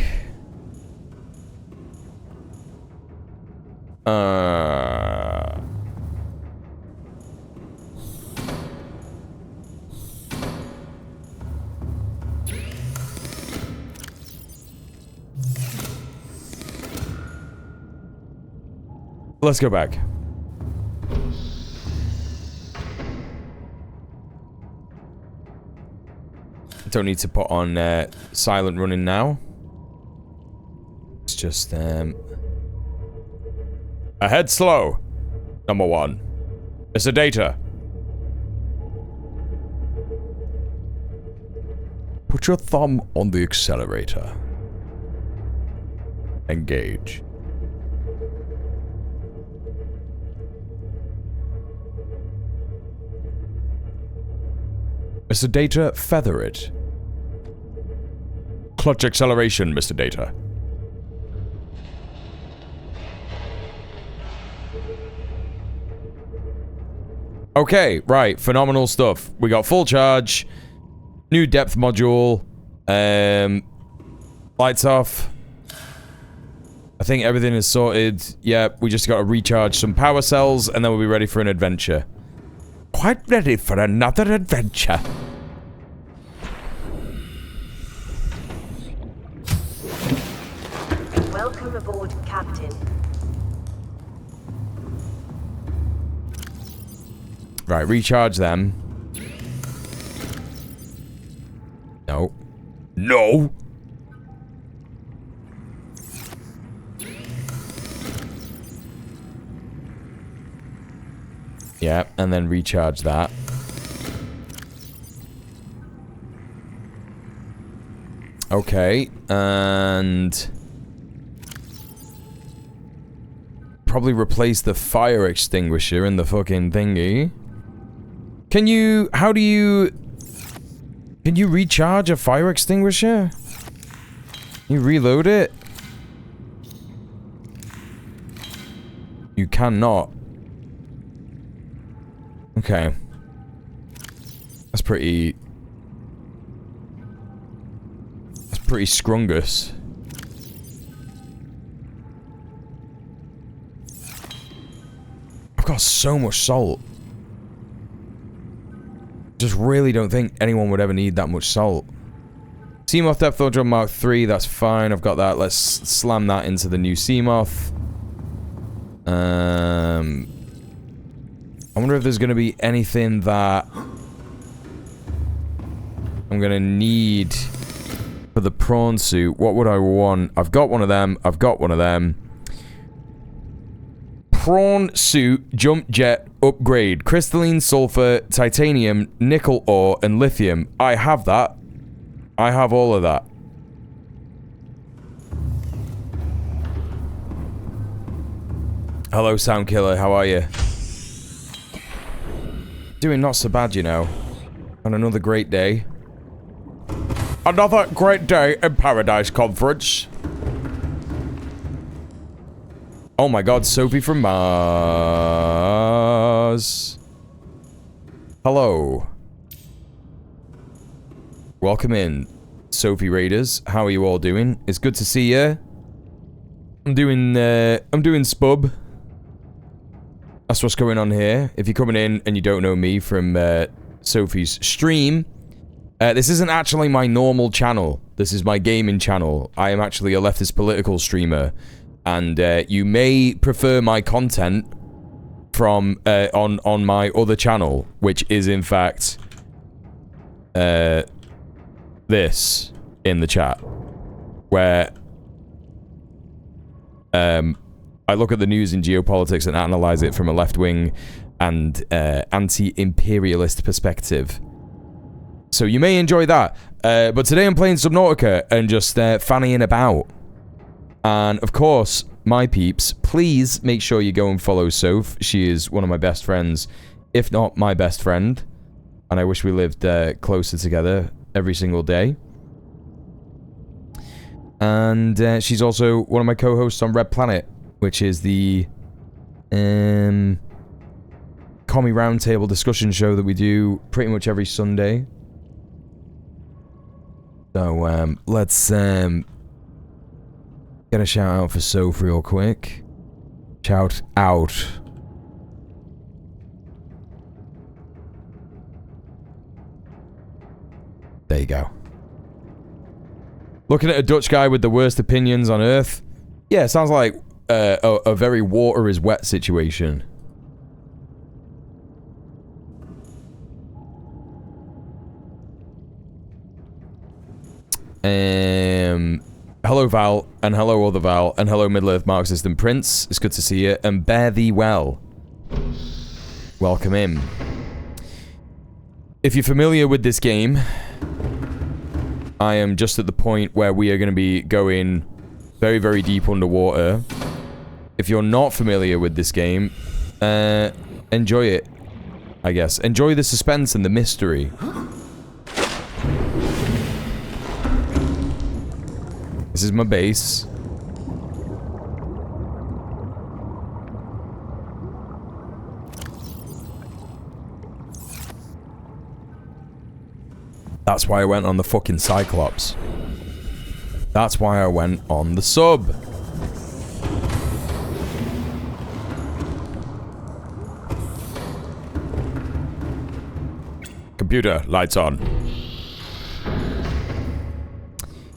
Let's go back. Don't need to put on silent running now. It's just ahead slow. Number 1. It's a data. Put your thumb on the accelerator. Engage. Mr. Data, feather it. Clutch acceleration, Mr. Data. Okay, right. Phenomenal stuff. We got full charge. New depth module. Lights off. I think everything is sorted. Yeah, we just got to recharge some power cells and then we'll be ready for an adventure. Quite ready for another adventure. Welcome aboard, Captain. Right, recharge them. No. No! Yeah, and then recharge that. Okay, and probably replace the fire extinguisher in the fucking thingy. Can you recharge a fire extinguisher? Can you reload it? You cannot. Okay. That's pretty scrungus. I've got so much salt. Just really don't think anyone would ever need that much salt. Seamoth Depth Thought Drum Mark 3, that's fine. I've got that. Let's slam that into the new Seamoth. I wonder if there's going to be anything that I'm going to need for the prawn suit. What would I want? I've got one of them. I've got one of them. Prawn suit jump jet upgrade. Crystalline sulfur, titanium, nickel ore, and lithium. I have that. I have all of that. Hello, Soundkiller. How are you? Doing not so bad, you know. On another great day. Another great day in Paradise Conference. Oh my god, Sophie from Mars. Hello. Welcome in, Sophie Raiders. How are you all doing? It's good to see you. I'm doing spub. That's what's going on here. If you're coming in and you don't know me from Sophie's stream, this isn't actually my normal channel. This is my gaming channel. I am actually a leftist political streamer, and you may prefer my content from on my other channel, which is in fact this in the chat, where I look at the news and geopolitics and analyze it from a left-wing and anti-imperialist perspective. So you may enjoy that. But today I'm playing Subnautica and just fannying about. And of course, my peeps, please make sure you go and follow Soph. She is one of my best friends, if not my best friend. And I wish we lived closer together every single day. And she's also one of my co-hosts on Red Planet, which is the Commie Roundtable discussion show that we do pretty much every Sunday. So let's get a shout out for Soph real quick. Shout out. There you go. Looking at a Dutch guy with the worst opinions on Earth. Yeah, sounds like a very water is wet situation. Hello Val, and hello other Val, and hello Middle-earth Marxist and Prince. It's good to see you, and bear thee well. Welcome in. If you're familiar with this game, I am just at the point where we are going to be going very, very deep underwater. If you're not familiar with this game, enjoy it, I guess. Enjoy the suspense and the mystery. This is my base. That's why I went on the fucking Cyclops. That's why I went on the sub. Computer, lights on.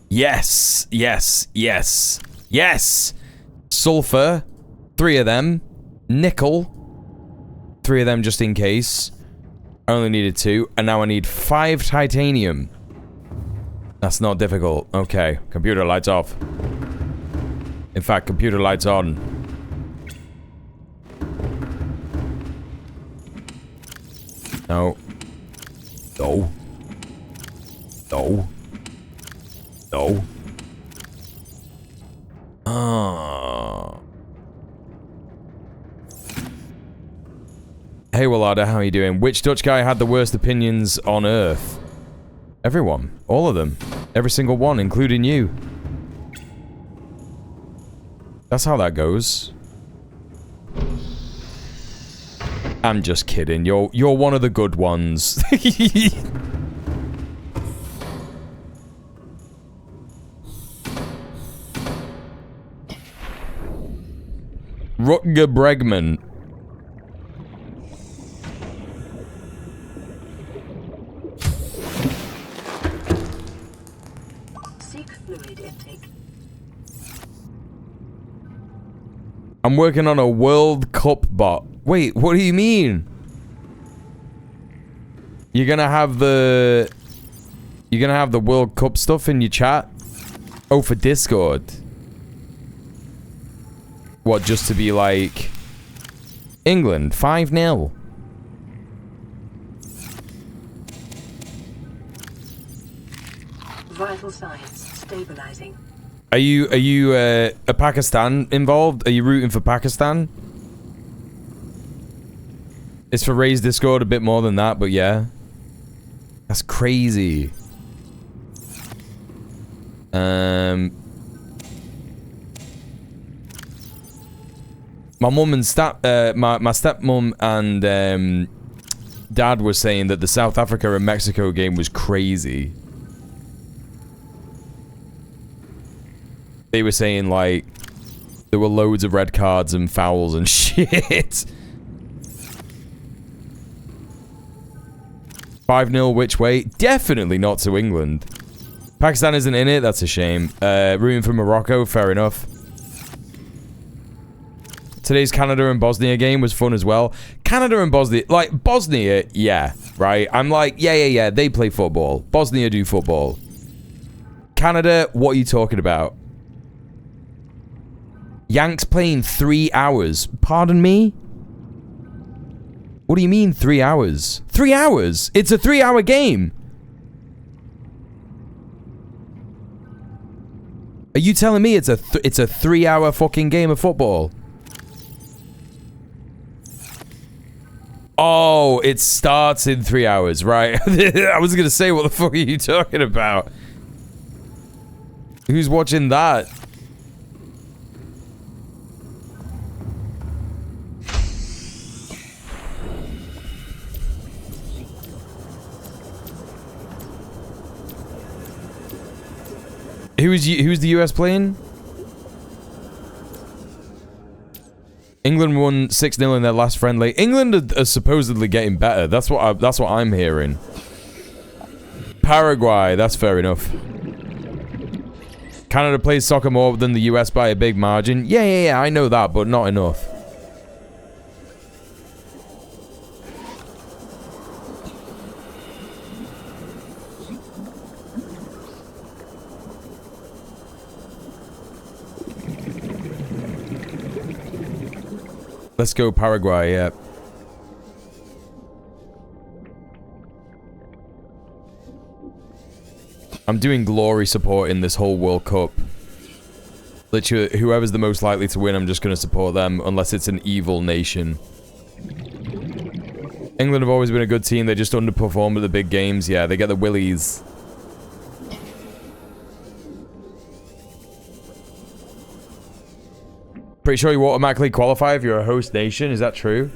Yes, yes, yes, yes. Sulfur, 3 of them. Nickel, 3 of them just in case. I only needed 2, and now I need 5 titanium. That's not difficult. Okay, computer lights off. In fact, computer lights on. No. No. No. No. Ah. Hey, Wallada, how are you doing? Which Dutch guy had the worst opinions on Earth? Everyone. All of them. Every single one, including you. That's how that goes. I'm just kidding. You're one of the good ones. Rutger Bregman. Seek fluid intake. I'm working on a World Cup bot. Wait, what do you mean? You're gonna have the World Cup stuff in your chat? Oh, for Discord. What, just to be like England 5-0. Vital signs stabilizing. Are you a Pakistan involved? Are you rooting for Pakistan? It's for Ray's Discord a bit more than that, but yeah. That's crazy. My mum and my stepmom and dad were saying that the South Africa and Mexico game was crazy. They were saying like there were loads of red cards and fouls and shit. 5-0 which way? Definitely not to England. Pakistan isn't in it, that's a shame. Rooting for Morocco, fair enough. Today's Canada and Bosnia game was fun as well. Canada and Bosnia, like Bosnia, yeah, right? I'm like, yeah, they play football. Bosnia do football. Canada, what are you talking about? Yanks playing 3 hours. Pardon me? What do you mean 3 hours? 3 hours? It's a 3-hour game. Are you telling me it's a 3-hour fucking game of football? Oh, it starts in 3 hours, right? I was gonna say, what the fuck are you talking about? Who's watching that? Who's the US playing? England won 6-0 in their last friendly. England are supposedly getting better. That's what I'm hearing. Paraguay, that's fair enough. Canada plays soccer more than the US by a big margin. Yeah, I know that, but not enough. Let's go Paraguay, yeah. I'm doing glory support in this whole World Cup. Literally, whoever's the most likely to win, I'm just going to support them, unless it's an evil nation. England have always been a good team, they just underperform at the big games. Yeah, they get the willies. Pretty sure you automatically qualify if you're a host nation. Is that true?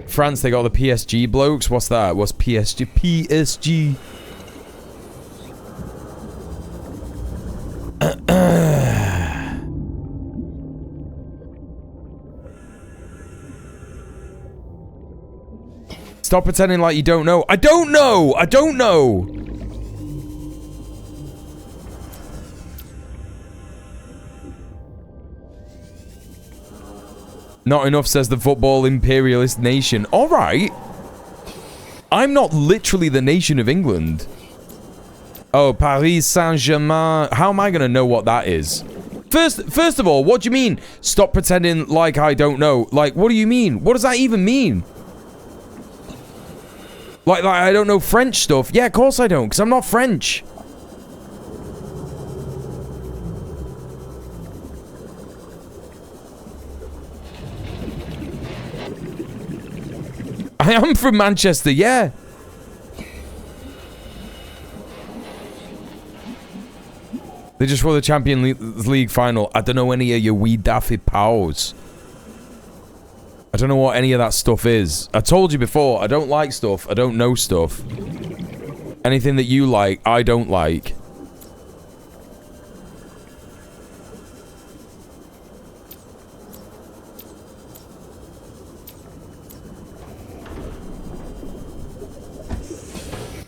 France, they got the PSG blokes. What's that? What's PSG? PSG. Stop pretending like you don't know. I don't know! I don't know! Not enough, says the football imperialist nation. Alright. I'm not literally the nation of England. Oh, Paris Saint-Germain. How am I going to know what that is? First of all, what do you mean? Stop pretending like I don't know. Like, what do you mean? What does that even mean? Like I don't know French stuff. Yeah, of course I don't, because I'm not French. I am from Manchester, yeah. They just won the Champions League final. I don't know any of your wee daffy pals. I don't know what any of that stuff is. I told you before, I don't like stuff. I don't know stuff. Anything that you like, I don't like.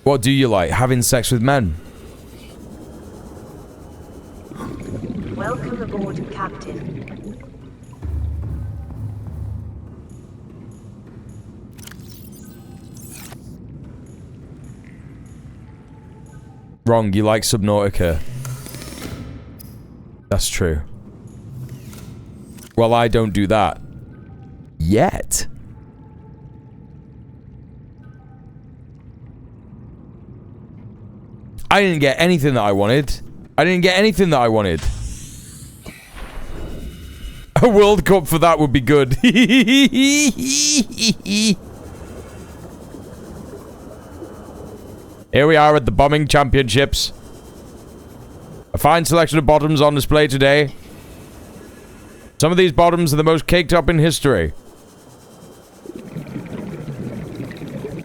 What do you like? Having sex with men? Welcome aboard, Captain. Wrong, you like Subnautica. That's true. Well, I don't do that. Yet. I didn't get anything that I wanted. I didn't get anything that I wanted. A World Cup for that would be good. Here we are at the bombing championships. A fine selection of bottoms on display today. Some of these bottoms are the most caked up in history.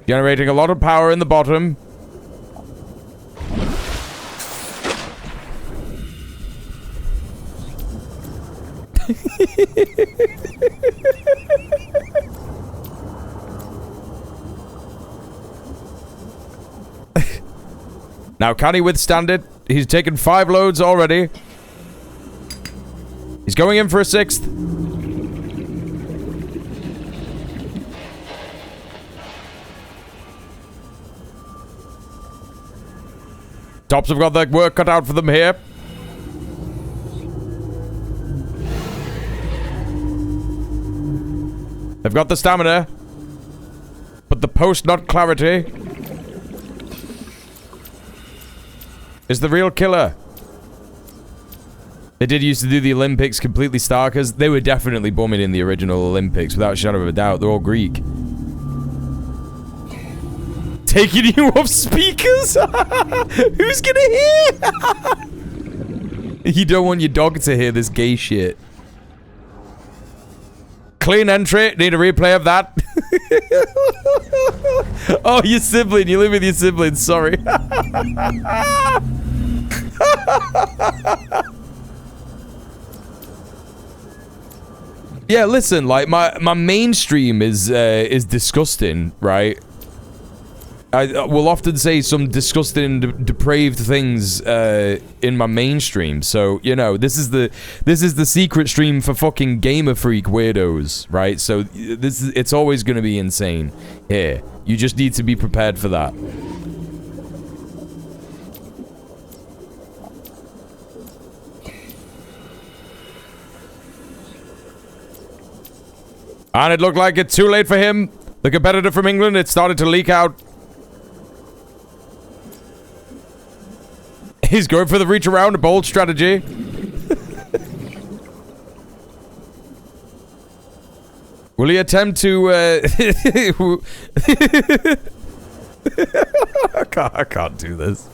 Generating a lot of power in the bottom. Now, can he withstand it? He's taken 5 loads already. He's going in for a 6th. Tops have got their work cut out for them here. They've got the stamina, but the post-nut clarity is the real killer. They did used to do the Olympics completely starkers. They were definitely bumming in the original Olympics, without a shadow of a doubt. They're all Greek. Taking you off speakers? Who's gonna hear? You don't want your dog to hear this gay shit. Clean entry. Need a replay of that. Oh, your sibling. You live with your sibling. Sorry. Yeah, listen. Like my mainstream is disgusting, right? I will often say some disgusting, depraved things in my mainstream. So you know, this is the secret stream for fucking gamer freak weirdos, right? So it's always going to be insane here. You just need to be prepared for that. And it looked like it's too late for him. The competitor from England, it started to leak out. He's going for the reach around, a bold strategy. Will he attempt to, I can't do this.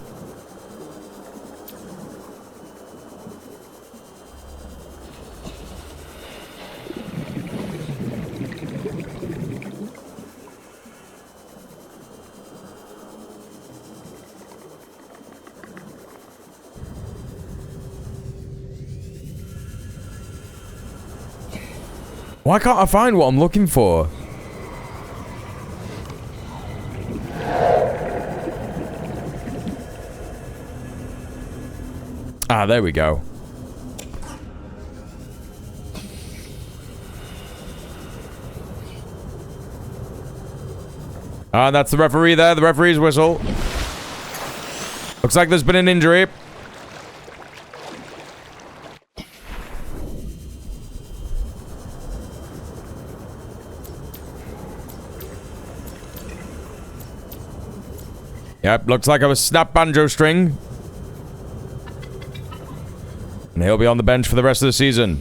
Why can't I find what I'm looking for? Ah, there we go. Ah, that's the referee there, the referee's whistle. Looks like there's been an injury. Yep, looks like I was snap banjo string. And he'll be on the bench for the rest of the season.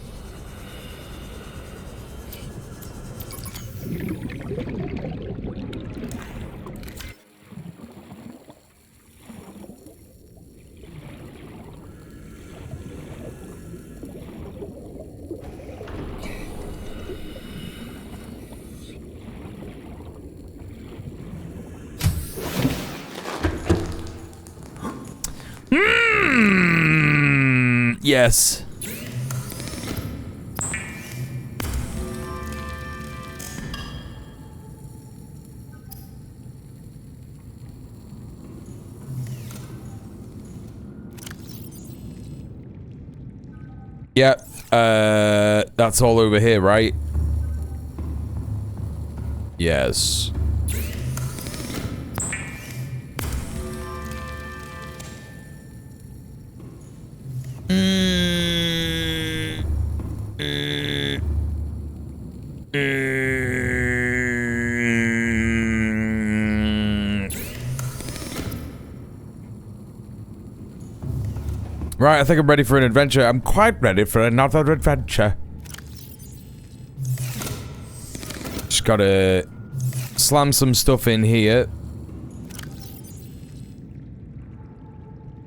Yes. Yep. That's all over here, right? Yes. Right, I think I'm ready for an adventure. I'm quite ready for another adventure. Just gotta slam some stuff in here.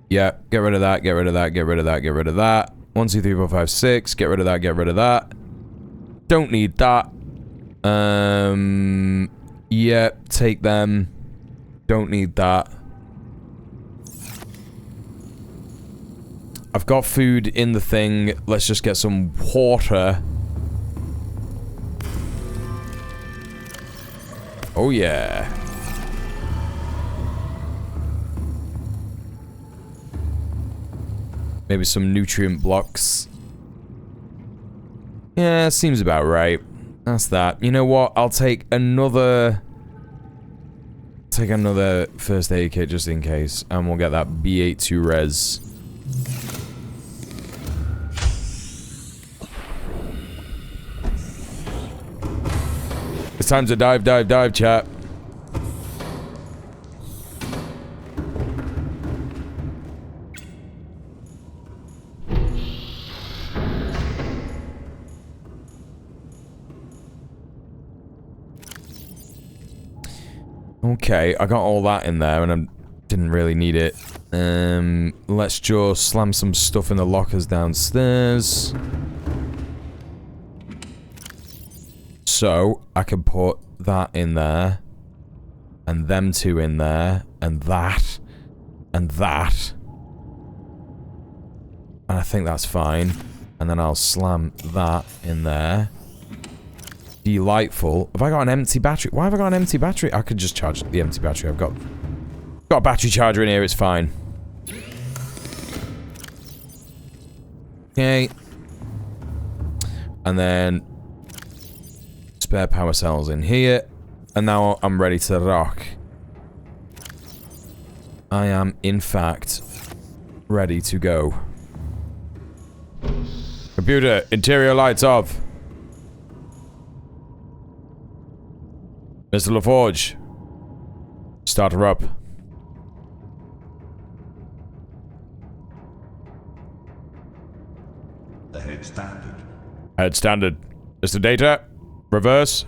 Yeah, get rid of that, get rid of that, get rid of that, get rid of that. 1, 2, 3, 4, 5, 6. Get rid of that, get rid of that. Don't need that. Yeah, take them. Don't need that. I've got food in the thing. Let's just get some water. Oh, yeah. Maybe some nutrient blocks. Yeah, seems about right. That's that. You know what? I'll take another... Take another first aid kit just in case. And we'll get that B82 res. It's time to dive, dive, dive, chat. Okay, I got all that in there and I didn't really need it. Let's just slam some stuff in the lockers downstairs. So, I can put that in there. And them two in there. And that. And that. And I think that's fine. And then I'll slam that in there. Delightful. Have I got an empty battery? Why have I got an empty battery? I could just charge the empty battery. I've got a battery charger in here. It's fine. Okay. And then spare power cells in here. And now I'm ready to rock. I am, in fact, ready to go. Computer, interior lights off. Mr. LaForge, start her up. Ahead standard. Head standard. Mr. Data, reverse.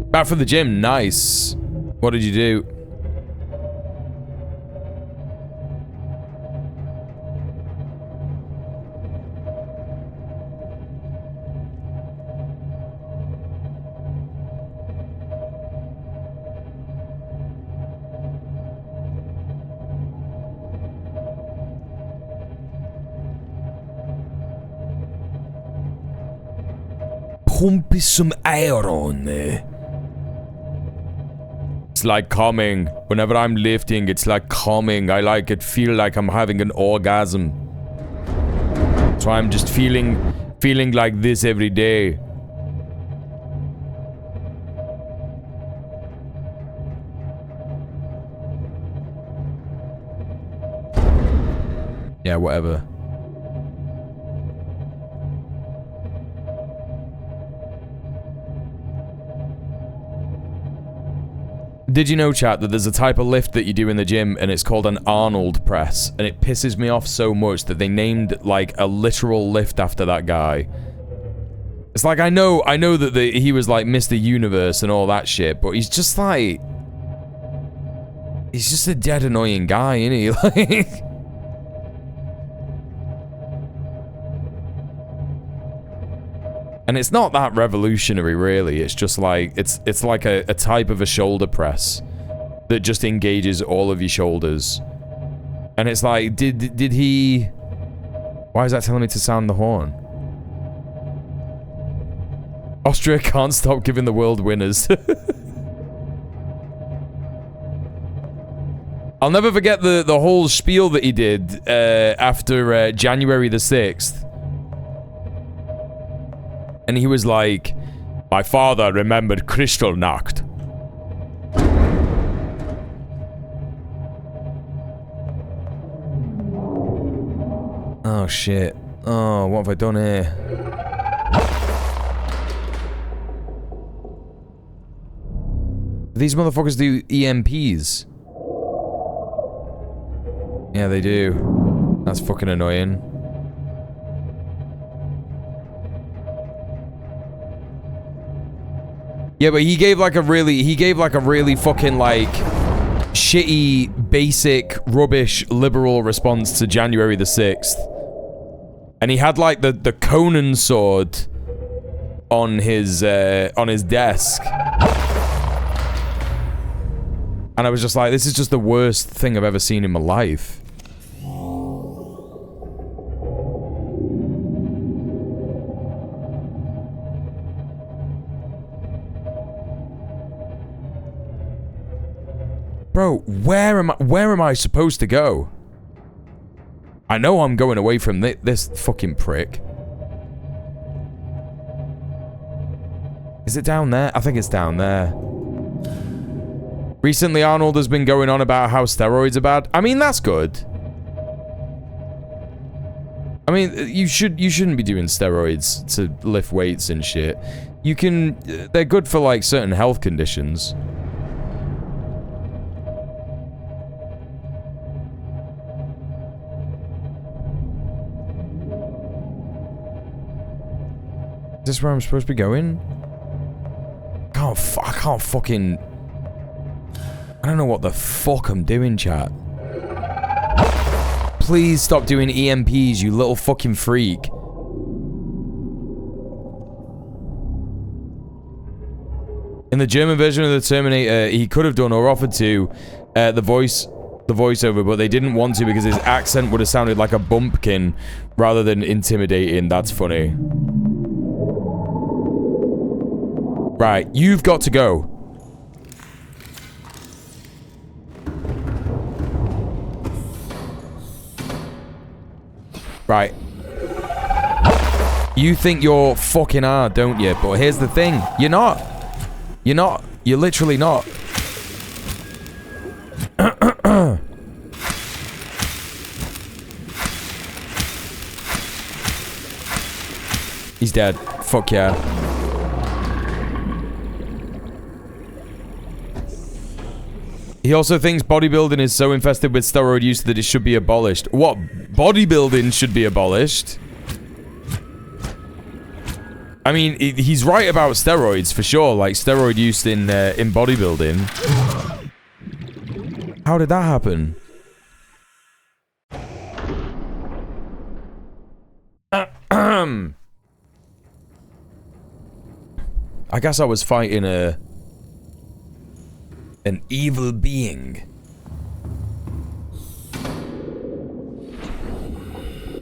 Back from the gym, nice. What did you do? Pump some air on there. It's like calming. Whenever I'm lifting, it's like calming. I like it. Feel like I'm having an orgasm. So I'm just feeling like this every day. Yeah, whatever. Did you know, chat, that there's a type of lift that you do in the gym and it's called an Arnold press? And it pisses me off so much that they named, like, a literal lift after that guy. It's like, I know that he was like Mr. Universe and all that shit, but he's just like... He's just a dead annoying guy, isn't he? Like... And it's not that revolutionary, really. It's just like... It's like a type of a shoulder press that just engages all of your shoulders. And it's like, did he... Why is that telling me to sound the horn? Austria can't stop giving the world winners. I'll never forget the whole spiel that he did after January the 6th. And he was like, my father remembered Kristallnacht. Oh shit. Oh, what have I done here? These motherfuckers do EMPs. Yeah, they do. That's fucking annoying. Yeah, but he gave like a really fucking like shitty, basic, rubbish, liberal response to January the 6th. And he had like the Conan sword on his desk. And I was just like, this is just the worst thing I've ever seen in my life. Bro, where am I supposed to go? I know I'm going away from this fucking prick. Is it down there? I think it's down there. Recently, Arnold has been going on about how steroids are bad. I mean, that's good. I mean, you shouldn't be doing steroids to lift weights and shit. They're good for like certain health conditions. Is this where I'm supposed to be going? I can't fucking... I don't know what the fuck I'm doing, chat. Please stop doing EMPs, you little fucking freak. In the German version of the Terminator, he could have done or offered to the voiceover, but they didn't want to because his accent would have sounded like a bumpkin rather than intimidating. That's funny. Right, you've got to go. Right. You think you're fucking hard, don't you? But here's the thing. You're not. You're not. You're literally not. He's dead. Fuck yeah. He also thinks bodybuilding is so infested with steroid use that it should be abolished. What? Bodybuilding should be abolished? I mean, he's right about steroids, for sure. Like, steroid use in bodybuilding. How did that happen? I guess I was fighting an evil being.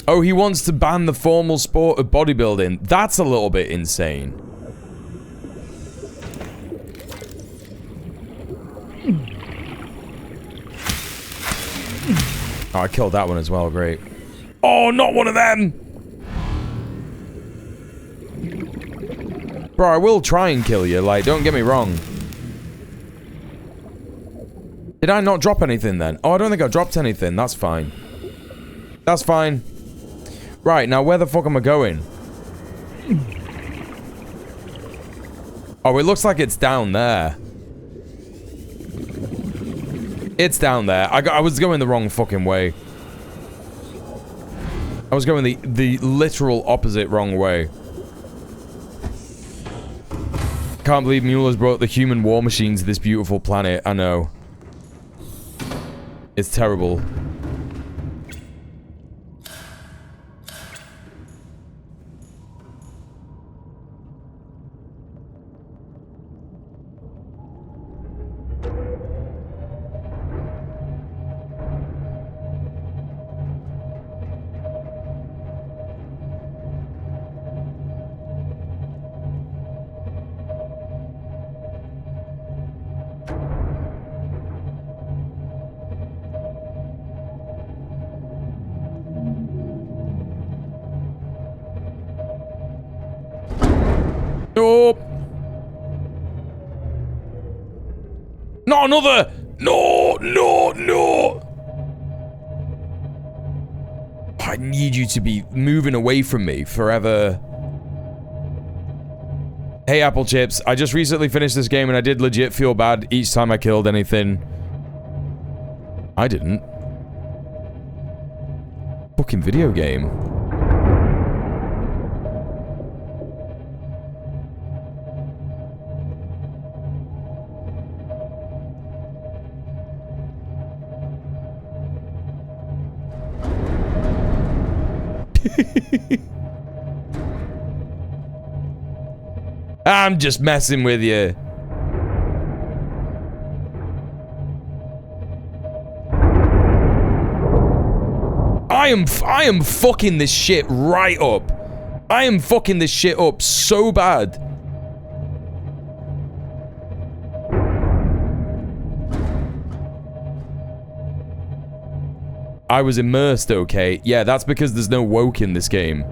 Oh, he wants to ban the formal sport of bodybuilding. That's a little bit insane. Oh, I killed that one as well. Great. Oh, not one of them! Bro, I will try and kill you. Like, don't get me wrong. Did I not drop anything then? Oh, I don't think I dropped anything. That's fine. That's fine. Right, now where the fuck am I going? Oh, it looks like it's down there. It's down there. I was going the wrong fucking way. I was going the literal opposite wrong way. Can't believe Mule has brought the human war machine to this beautiful planet. I know. It's terrible. Nope. Not another. No, no, no. I need you to be moving away from me forever. Hey, Apple Chips. I just recently finished this game and I did legit feel bad each time I killed anything. I didn't. Fucking video game. I'm just messing with you. I am fucking this shit right up. I am fucking this shit up so bad. I was immersed, okay? Yeah, that's because there's no woke in this game.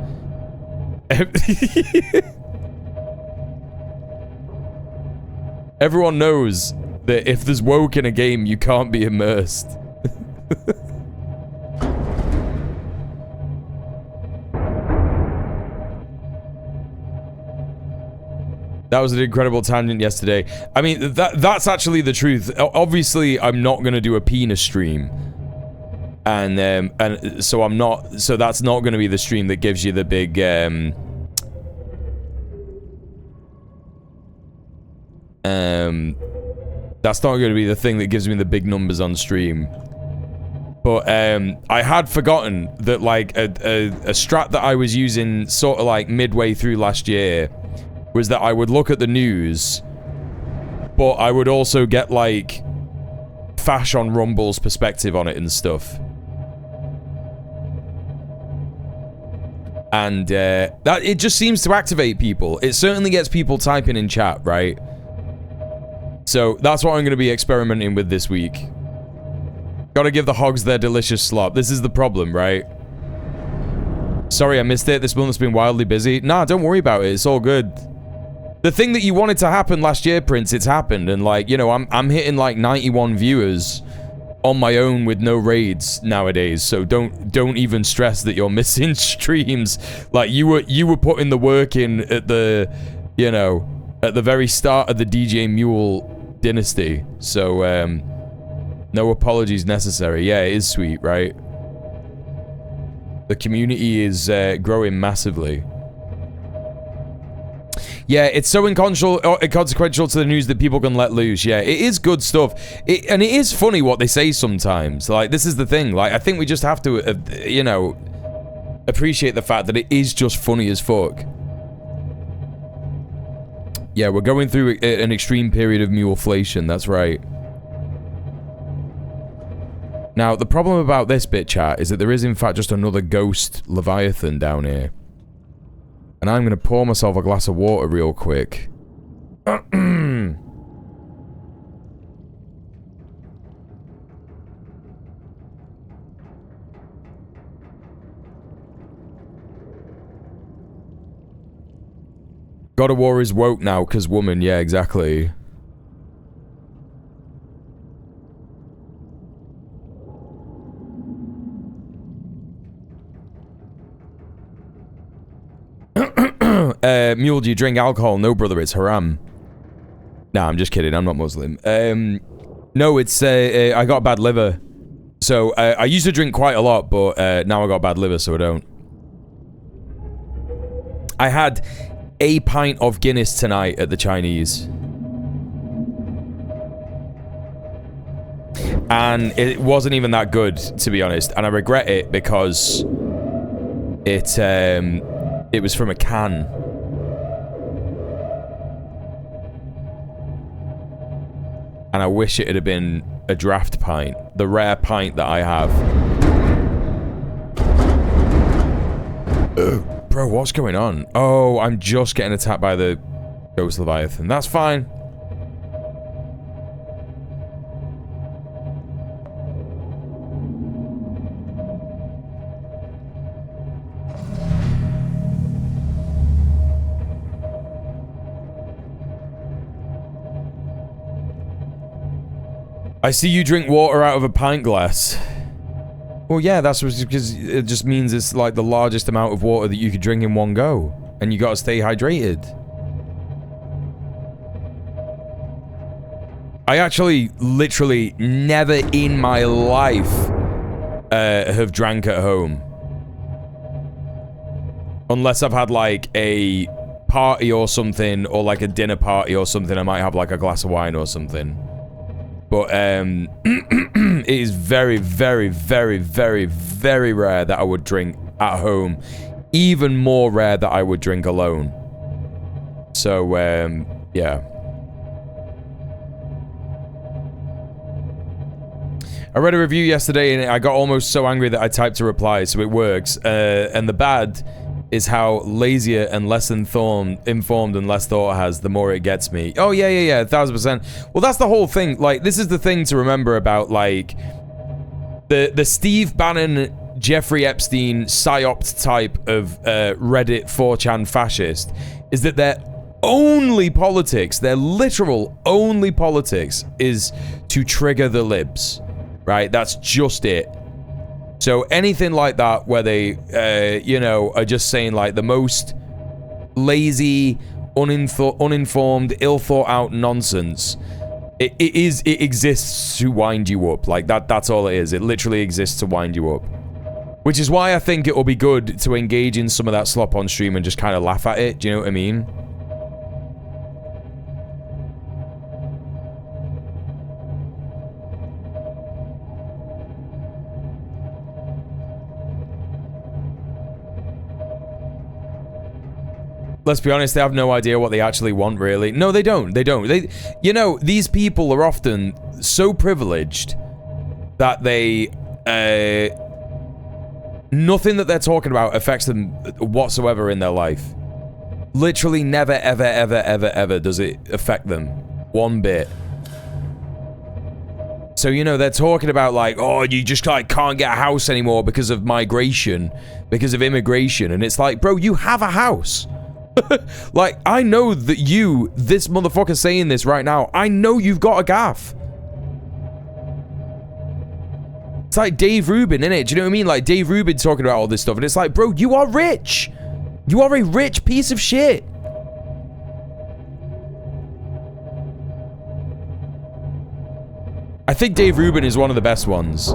Everyone knows that if there's woke in a game, you can't be immersed. That was an incredible tangent yesterday. I mean, that's actually the truth. Obviously, I'm not going to do a penis stream. And so I'm not, so that's not going to be the stream that gives you the big, that's not going to be the thing that gives me the big numbers on stream. But, I had forgotten that, like, a strat that I was using sort of, like, midway through last year was that I would look at the news, but I would also get, like, Fash on Rumble's perspective on it and stuff. And, that it just seems to activate people. It certainly gets people typing in chat, right? So, that's what I'm going to be experimenting with this week. Gotta give the hogs their delicious slop. This is the problem, right? Sorry, I missed it. This month's been wildly busy. Nah, don't worry about it. It's all good. The thing that you wanted to happen last year, Prince, it's happened. And, like, you know, I'm hitting, like, 91 viewers on my own with no raids nowadays. So don't even stress that you're missing streams. Like, you were putting the work in at the, you know, at the very start of the djmuel dynasty. So, no apologies necessary. Yeah, it is sweet, right? The community is growing massively. Yeah, it's so inconsequential to the news that people can let loose. Yeah, it is good stuff. And it is funny what they say sometimes. Like, this is the thing. Like, I think we just have to, you know, appreciate the fact that it is just funny as fuck. Yeah, we're going through an extreme period of muleflation. That's right. Now, the problem about this bit, chat, is that there is, in fact, just another ghost Leviathan down here. And I'm going to pour myself a glass of water real quick. God of War is woke now, because woman. Yeah, exactly. Mule, do you drink alcohol? No, brother, it's haram. Nah, I'm just kidding. I'm not Muslim. No, it's, I got bad liver. So, I used to drink quite a lot, but, now I got bad liver, so I don't. I had a pint of Guinness tonight at the Chinese. And it wasn't even that good, to be honest. And I regret it because it was from a can. And I wish it had been a draft pint. The rare pint that I have. Bro, what's going on? Oh, I'm just getting attacked by the Ghost Leviathan. That's fine. I see you drink water out of a pint glass. Well, yeah, that's because it just means it's like the largest amount of water that you could drink in one go. And you gotta stay hydrated. I actually, literally, never in my life have drank at home. Unless I've had like a party or something, or like a dinner party or something, I might have like a glass of wine or something. But it is very, very, very, very, very rare that I would drink at home. Even more rare that I would drink alone. So, yeah. I read a review yesterday and I got almost so angry that I typed a reply, so it works. And the bad is how lazier and less informed and less thought has, the more it gets me. Oh, yeah, 1000%. Well, that's the whole thing. Like, this is the thing to remember about, like, the Steve Bannon, Jeffrey Epstein, psyopt type of Reddit 4chan fascist, is that their only politics, their literal only politics, is to trigger the libs. Right? That's just it. So anything like that where they, you know, are just saying like the most lazy, uninformed, ill-thought-out nonsense, it exists to wind you up. Like that's all it is. It literally exists to wind you up. Which is why I think it will be good to engage in some of that slop on stream and just kind of laugh at it. Do you know what I mean? Let's be honest, they have no idea what they actually want, really. No, they don't. They don't. You know, these people are often so privileged that they, nothing that they're talking about affects them whatsoever in their life. Literally never, ever, ever, ever, ever does it affect them. One bit. So, you know, they're talking about like, oh, you just like can't get a house anymore because of migration, because of immigration. And it's like, bro, you have a house. Like, I know that you, this motherfucker saying this right now, I know you've got a gaff. It's like Dave Rubin, innit? Do you know what I mean? Like, Dave Rubin talking about all this stuff, and it's like, bro, you are rich. You are a rich piece of shit. I think Dave Rubin is one of the best ones.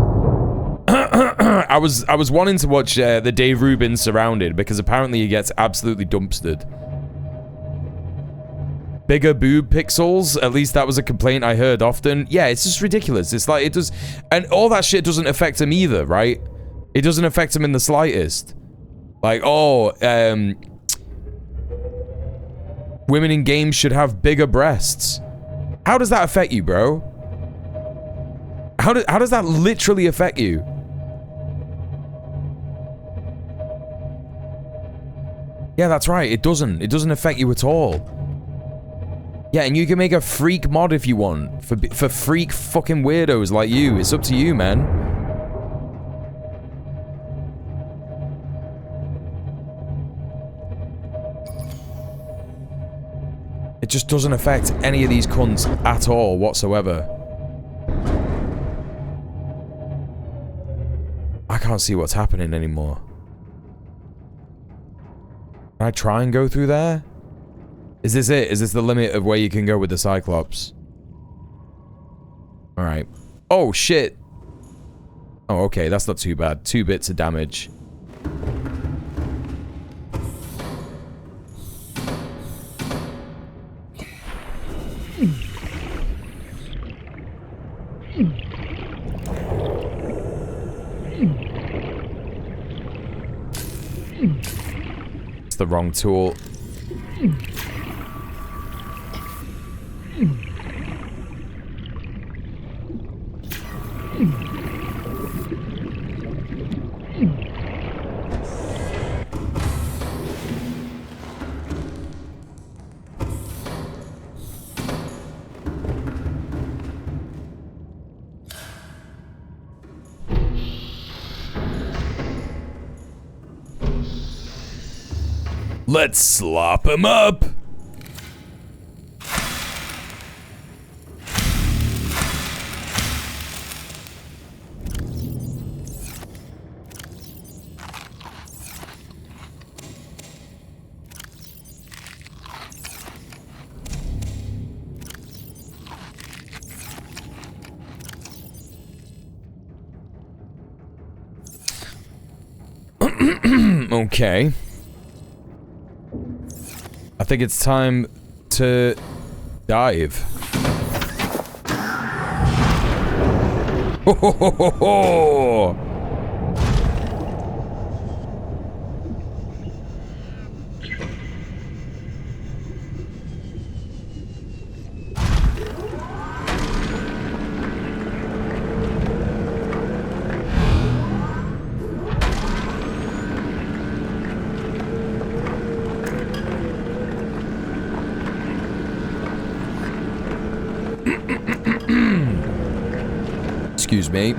I was wanting to watch the Dave Rubin Surrounded because apparently he gets absolutely dumpstered. Bigger boob pixels, at least that was a complaint I heard often. Yeah, it's just ridiculous. It's like, it does, and all that shit doesn't affect him either, right? It doesn't affect him in the slightest. Like, oh, women in games should have bigger breasts. How does that affect you, bro? How does that literally affect you? Yeah, that's right. It doesn't. It doesn't affect you at all. Yeah, and you can make a freak mod if you want. For freak fucking weirdos like you. It's up to you, man. It just doesn't affect any of these cunts at all whatsoever. I can't see what's happening anymore. Can I try and go through there? Is this it? Is this the limit of where you can go with the Cyclops? Alright. Oh, shit. Oh, okay. That's not too bad. 2 bits of damage. It's the wrong tool. Let's slop him up. Okay. I think it's time to dive. Ho ho ho ho ho! Excuse me.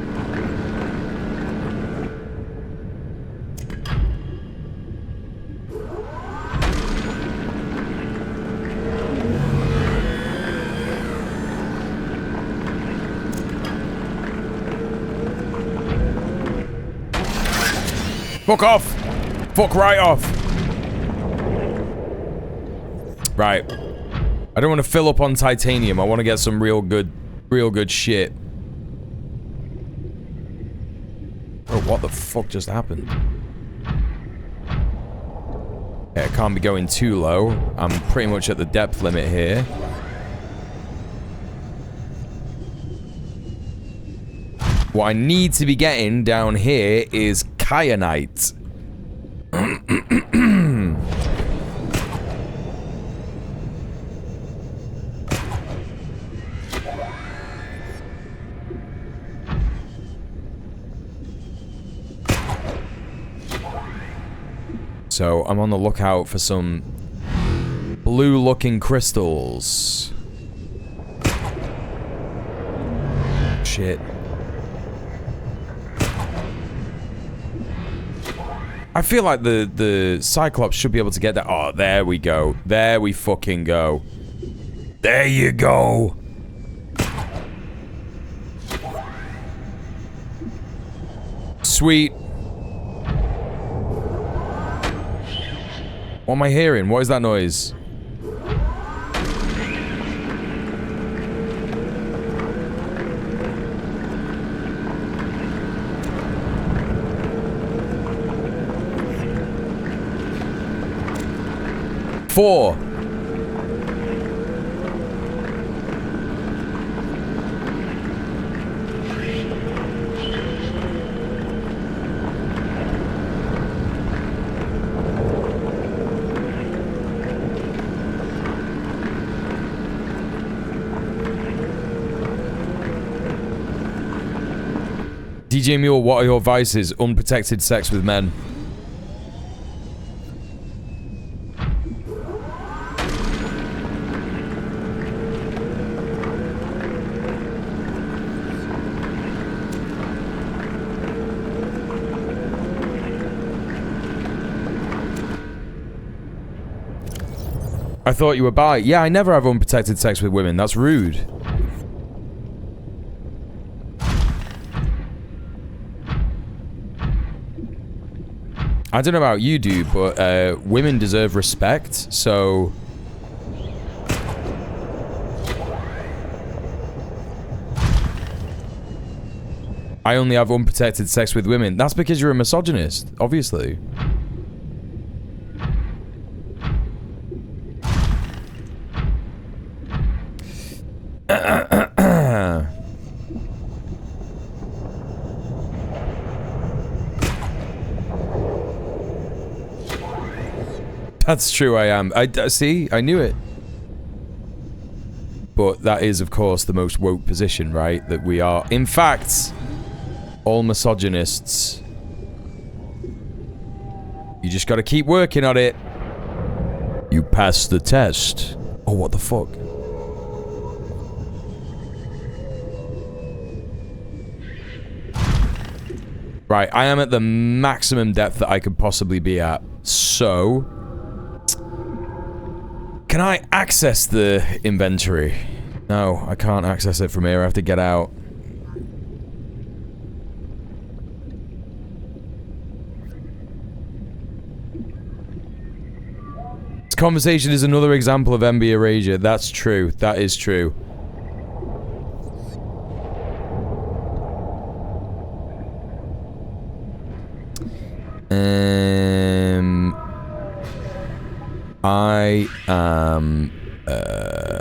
Fuck off! Fuck right off! Right. I don't want to fill up on titanium. I want to get some real good shit. Oh, what the fuck just happened? Yeah, it can't be going too low. I'm pretty much at the depth limit here. What I need to be getting down here is kyanite. So I'm on the lookout for some blue-looking crystals. Shit. I feel like the Cyclops should be able to get that. Oh, there we go. There we fucking go. There you go. Sweet. What am I hearing? What is that noise? Four. djmuel, what are your vices? Unprotected sex with men. I thought you were bi. Yeah, I never have unprotected sex with women. That's rude. I don't know about you, dude, but women deserve respect, so... I only have unprotected sex with women. That's because you're a misogynist, obviously. That's true, I am. See, I knew it. But that is, of course, the most woke position, right? That we are, in fact, all misogynists. You just gotta keep working on it. You passed the test. Oh, what the fuck? Right, I am at the maximum depth that I could possibly be at. So... can I access the inventory? No, I can't access it from here. I have to get out. This conversation is another example of MB erasure. That's true. That is true. I am...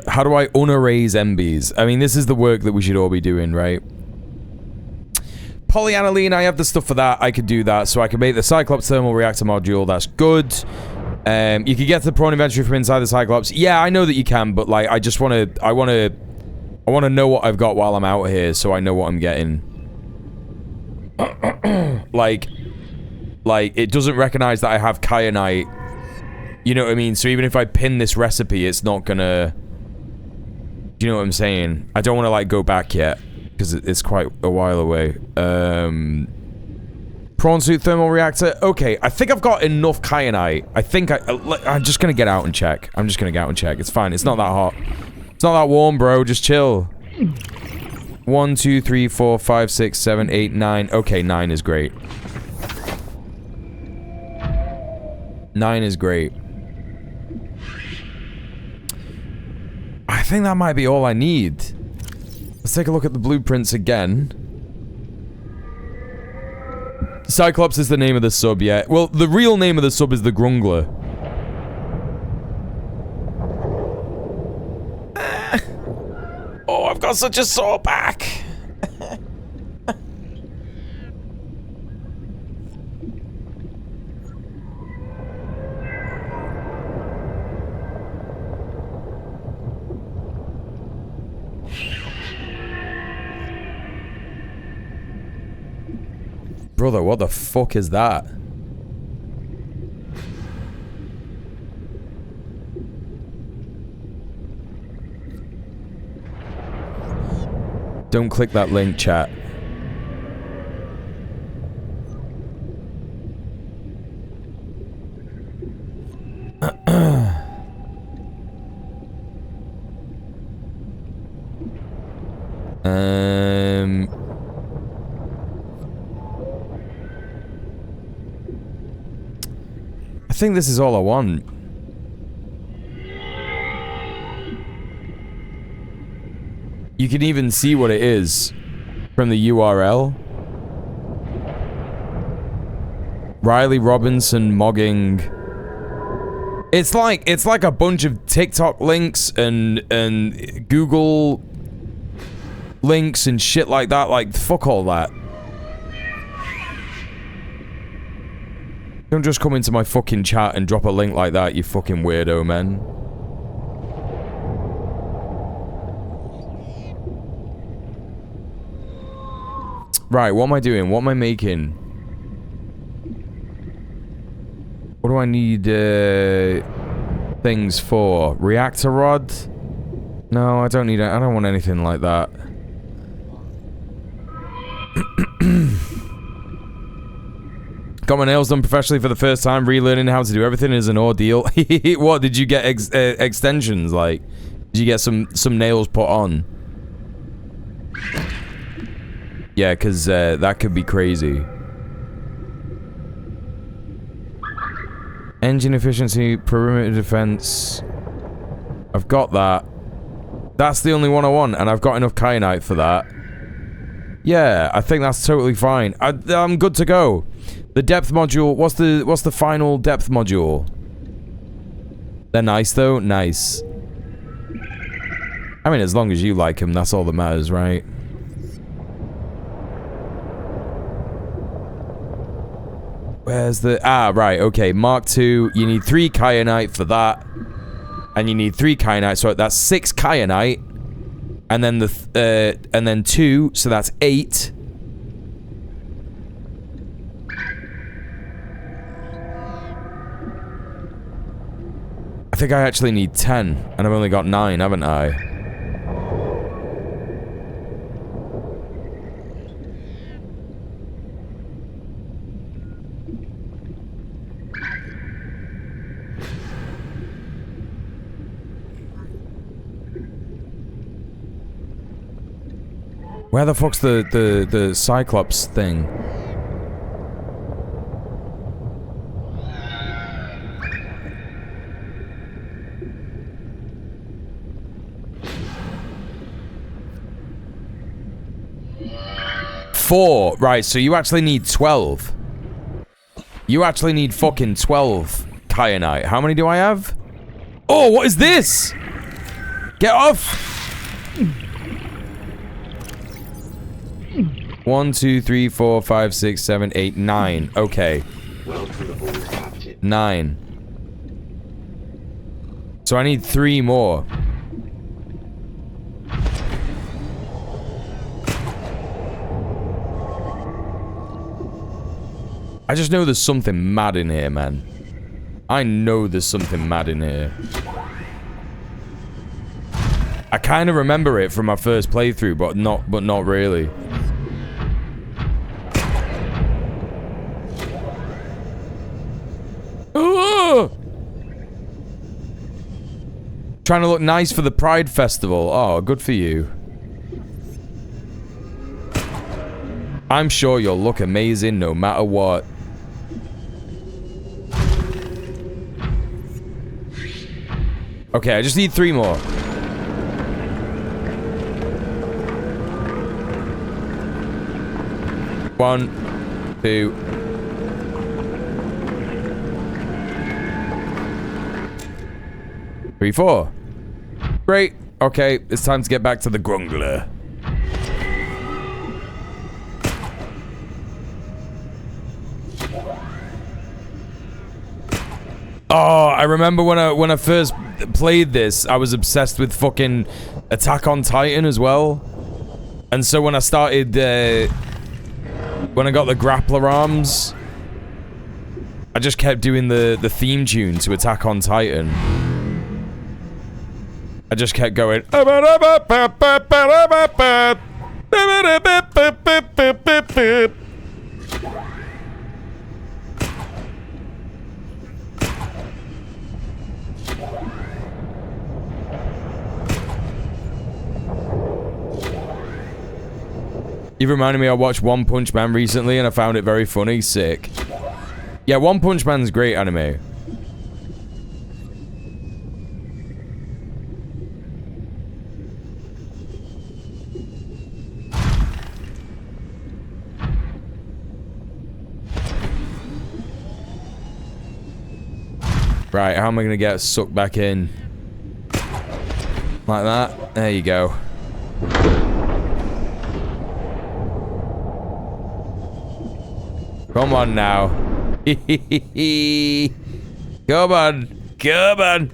how do I unerase MBs? I mean, this is the work that we should all be doing, right? Polyaniline, I have the stuff for that. I could do that. So I can make the Cyclops thermal reactor module. That's good. You can get to the prawn inventory from inside the Cyclops. Yeah, I know that you can, but like, I just want to... I want to know what I've got while I'm out here, so I know what I'm getting. like, it doesn't recognize that I have kyanite. You know what I mean? So even if I pin this recipe, it's not gonna... Do you know what I'm saying? I don't want to, like, go back yet. Because it's quite a while away. Prawn suit thermal reactor. Okay, I think I've got enough kyanite. I think I'm just gonna get out and check. I'm just gonna get out and check. It's fine. It's not that hot. It's not that warm, bro. Just chill. 1, 2, 3, 4, 5, 6, 7, 8, 9. Okay, 9 is great. 9 is great. I think that might be all I need. Let's take a look at the blueprints again. Cyclops is the name of the sub, yeah. Well, the real name of the sub is the Grungler. Oh, I've got such a sore back. Brother, what the fuck is that? Don't click that link, chat. I think this is all I want. You can even see what it is from the URL. Riley Robinson mogging. It's like a bunch of TikTok links and Google links and shit like that. Like, fuck all that. Don't just come into my fucking chat and drop a link like that, you fucking weirdo, man. Right, what am I doing? What am I making? What do I need, things for? Reactor rod? No, I don't need it. I don't want anything like that. Got my nails done professionally for the first time. Relearning how to do everything is an ordeal. What, did you get extensions? Like, did you get some nails put on? Yeah, because that could be crazy. Engine efficiency, perimeter defense. I've got that. That's the only one I want, and I've got enough kyanite for that. Yeah, I think that's totally fine. I'm good to go. The depth module, what's the final depth module? They're nice though? Nice. I mean, as long as you like them, that's all that matters, right? Where's the... Ah, right, okay. Mark 2. You need 3 kyanite for that. And you need 3 kyanite. So that's 6 kyanite. And then and then 2. So that's 8. I think I actually need 10. And I've only got 9, haven't I? Where the fuck's the Cyclops thing? Four. Right, so you actually need 12. You actually need fucking 12 kyanite. How many do I have? Oh, what is this? Get off! 1, 2, 3, 4, 5, 6, 7, 8, 9. Okay. 9. So I need 3 more. I just know there's something mad in here, man. I know there's something mad in here. I kind of remember it from my first playthrough, but not really. Trying to look nice for the Pride Festival. Oh, good for you. I'm sure you'll look amazing no matter what. Okay, I just need 3 more. One, 2. 3, 4. Great. Okay, it's time to get back to the Grumbler. Oh, I remember when I first played this, I was obsessed with fucking Attack on Titan as well. And so when I started, when I got the grappler arms, I just kept doing the theme tune to Attack on Titan. I just kept going. You reminded me I watched One Punch Man recently and I found it very funny. Sick. Yeah, One Punch Man's great anime. Right, how am I gonna get sucked back in? Like that? There you go. Come on now. Come on. Come on.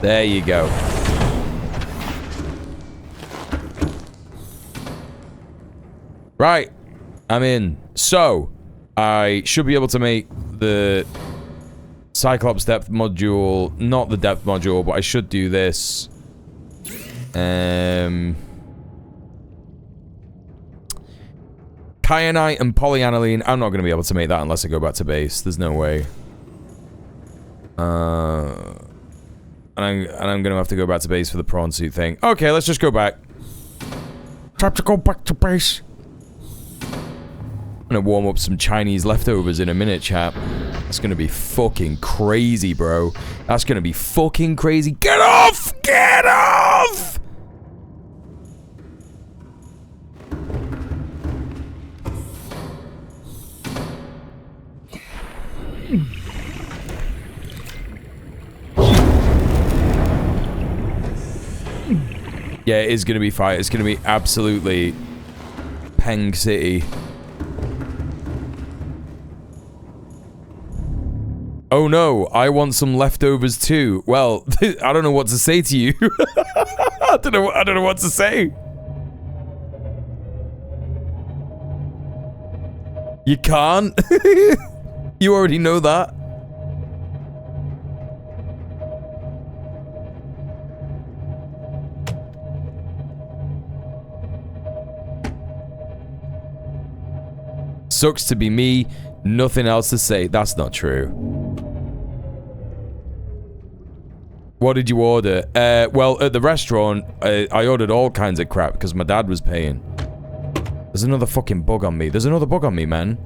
There you go. Right. I'm in. So, I should be able to make the Cyclops depth module, not the depth module, but I should do this. Kyanite and polyaniline. I'm not going to be able to make that unless I go back to base. There's no way. And I'm going to have to go back to base for the prawn suit thing. Okay, let's just go back. Time to go back to base. I'm going to warm up some Chinese leftovers in a minute, chap. That's going to be fucking crazy, bro. That's going to be fucking crazy. Get off! Get off! Yeah, it is going to be fire. It's going to be absolutely Peng City. Oh no, I want some leftovers too. Well, I don't know what to say to you. I don't know what to say. You can't. You already know that. Sucks to be me. Nothing else to say. That's not true. What did you order? Well, at the restaurant, I ordered all kinds of crap because my dad was paying. There's another fucking bug on me. There's another bug on me, man.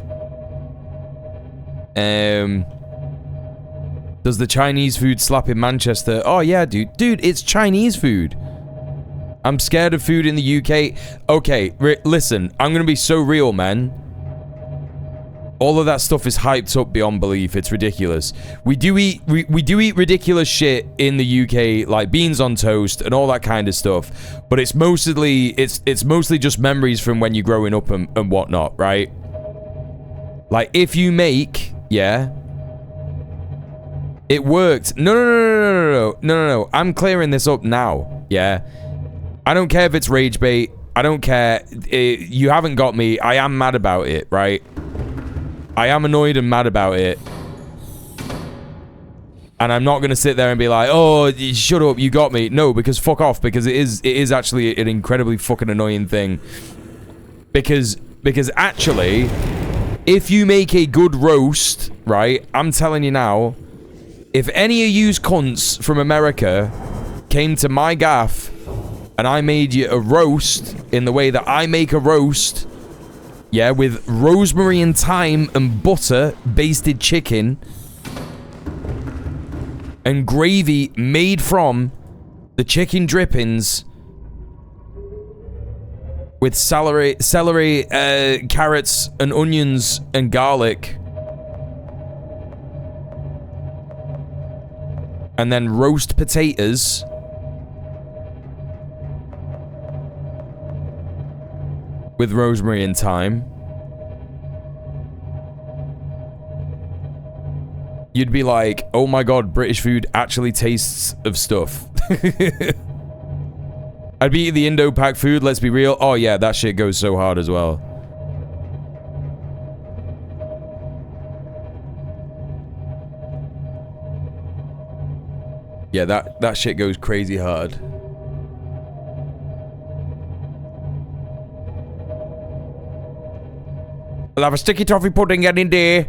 Does the Chinese food slap in Manchester? Oh, yeah, dude. Dude, it's Chinese food. I'm scared of food in the UK. Okay, listen. I'm going to be so real, man. All of that stuff is hyped up beyond belief. It's ridiculous. We do eat ridiculous shit in the UK, like beans on toast and all that kind of stuff. But it's mostly just memories from when you're growing up and whatnot, right? Like if you make, yeah, it worked. No. I'm clearing this up now. Yeah, I don't care if it's rage bait. I don't care. You haven't got me. I am mad about it, right? I am annoyed and mad about it. And I'm not going to sit there and be like, oh, shut up, you got me. No, because fuck off, because it is actually an incredibly fucking annoying thing. Because actually, if you make a good roast, right, I'm telling you now, if any of you cunts from America came to my gaff and I made you a roast in the way that I make a roast, yeah, with rosemary and thyme and butter, basted chicken, and gravy made from the chicken drippings, with celery, carrots, and onions and garlic, and then roast potatoes, with rosemary and thyme, you'd be like, oh my god, British food actually tastes of stuff. I'd be eating the Indo-Pac food, let's be real. Oh yeah, that shit goes so hard as well. Yeah, that shit goes crazy hard. I'll have a sticky toffee pudding any day.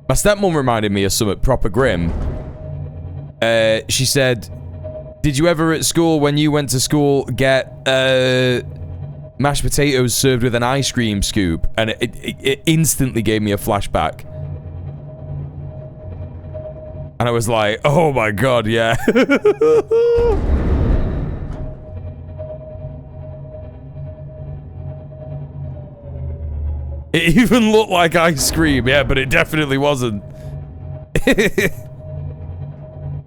My stepmom reminded me of something proper grim. She said, did you ever at school, when you went to school, get mashed potatoes served with an ice cream scoop? And it instantly gave me a flashback. And I was like, oh my god, yeah. It even looked like ice cream, yeah, but it definitely wasn't.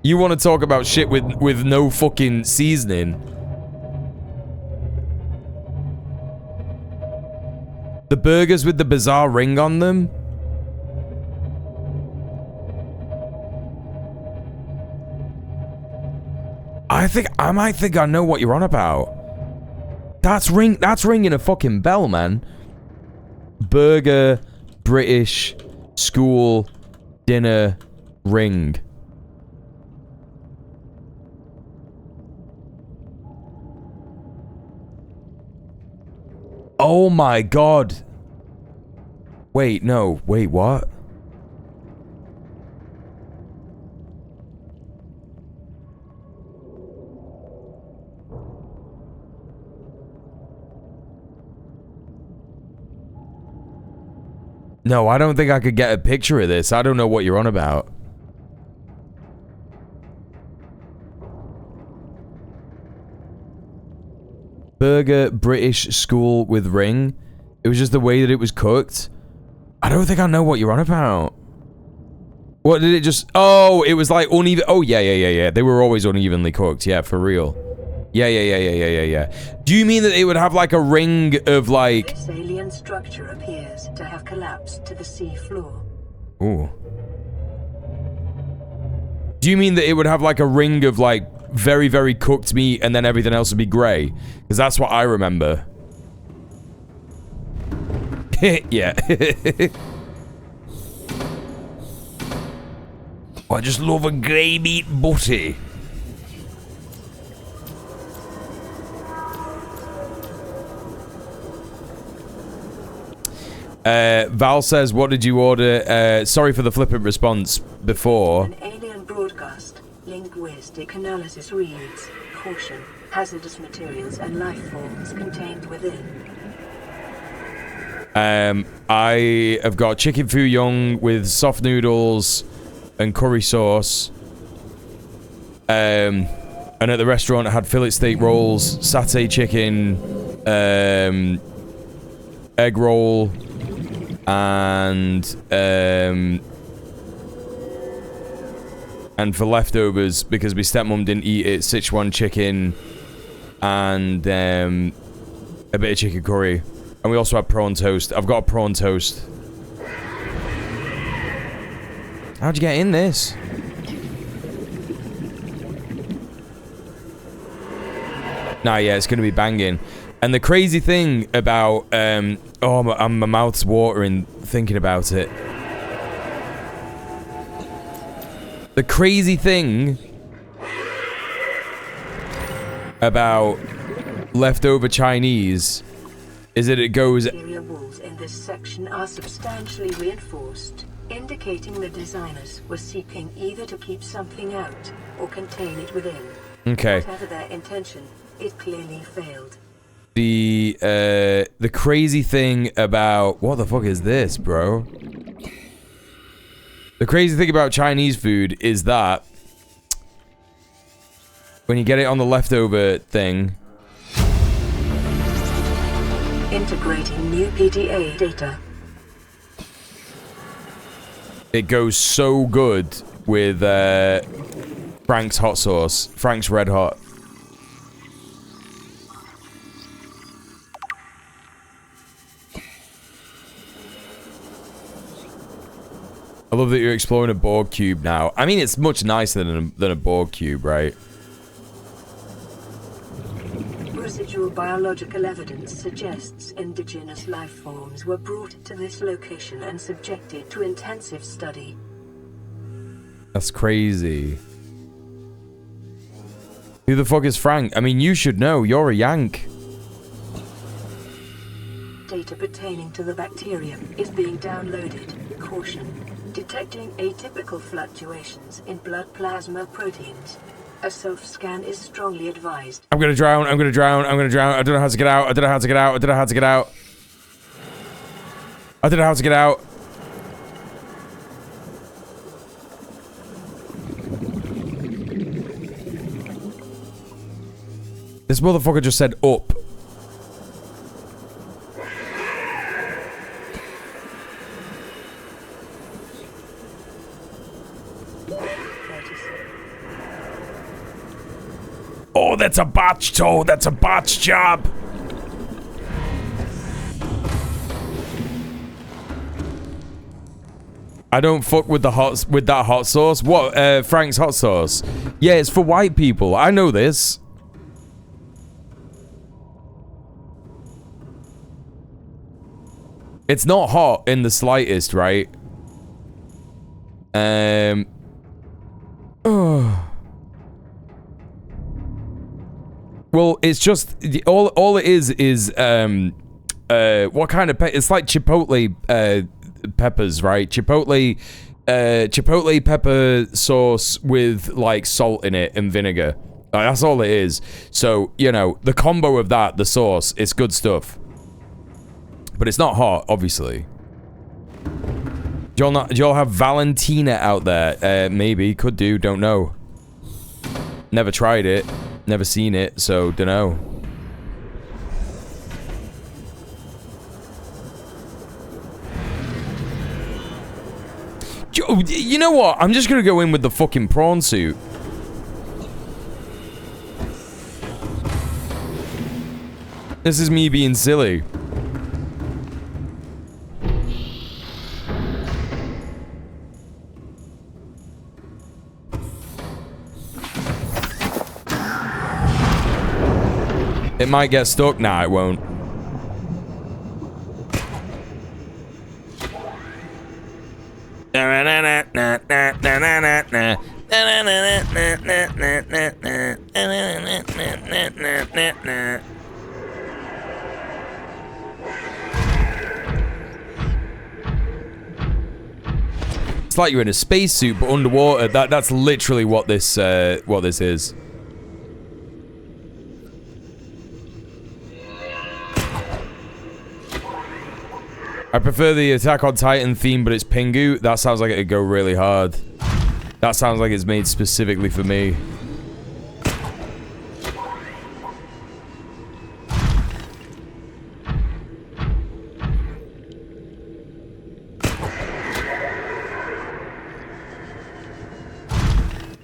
You want to talk about shit with no fucking seasoning? The burgers with the bizarre ring on them? I might think I know what you're on about. That's ringing a fucking bell, man. Burger, British, school, dinner, ring. Oh my god. Wait, no. Wait, what? No, I don't think I could get a picture of this. I don't know what you're on about. Burger, British, school with ring. It was just the way that it was cooked. I don't think I know what you're on about. What did it just... Oh, it was like uneven... Oh, yeah. They were always unevenly cooked. Yeah, for real. Yeah. Do you mean that it would have like a ring of like... This alien structure appears to have collapsed to the sea floor. Ooh. Do you mean that it would have like a ring of like very, very cooked meat and then everything else would be grey? Because that's what I remember. Yeah. I just love a grey meat butty. Val says, what did you order? Sorry for the flippant response before. An alien broadcast. Linguistic analysis reads, caution, hazardous materials and life forms contained within. I have got chicken fuyong with soft noodles and curry sauce. And at the restaurant I had fillet steak rolls, satay chicken, egg roll, and for leftovers, because my stepmom didn't eat it, Sichuan chicken and a bit of chicken curry. And we also had prawn toast. I've got a prawn toast. How'd you get in this? Nah, yeah, it's gonna be banging. And the crazy thing about, oh, my mouth's watering thinking about it. The crazy thing about leftover Chinese is that it goes... Interior walls in this section are substantially reinforced, indicating the designers were seeking either to keep something out or contain it within. Okay. Whatever their intention, it clearly failed. The crazy thing about... What the fuck is this, bro? The crazy thing about Chinese food is that when you get it on the leftover thing... Integrating new PDA data. It goes so good with Frank's hot sauce. Frank's Red Hot. I love that you're exploring a Borg cube now. I mean, it's much nicer than a Borg cube, right? Residual biological evidence suggests indigenous life forms were brought to this location and subjected to intensive study. That's crazy. Who the fuck is Frank? I mean, you should know. You're a Yank. Data pertaining to the bacterium is being downloaded. Caution. Detecting atypical fluctuations in blood plasma proteins. A self-scan is strongly advised. I'm gonna drown. I'm gonna drown. I'm gonna drown. I don't know how to get out. I don't know how to get out. I don't know how to get out. I don't know how to get out. This motherfucker just said up. Oh, that's a botch, Toad. That's a botch job. I don't fuck with that hot sauce. What? Frank's hot sauce. Yeah, it's for white people. I know this. It's not hot in the slightest, right? Oh. Well, it's just all it is what kind of it's like chipotle peppers, right? Chipotle pepper sauce with like salt in it and vinegar. Like, that's all it is. So, you know, the combo of that, the sauce, it's good stuff. But it's not hot, obviously. Do y'all have Valentina out there? Maybe, could do, don't know. Never tried it. Never seen it, so dunno. You know what? I'm just gonna go in with the fucking prawn suit. This is me being silly. It might get stuck. Nah, it won't. It's like you're in a spacesuit but underwater. That's literally what this is. I prefer the Attack on Titan theme, but it's Pingu. That sounds like it'd go really hard. That sounds like it's made specifically for me.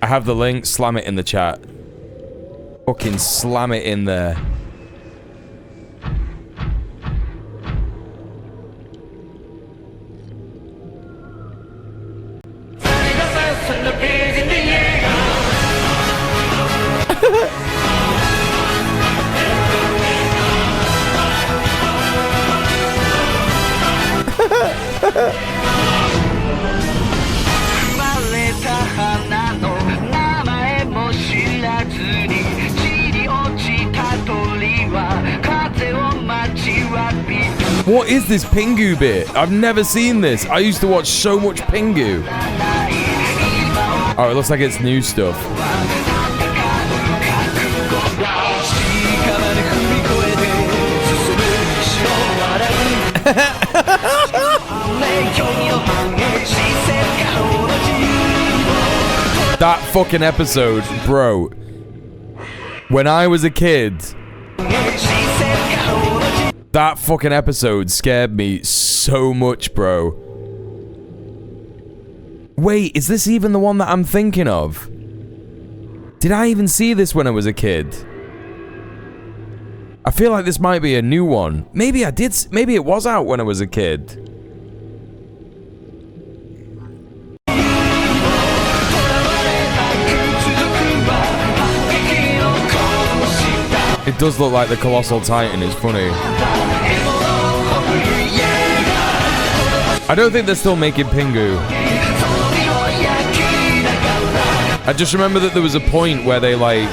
I have the link. Slam it in the chat. Fucking slam it in there. What is this Pingu bit? I've never seen this. I used to watch so much Pingu. Oh, it looks like it's new stuff. That fucking episode, bro. When I was a kid, that fucking episode scared me so much, bro. Wait, is this even the one that I'm thinking of? Did I even see this when I was a kid? I feel like this might be a new one. Maybe I did. Maybe it was out when I was a kid. It does look like the Colossal Titan. It's funny. I don't think they're still making Pingu. I just remember that there was a point where they like...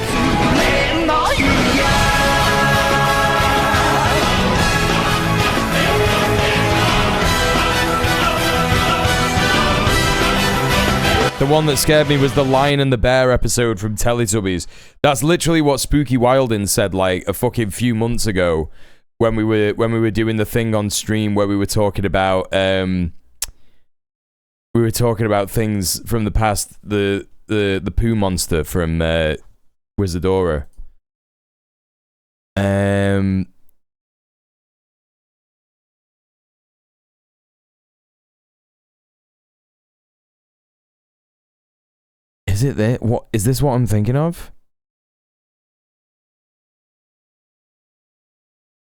The one that scared me was the Lion and the Bear episode from Teletubbies. That's literally what Spooky Wildin said like a fucking few months ago when we were doing the thing on stream where we were talking about things from the past, the poo monster from Wizardora. Is it there? What is this? What I'm thinking of?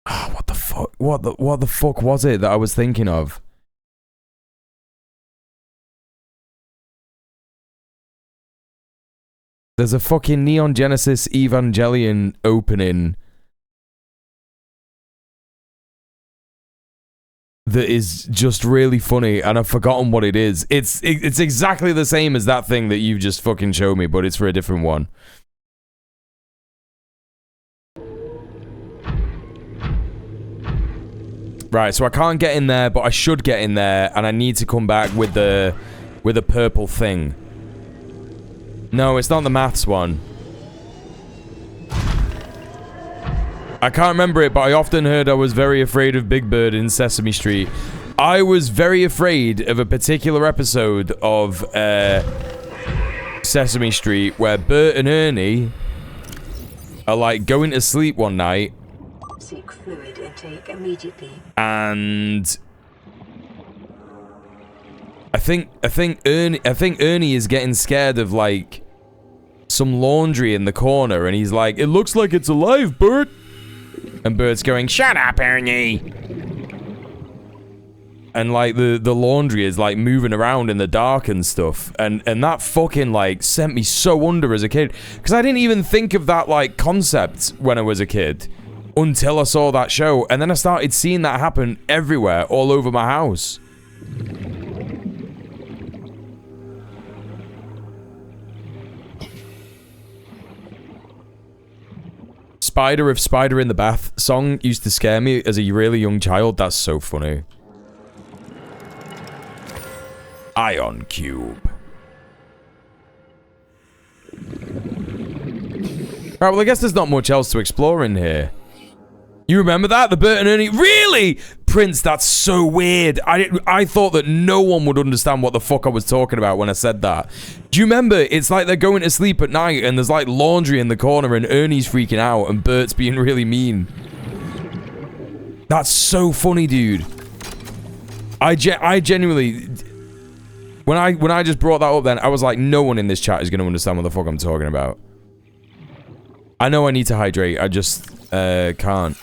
Oh, what the fuck? What the fuck was it that I was thinking of? There's a fucking Neon Genesis Evangelion opening that is just really funny, and I've forgotten what it is. It's exactly the same as that thing that you just fucking showed me, but it's for a different one. Right, so I can't get in there, but I should get in there, and I need to come back with the purple thing. No, it's not the maths one. I can't remember it, but I often heard I was very afraid of Big Bird in Sesame Street. I was very afraid of a particular episode of Sesame Street where Bert and Ernie are like going to sleep one night. Seek fluid intake immediately. And I think Ernie is getting scared of like some laundry in the corner, and he's like, "It looks like it's alive, Bert." And Bert's going, shut up, Ernie! And like the laundry is like moving around in the dark and stuff. And that fucking like sent me so under as a kid. Because I didn't even think of that like concept when I was a kid. Until I saw that show. And then I started seeing that happen everywhere, all over my house. Spider of Spider in the Bath song used to scare me as a really young child. That's so funny. Ion Cube. Right, well, I guess there's not much else to explore in here. You remember that? The Bert and Ernie? Really? Prince, that's so weird. I thought that no one would understand what the fuck I was talking about when I said that. Do you remember? It's like they're going to sleep at night and there's like laundry in the corner and Ernie's freaking out and Bert's being really mean. That's so funny, dude. I genuinely... When I just brought that up then, I was like, no one in this chat is going to understand what the fuck I'm talking about. I know I need to hydrate, I just can't.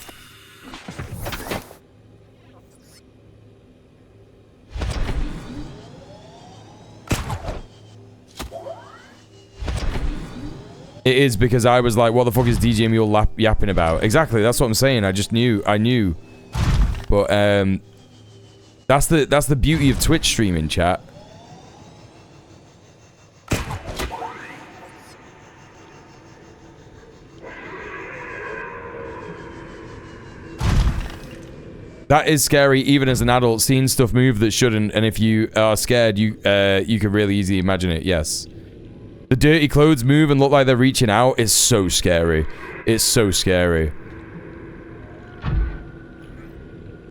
It is because I was like, what the fuck is djmuel yapping about? Exactly, that's what I'm saying. I just knew. I knew. But that's the beauty of Twitch streaming, chat. That is scary, even as an adult, seeing stuff move that shouldn't, and if you are scared, you can really easily imagine it, yes. The dirty clothes move and look like they're reaching out. It's so scary. It's so scary.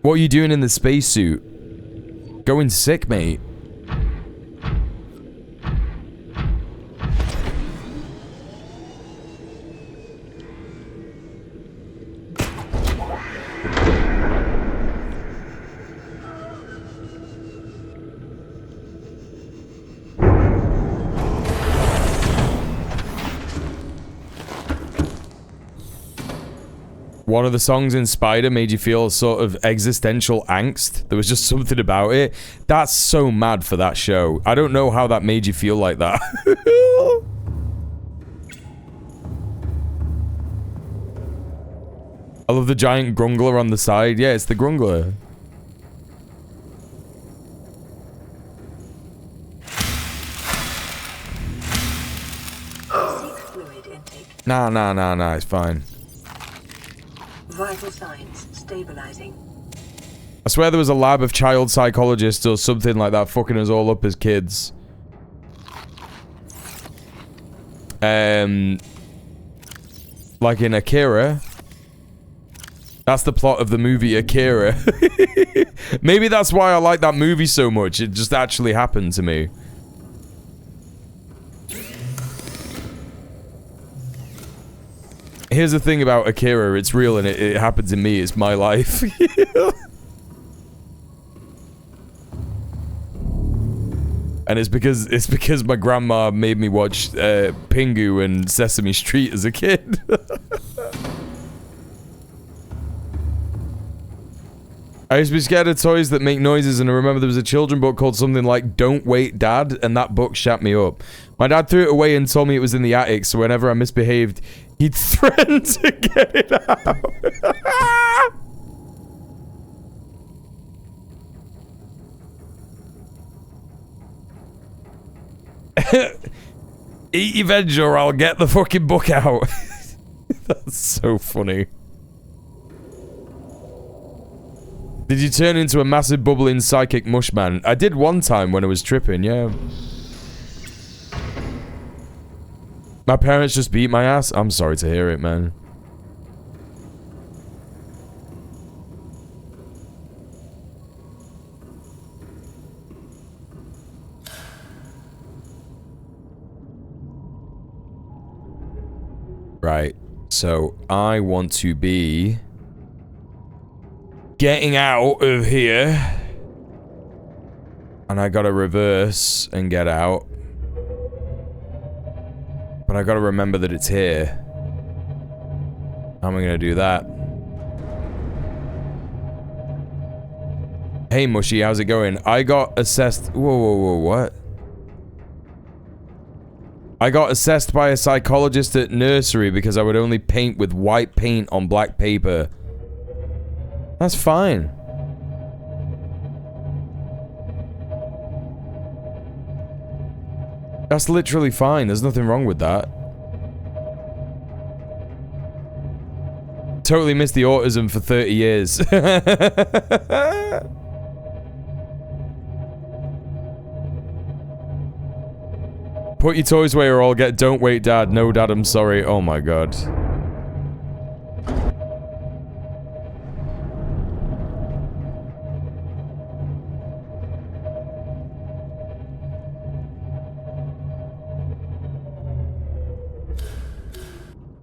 What are you doing in the spacesuit? Going sick, mate. One of the songs in Spider made you feel sort of existential angst. There was just something about it. That's so mad for that show. I don't know how that made you feel like that. I love the giant grungler on the side. Yeah, it's the grungler. Nah, it's fine. Vital signs stabilizing. I swear there was a lab of child psychologists or something like that fucking us all up as kids. Like in Akira. That's the plot of the movie Akira. Maybe that's why I like that movie so much. It just actually happened to me. Here's the thing about Akira, it's real and it happened to me, it's my life. And it's because my grandma made me watch Pingu and Sesame Street as a kid. I used to be scared of toys that make noises, and I remember there was a children's book called something like Don't Wait Dad, and that book shut me up. My dad threw it away and told me it was in the attic, so whenever I misbehaved, he'd threaten to get it out. Eat your veg or I'll get the fucking book out. That's so funny. Did you turn into a massive bubbling psychic mushman? I did one time when I was tripping, yeah. My parents just beat my ass? I'm sorry to hear it, man. Right, so I want to be getting out of here. And I gotta reverse and get out. But I gotta remember that it's here. How am I gonna do that? Hey, Mushy, how's it going? I got assessed... Whoa, what? I got assessed by a psychologist at nursery because I would only paint with white paint on black paper. That's fine. That's literally fine. There's nothing wrong with that. Totally missed the autism for 30 years. Put your toys away or I'll get don't wait, Dad. No, Dad, I'm sorry. Oh my god.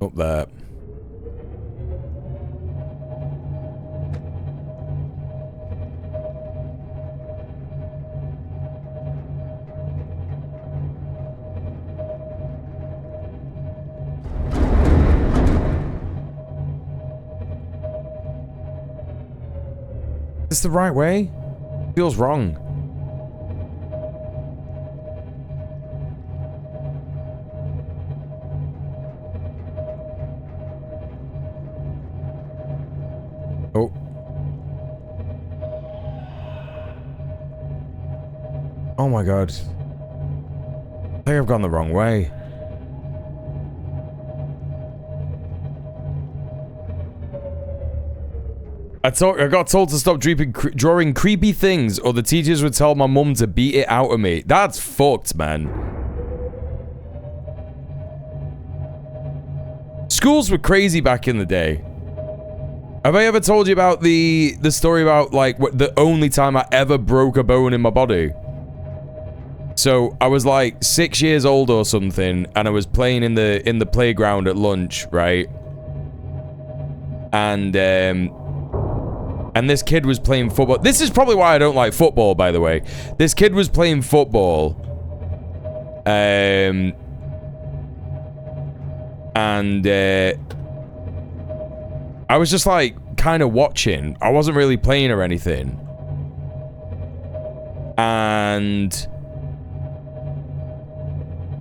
Up there. Is this the right way? Feels wrong. Oh. Oh my god. I think I've gone the wrong way. I got told to stop drawing creepy things or the teachers would tell my mum to beat it out of me. That's fucked, man. Schools were crazy back in the day. Have I ever told you about the story about, like, the only time I ever broke a bone in my body? So, I was, like, 6 years old or something, and I was playing in the playground at lunch, right? And this kid was playing football. This is probably why I don't like football, by the way. This kid was playing football. And I was just like kind of watching. I wasn't really playing or anything. And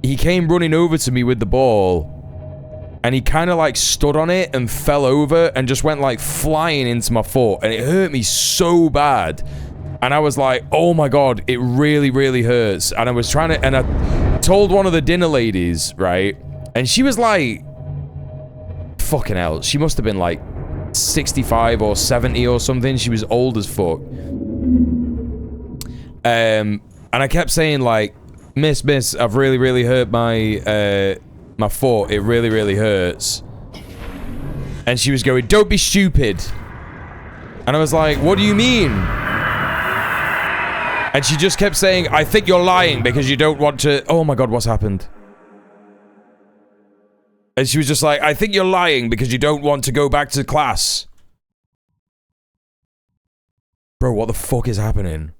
he came running over to me with the ball. And he kind of like stood on it and fell over and just went like flying into my foot. And it hurt me so bad. And I was like, oh my god, it really, really hurts. And I was trying to, and I told one of the dinner ladies, right? And she was like, fucking hell, she must have been like 65 or 70 or something. She was old as fuck. And I kept saying like, Miss, I've really, really hurt my foot. It really, really hurts. And she was going, don't be stupid. And I was like, what do you mean? And she just kept saying, I think you're lying because you don't want to... Oh my god, what's happened? And she was just like, I think you're lying because you don't want to go back to class. Bro, what the fuck is happening?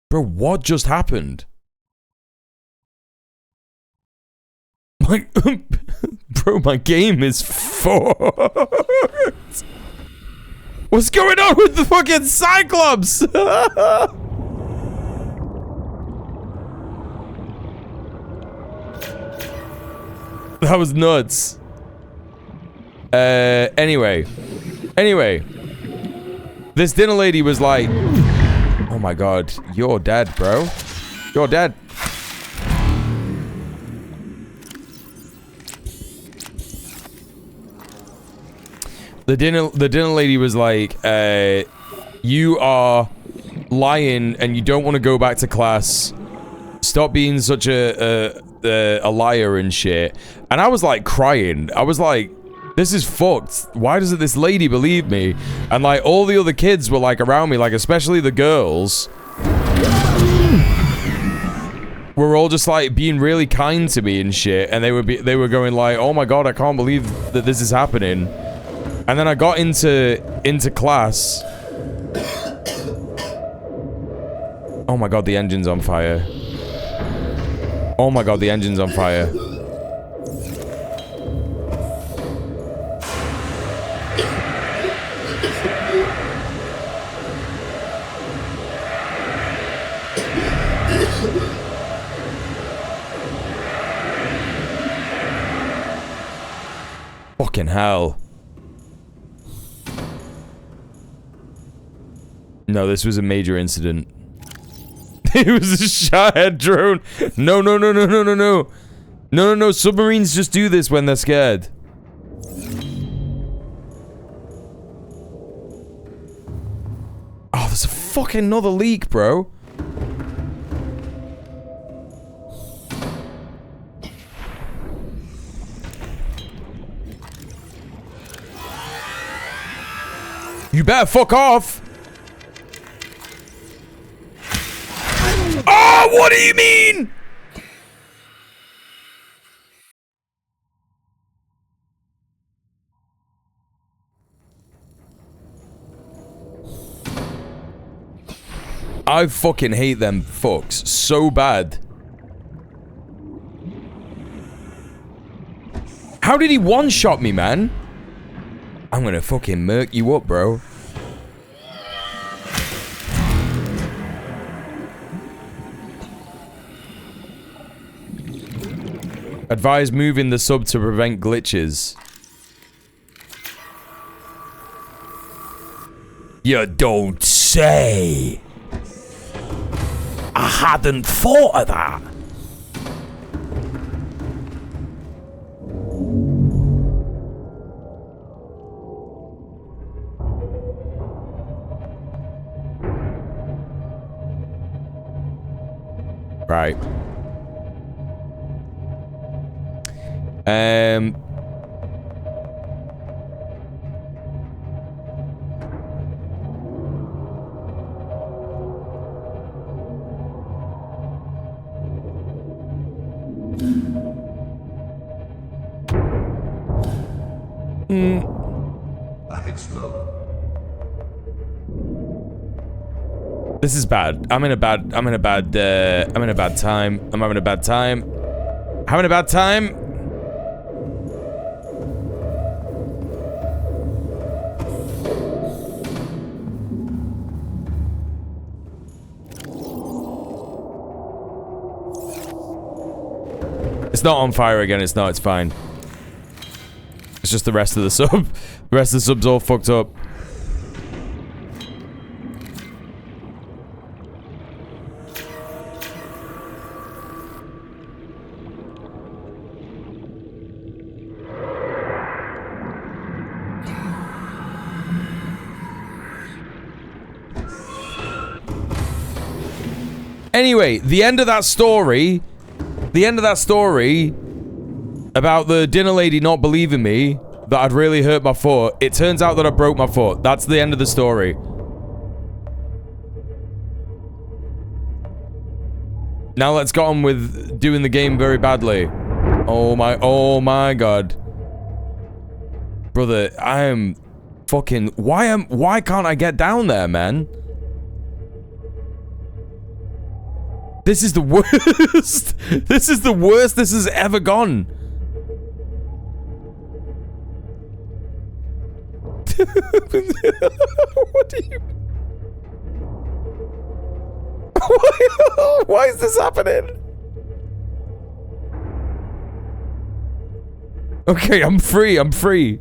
Bro, what just happened? Bro, my game is fucked. What's going on with the fucking Cyclops? That was nuts. Anyway. This dinner lady was like, oh my god, you're dead, bro. You're dead. The dinner lady was like, you are lying and you don't want to go back to class. Stop being such a liar and shit. And I was like crying. I was like, this is fucked. Why doesn't this lady believe me? And like all the other kids were like around me, like especially the girls were all just like being really kind to me and shit. And they were going like, oh my god, I can't believe that this is happening. And then I got into class. Oh my god, the engine's on fire. Oh my god, the engine's on fire. Fucking hell. No, this was a major incident. It was a Shahed drone. No, no, no, no, no, no, no. No, no, no. Submarines just do this when they're scared. Oh, there's a fucking another leak, bro. You better fuck off. Oh, what do you mean? I fucking hate them fucks so bad. How did he one-shot me, man? I'm gonna fucking murk you up, bro. Advise moving the sub to prevent glitches. You don't say. I hadn't thought of that. Right. Ahead slow. This is bad. I'm in a bad time. I'm having a bad time. Having a bad time. It's not on fire again. It's not. It's fine. It's just the rest of the sub. The rest of the sub's all fucked up. Anyway, the end of that story about the dinner lady not believing me that I'd really hurt my foot, it turns out that I broke my foot. That's the end of the story. Now let's get on with doing the game very badly. Oh my god. Brother, I am fucking... Why can't I get down there, man? This is the worst. This is the worst this has ever gone. What do you... Why is this happening? Okay, I'm free. I'm free.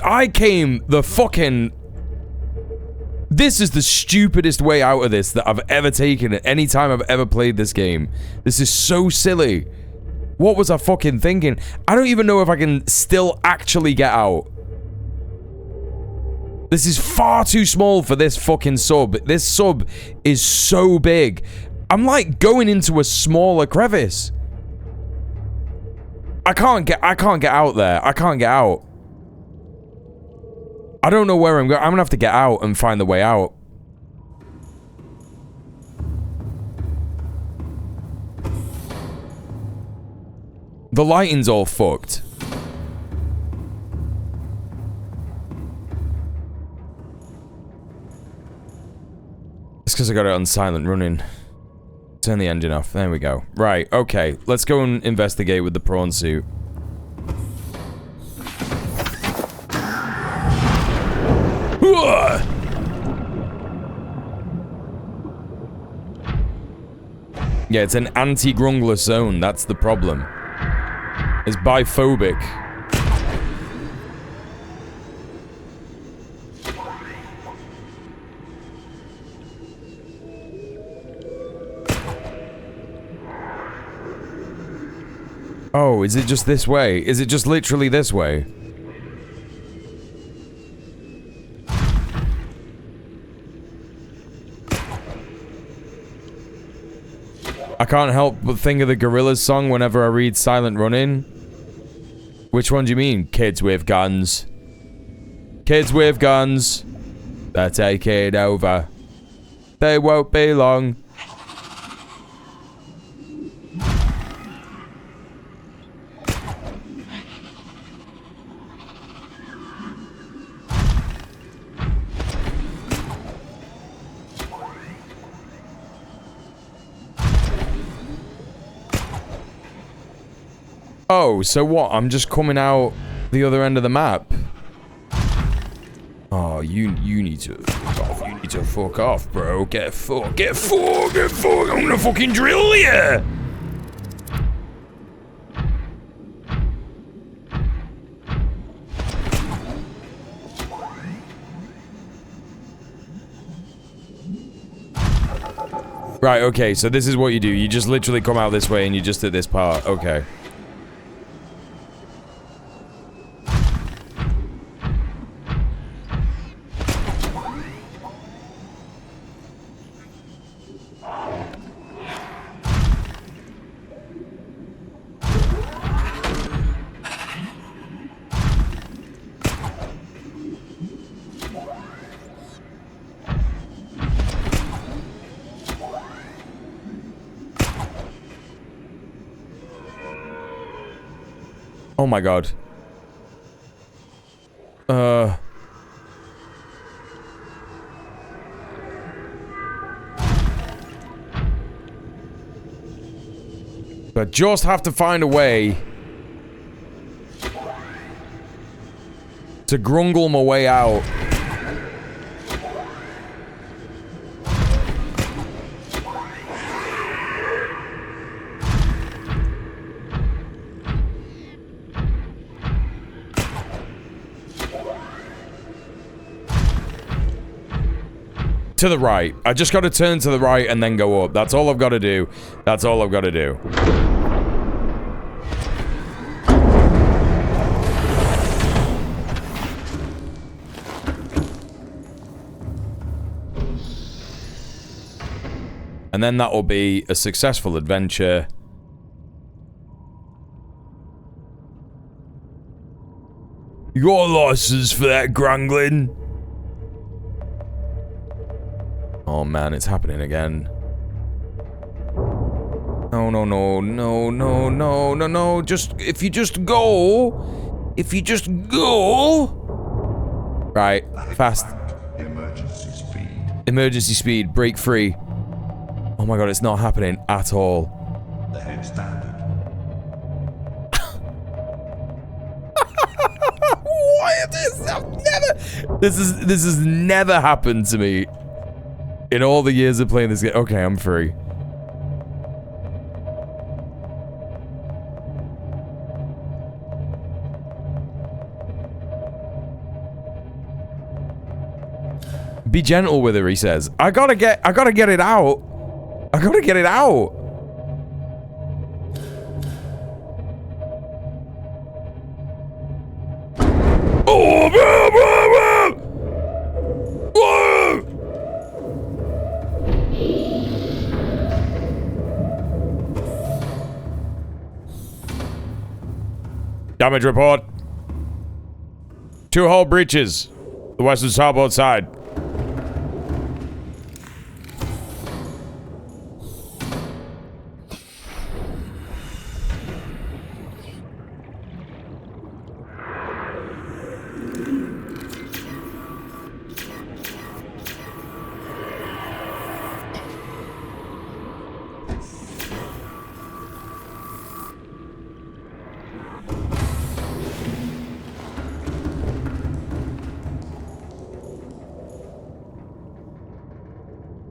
I came the fucking... This is the stupidest way out of this that I've ever taken at any time I've ever played this game. This is so silly. What was I fucking thinking? I don't even know if I can still actually get out. This is far too small for this fucking sub. This sub is so big. I'm like going into a smaller crevice. I can't get out there. I can't get out. I don't know where I'm going. I'm gonna have to get out and find the way out. The lighting's all fucked. It's because I got it on silent running. Turn the engine off. There we go. Right, okay. Let's go and investigate with the prawn suit. Yeah, it's an anti-Grungler zone. That's the problem. It's biphobic. Oh, is it just this way? Is it just literally this way? I can't help but think of the Gorillaz song whenever I read Silent Running. Which one do you mean? Kids with guns. Kids with guns. They're taking over. They won't be long. Oh, so what? I'm just coming out the other end of the map. Oh, you need to fuck off. You need to fuck off, bro. Get fuck. I'm gonna fucking drill you. Right, okay, so this is what you do. You just literally come out this way and you just hit this part. Okay. Oh my god. I just have to find a way to grungle my way out. To the right. I just got to turn to the right and then go up. That's all I've got to do. That's all I've got to do. And then that will be a successful adventure. You got a license for that, Grangling? Oh man, it's happening again. No, no, no, no, no, no, no, no. Just, if you just go. If you just go. Right, fast. Emergency speed. Emergency speed, break free. Oh my god, it's not happening at all. The head standard. What is this? I've never. This has never happened to me in all the years of playing this game. Okay, I'm free. Be gentle with her, he says. I gotta get it out. I gotta get it out. Oh, blah, blah, blah. Whoa. Damage report. 2 hull breaches. The western starboard side.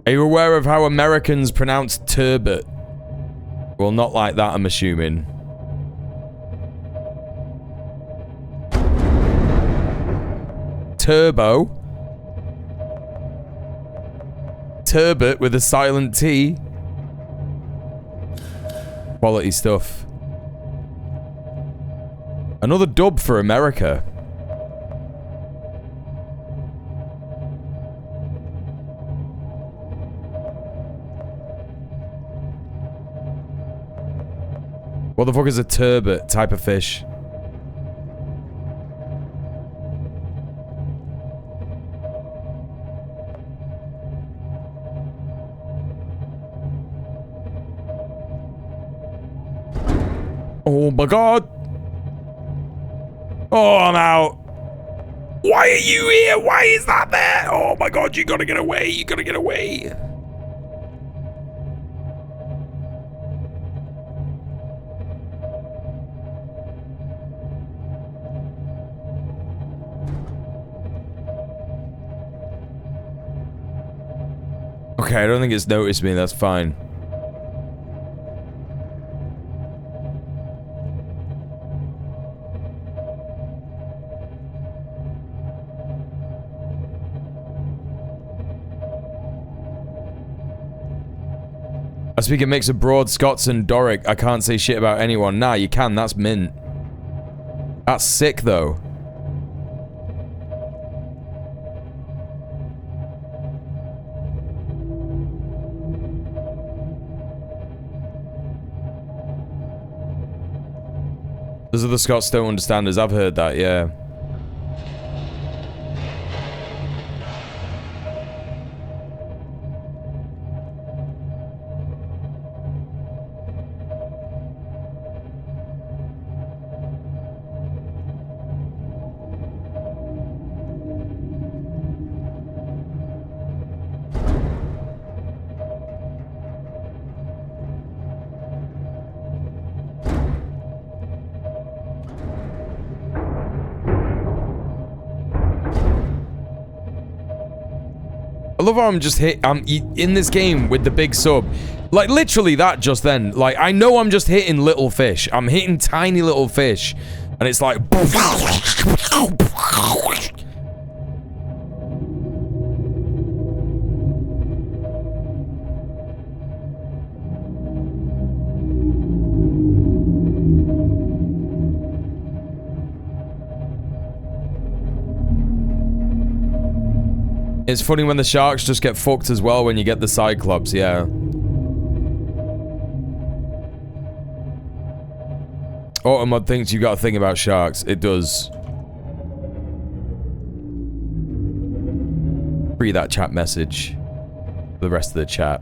Are you aware of how Americans pronounce turbot? Well, not like that, I'm assuming. Turbo. Turbot with a silent T. Quality stuff. Another dub for America. What the fuck is a turbot type of fish? Oh my god. Oh, I'm out. Why are you here? Why is that there? Oh my god, you gotta get away. You gotta get away. Okay, I don't think it's noticed me. That's fine. I speak a mix of Broad, Scots, and Doric. I can't say shit about anyone. Nah, you can. That's mint. That's sick, though. Those are the Scots don't understand us. I've heard that, yeah. I love how I'm just I'm in this game with the big sub. Like, literally that just then. Like, I know I'm just hitting little fish. I'm hitting tiny little fish. And it's like... It's funny when the sharks just get fucked as well when you get the Cyclops, yeah. Automod thinks you gotta think about sharks. It does. Free that chat message. The rest of the chat.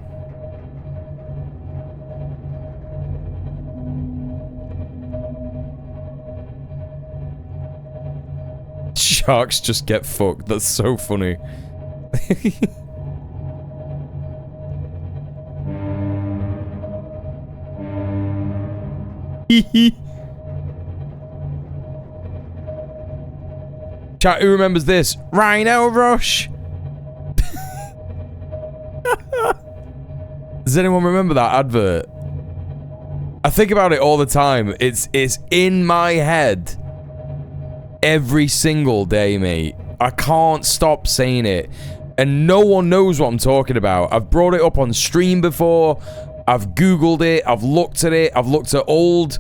Sharks just get fucked. That's so funny. Chat, who remembers this? Rhino Rush. Does anyone remember that advert? I think about it all the time. It's in my head every single day, mate. I can't stop saying it. And no one knows what I'm talking about. I've brought it up on stream before. I've Googled it. I've looked at it. I've looked at old...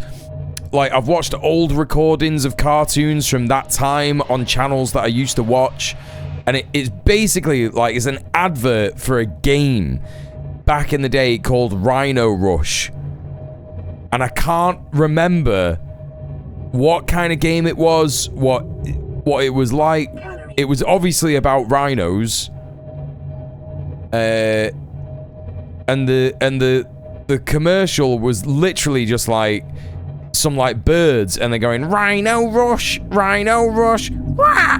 Like, I've watched old recordings of cartoons from that time on channels that I used to watch. And it's basically, like, it's an advert for a game back in the day called Rhino Rush. And I can't remember what kind of game it was, what it was like. It was obviously about rhinos. And the commercial was literally just like some like birds, and they're going Rhino Rush, rah!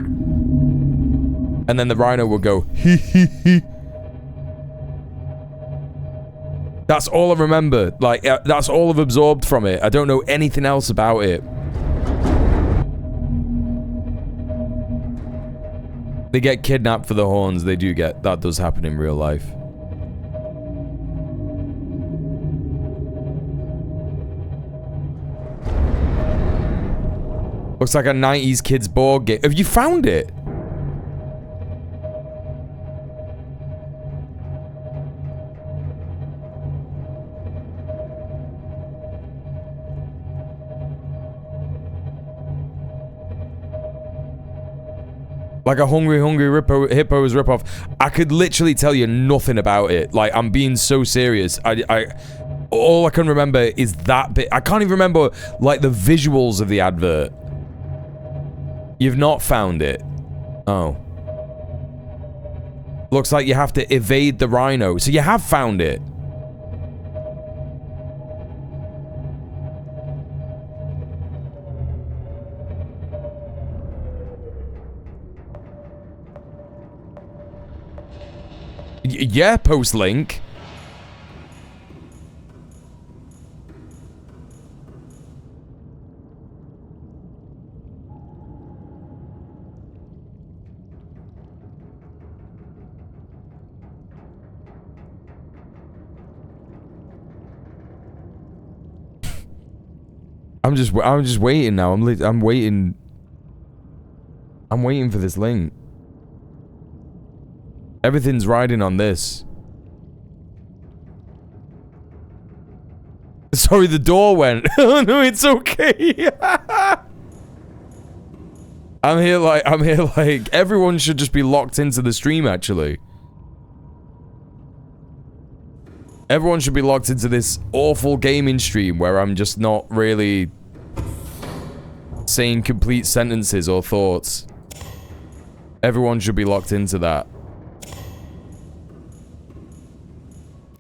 And then the rhino would go hee hee hee. That's all I remember. Like that's all I've absorbed from it. I don't know anything else about it. They get kidnapped for the horns. They do get... That does happen in real life. Looks like a 90s kids board game. Have you found it? Like a Hungry Hippos ripoff. I could literally tell you nothing about it. Like, I'm being so serious. All I can remember is that bit. I can't even remember, like, the visuals of the advert. You've not found it? Oh. Looks like you have to evade the rhino. So you have found it. Yeah, post link. I'm just waiting now. I'm waiting. I'm waiting for this link. Everything's riding on this. Sorry, the door went. Oh no, it's okay. I'm here like everyone should just be locked into the stream actually. Everyone should be locked into this awful gaming stream where I'm just not really saying complete sentences or thoughts. Everyone should be locked into that.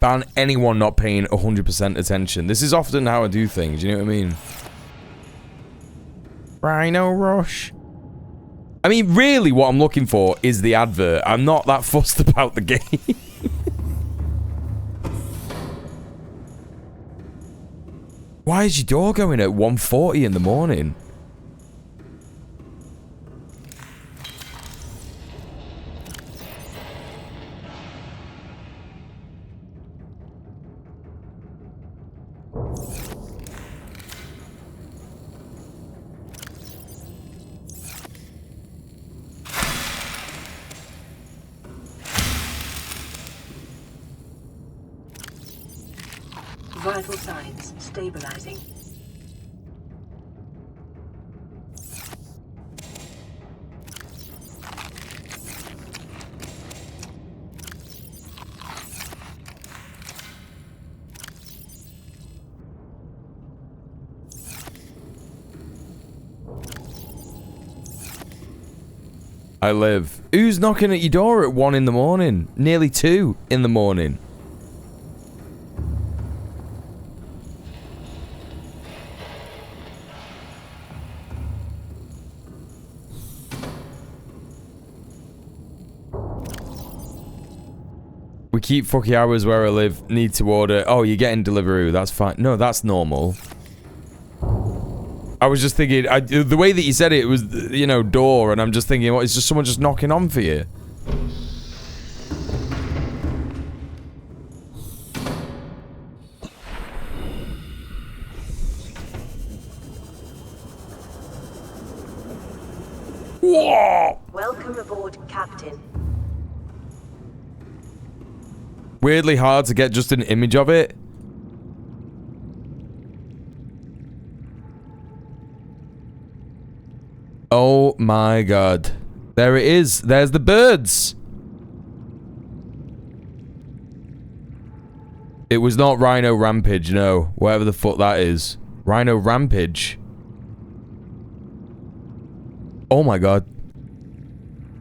Ban anyone not paying 100% attention. This is often how I do things, you know what I mean? Rhino Rush. I mean, really what I'm looking for is the advert. I'm not that fussed about the game. Why is your door going at 1:40 in the morning? Vital signs stabilizing. I live. Who's knocking at your door at 1 in the morning? Nearly 2 in the morning. We keep fucky hours where I live. Need to order. Oh, you're getting Deliveroo. That's fine. No, that's normal. I was just thinking, the way that you said it was, you know, door, and I'm just thinking, what, is just someone just knocking on for you? Whoa! Welcome aboard, Captain. Weirdly hard to get just an image of it. Oh my god. There it is. There's the birds. It was not Rhino Rampage, no. Whatever the fuck that is. Rhino Rampage. Oh my god.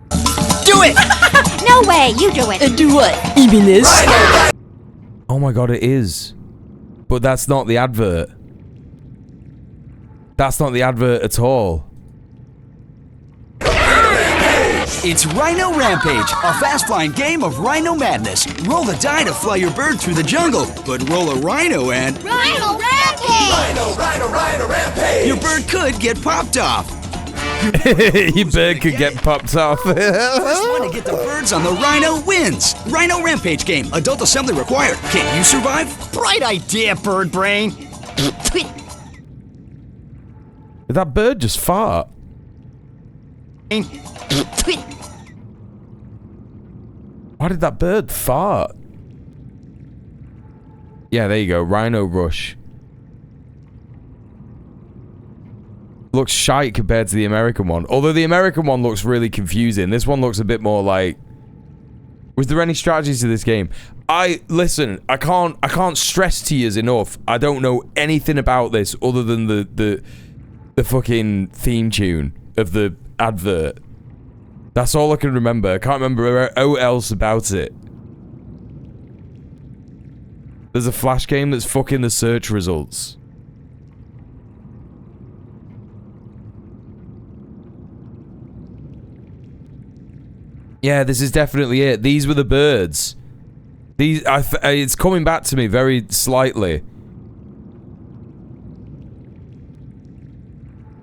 Do it! No way, you do it. Do what? Even this? Oh my god, it is. But that's not the advert. That's not the advert at all. It's Rhino Rampage, a fast-flying game of Rhino Madness. Roll the die to fly your bird through the jungle, but roll a rhino and... Rhino Rampage! Rhino Rampage! Your bird could get popped off. Your bird could get popped off. First one to get the birds on the rhino wins. Rhino Rampage game. Adult assembly required. Can you survive? Bright idea, bird brain. Did that bird just fart? Why did that bird fart? Yeah, there you go. Rhino Rush. Looks shite compared to the American one. Although the American one looks really confusing. This one looks a bit more like... Was there any strategies to this game? Listen, I can't stress to you enough. I don't know anything about this other than the fucking theme tune of the advert. That's all I can remember. I can't remember else about it. There's a Flash game that's fucking the search results. Yeah, this is definitely it. These were the birds. These, it's coming back to me very slightly.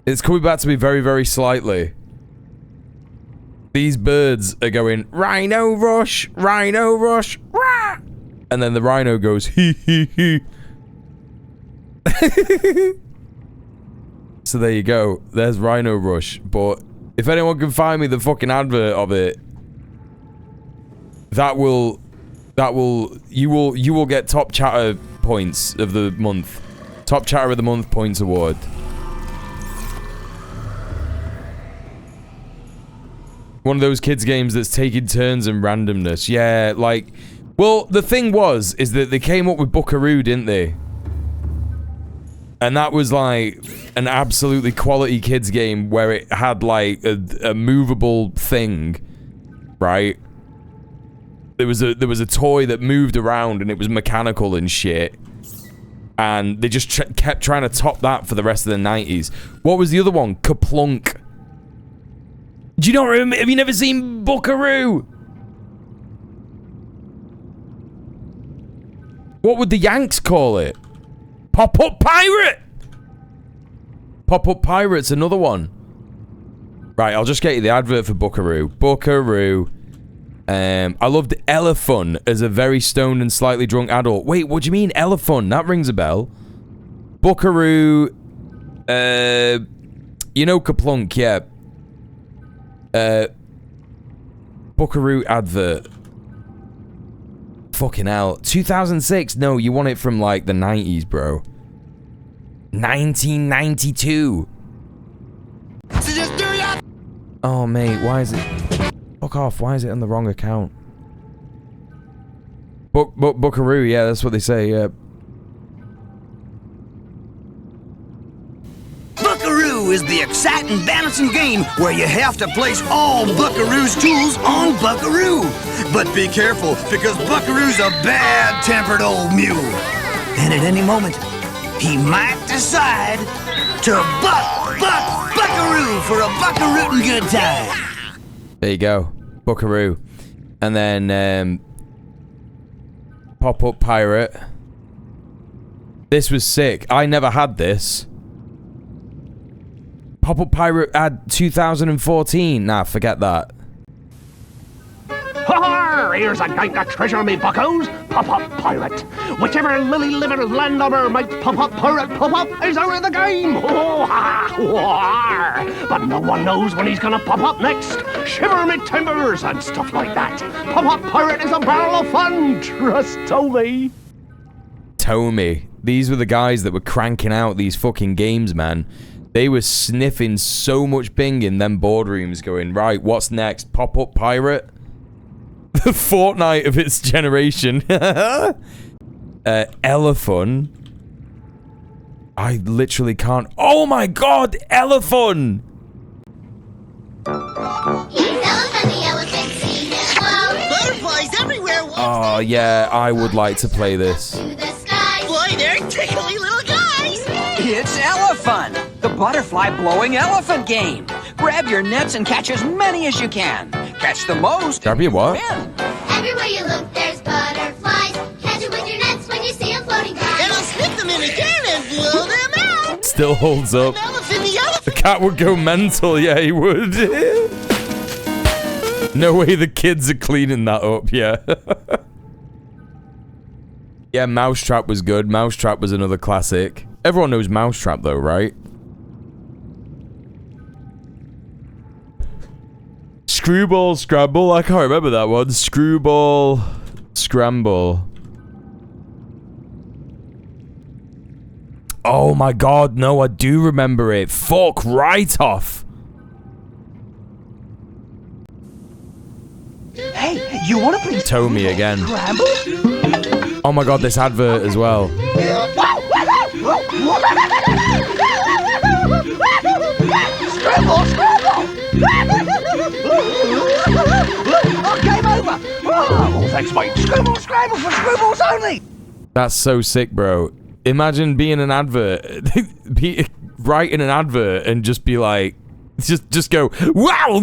It's coming back to me very, very slightly. These birds are going, Rhino Rush, rah! And then the rhino goes, hee hee hee. So there you go. There's Rhino Rush. But if anyone can find me the fucking advert of it, you will get top chatter points of the month. Top chatter of the month points award. One of those kids games that's taking turns and randomness. Yeah, like, well, the thing is that they came up with Buckaroo, didn't they? And that was like an absolutely quality kids game where it had like a movable thing, right? There was a toy that moved around and it was mechanical and shit. And they just kept trying to top that for the rest of the 90s. What was the other one? Kaplunk. Do you not remember? Have you never seen Buckaroo? What would the Yanks call it? Pop-Up Pirate! Pop-Up Pirate's another one. Right, I'll just get you the advert for Buckaroo. Buckaroo. I loved Elephant as a very stoned and slightly drunk adult. Wait, what do you mean Elephant? That rings a bell. Buckaroo. You know Kaplunk, yeah. Buckaroo advert. Fucking hell. 2006? No, you want it from like the 90s, bro. 1992. So just do it. Oh, mate, why is it... Fuck off, why is it on the wrong account? Buckaroo, yeah, that's what they say, yeah. Buckaroo is the exciting balancing game where you have to place all Buckaroo's tools on Buckaroo. But be careful, because Buckaroo's a bad-tempered old mule. And at any moment, he might decide to Buckaroo for a buckarootin' good time. There you go. Buckaroo. And then, Pop-Up Pirate. This was sick. I never had this. Pop-Up Pirate ad 2014. Nah, forget that. Ha-ha! Here's a guy to treasure me buckos. Pop-Up Pirate. Whichever lily-livered landlubber might pop-up pirate pop-up is out of the game. Oh-ha! But no one knows when he's gonna pop up next. Shiver me timbers and stuff like that. Pop-Up Pirate is a barrel of fun. Trust Tommy. Tommy. These were the guys that were cranking out these fucking games, man. They were sniffing so much bing in them boardrooms going, right, what's next? Pop-Up Pirate? The Fortnite of its generation. Elephant. I literally can't. Oh my god, Elephant! Butterflies everywhere. Oh yeah, I would like to play this. Boy, they're tickly little guys. It's Elephant, the butterfly blowing elephant game. Grab your nets and catch as many as you can. Catch the most. Grab your what? Win. Everywhere you look, there's butterflies. Catch it with your nets when you see them floating by. And I'll stick them in a can and blow them out. Still holds up. The cat would go mental, yeah, he would. No way the kids are cleaning that up, yeah. Yeah, Mousetrap was good. Mousetrap was another classic. Everyone knows Mousetrap though, right? Screwball Scramble. I can't remember that one. Screwball Scramble. Oh my god, no, I do remember it. Fuck right off. Hey, you want to please Tow me again. Scramble? Oh my god, this advert as well. Scramble, scramble! Oh, game over! Oh, thanks, mate. Scramble, scramble for screwballs only! That's so sick, bro. Imagine being an advert, writing an advert and just be like, just go, wow!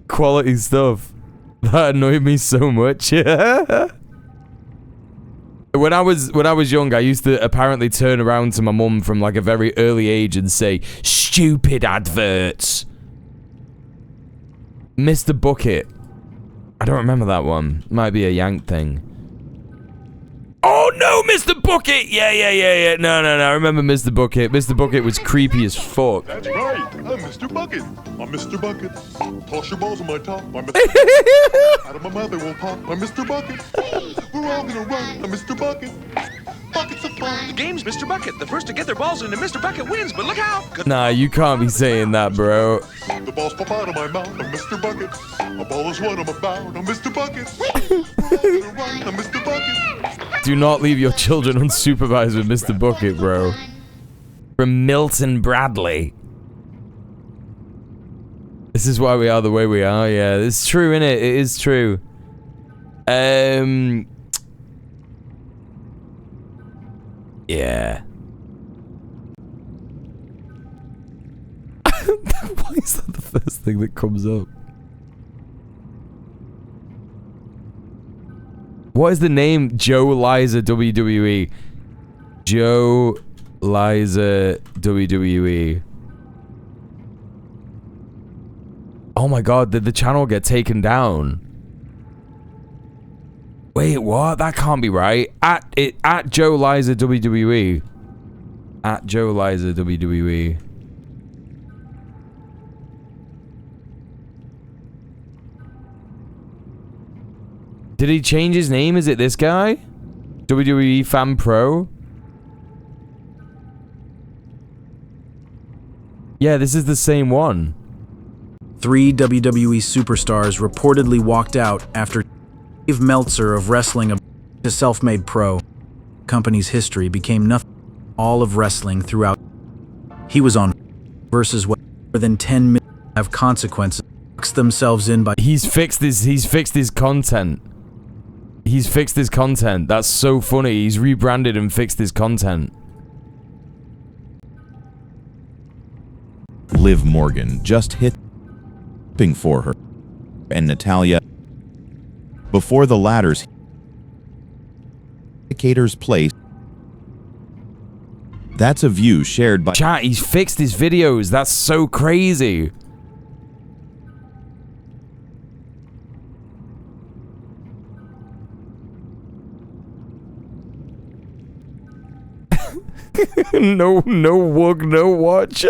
Quality stuff. That annoyed me so much. When I was young, I used to apparently turn around to my mum from like a very early age and say, stupid adverts. Mr. Bucket. I don't remember that one. Might be a Yank thing. Oh no, Mr. Bucket! Yeah. No. I remember Mr. Bucket. Mr. Bucket was creepy as fuck. That's right. I'm Mr. Bucket. I'm Mr. Bucket. Toss your balls on my top. I'm Mr. Bucket. Out of my mouth they won't pop. I'm Mr. Bucket. We're all gonna run. I'm Mr. Bucket. Buckets of fun. The game's Mr. Bucket. The first to get their balls into Mr. Bucket wins, but look out! Nah, you can't be saying that, bro. The balls pop out of my mouth. I'm Mr. Bucket. A ball is what I'm about. I'm Mr. Bucket. We're all gonna run. I'm Mr. Bucket. Do not leave your children unsupervised with Mr. Bucket, bro. From Milton Bradley. This is why we are the way we are. Yeah, it's true, innit? It is true. Yeah. Why is that the first thing that comes up? What is the name? Joe Liza WWE. Joe Liza WWE. Oh my god, did the channel get taken down? Wait, what? That can't be right. At Joe Liza WWE. At Joe Liza WWE. Did he change his name? Is it this guy? WWE Fan Pro? Yeah, this is the same one. 3 WWE superstars reportedly walked out after Dave Meltzer of wrestling, a self-made pro. Company's history became nothing. All of wrestling throughout. He was on versus what more than 10 million have consequences. Themselves in by. He's fixed his content. He's fixed his content. That's so funny. He's rebranded and fixed his content. Liv Morgan just hit for her and Natalia before the latter's indicator's place. That's a view shared by chat. He's fixed his videos. That's so crazy. no wug, no watch.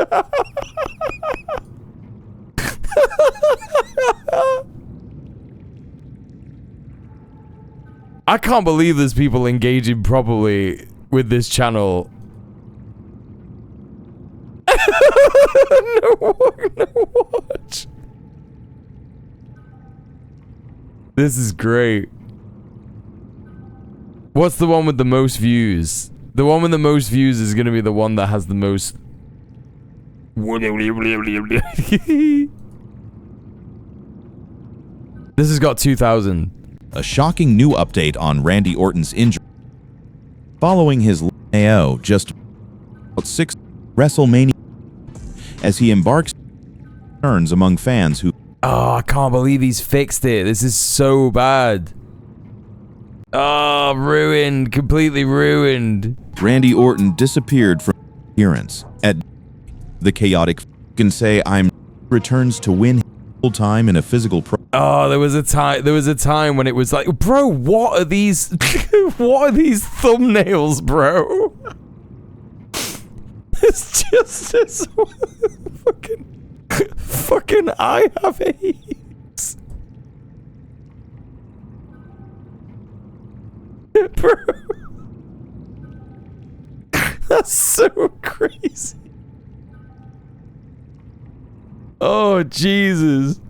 I can't believe there's people engaging properly with this channel. No wug, no watch. This is great. What's the one with the most views? The one with the most views is gonna be the one that has the most. This has got 2,000. A shocking new update on Randy Orton's injury following his AO just 6 WrestleMania as he embarks turns among fans who. Oh, I can't believe he's fixed it. This is so bad. Oh, ruined. Completely ruined. Randy Orton disappeared from appearance at the chaotic can say I'm returns to win full time in a physical pro. Oh, there was a time when it was like, bro, what are these what are these thumbnails, bro? It's just fucking Fucking I have AIDS. Bro. That's so crazy. Oh Jesus.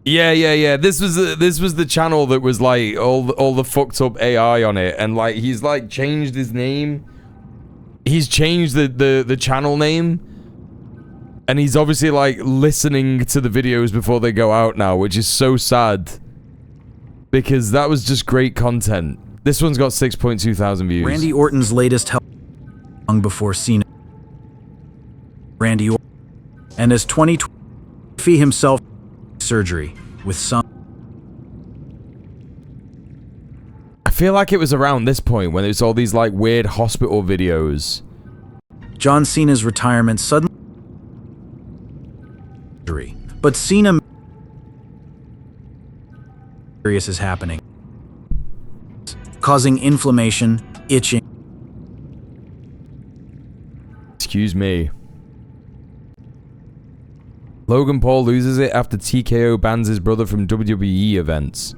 Yeah. This was the channel that was like all the fucked up AI on it, and like he's like changed his name. He's changed the channel name, and he's obviously like listening to the videos before they go out now, which is so sad because that was just great content. This one's got 6.2 thousand views. Randy Orton's latest health long before Cena. Randy Orton, and as 2020 himself surgery with some. I feel like it was around this point when there's all these like weird hospital videos. John Cena's retirement suddenly, but Cena serious is happening, causing inflammation, itching. Excuse me. Logan Paul loses it after TKO bans his brother from WWE events.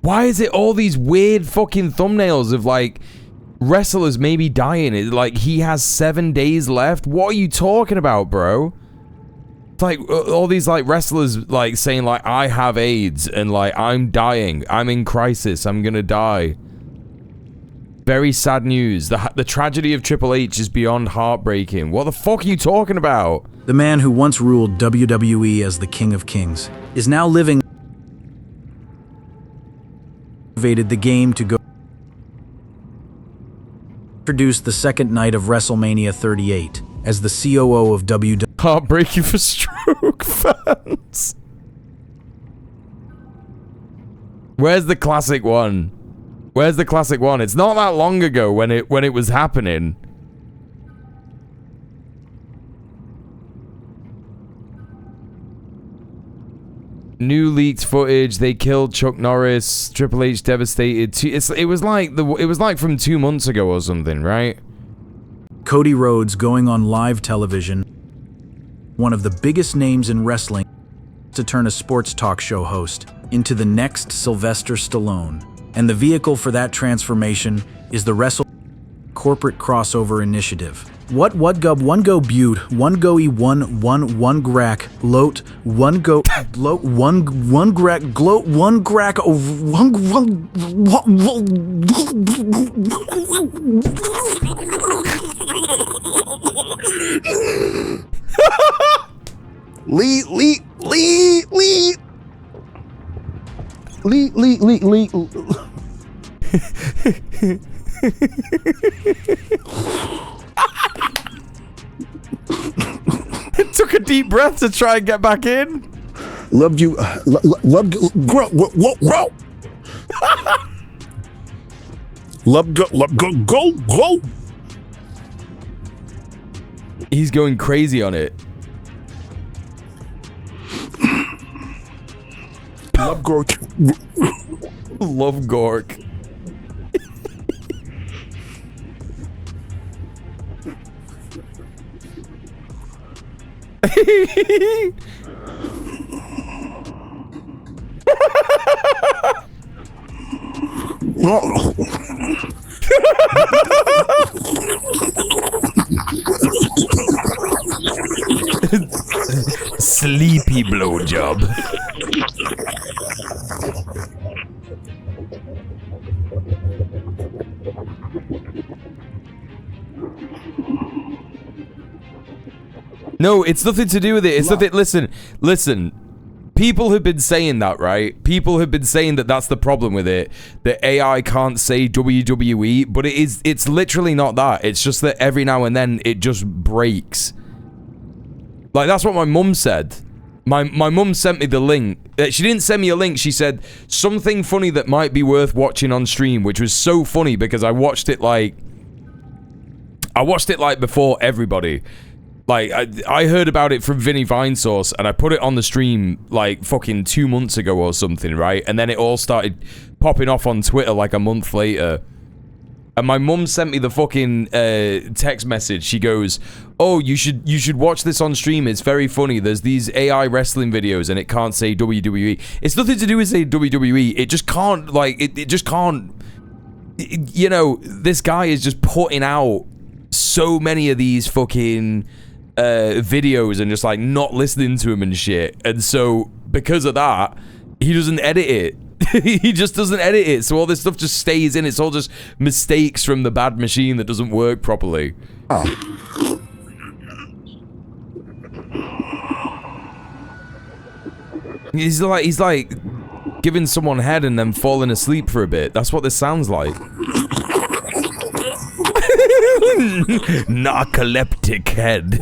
Why is it all these weird fucking thumbnails of like wrestlers maybe dying? It's like he has 7 days left. What are you talking about, bro? It's like all these like wrestlers like saying like I have AIDS and like I'm dying. I'm in crisis. I'm gonna die. Very sad news. The tragedy of Triple H is beyond heartbreaking. What the fuck are you talking about? The man who once ruled WWE as the King of Kings is now living. Motivated the game to go. Introduced the second night of WrestleMania 38 as the COO of WWE. Heartbreaking for Stroke fans. Where's the classic one? Where's the classic one? It's not that long ago when it was happening. New leaked footage. They killed Chuck Norris. Triple H devastated. It was like from 2 months ago or something, right? Cody Rhodes going on live television. One of the biggest names in wrestling to turn a sports talk show host into the next Sylvester Stallone. And the vehicle for that transformation is the corporate crossover initiative. What gub, one go butte, one go e one grack, loat, one go bloat, one grack, gloat, one grack over one Lee. It took a deep breath to try and get back in. Loved you. Loved grow. Love go. He's going crazy on it. Love Gork. Love Gork. Sleepy blowjob. No, it's nothing to do with it. It's nothing. Listen. People have been saying that, right? People have been saying that that's the problem with it. That AI can't say WWE, but it's literally not that. It's just that every now and then it just breaks. Like, that's what my mum said. My mum sent me the link. She didn't send me a link. She said something funny that might be worth watching on stream, which was so funny because I watched it like before everybody. Like, I heard about it from Vinny Vinesource, and I put it on the stream, like, fucking 2 months ago or something, right? And then it all started popping off on Twitter, like, a month later. And my mum sent me the fucking text message. She goes, Oh, you should watch this on stream. It's very funny. There's these AI wrestling videos and it can't say WWE. It's nothing to do with saying WWE. It just can't, like, it just can't. You know, this guy is just putting out so many of these fucking videos and just like not listening to him and shit. And so because of that, he doesn't edit it. He just doesn't edit it. So all this stuff just stays in. It's all just mistakes from the bad machine that doesn't work properly. Oh. He's like giving someone head and then falling asleep for a bit. That's what this sounds like. Narcoleptic head.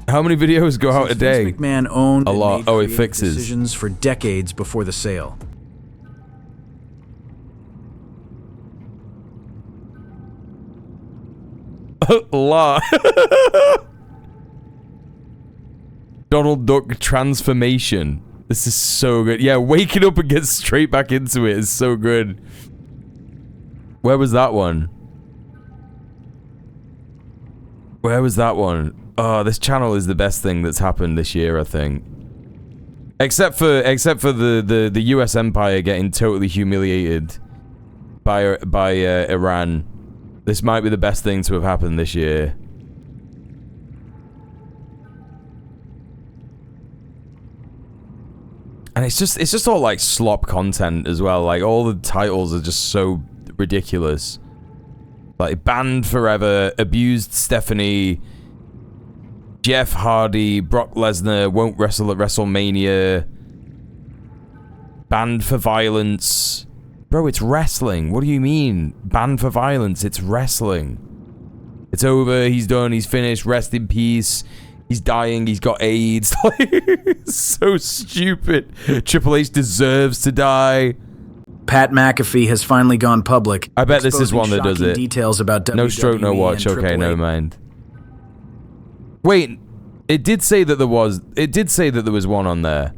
How many videos go out a day? Vince McMahon owned a lot. Oh, it fixes decisions for decades before the sale. La. Donald Duck transformation. This is so good. Yeah, waking up and get straight back into it is so good. Where was that one? Where was that one? Oh, this channel is the best thing that's happened this year, I think. Except for the US empire getting totally humiliated by Iran. This might be the best thing to have happened this year. And it's just all like slop content as well. Like all the titles are just so ridiculous. Like banned forever, abused Stephanie, Jeff Hardy, Brock Lesnar won't wrestle at WrestleMania, banned for violence. Bro, it's wrestling. What do you mean? Banned for violence. It's wrestling. It's over. He's done. He's finished. Rest in peace. He's dying. He's got AIDS. So stupid. Triple H deserves to die. Pat McAfee has finally gone public. I bet this is one that does it. Details about no stroke, no watch. Okay, never mind. Wait, it did say that there was. It did say that there was one on there.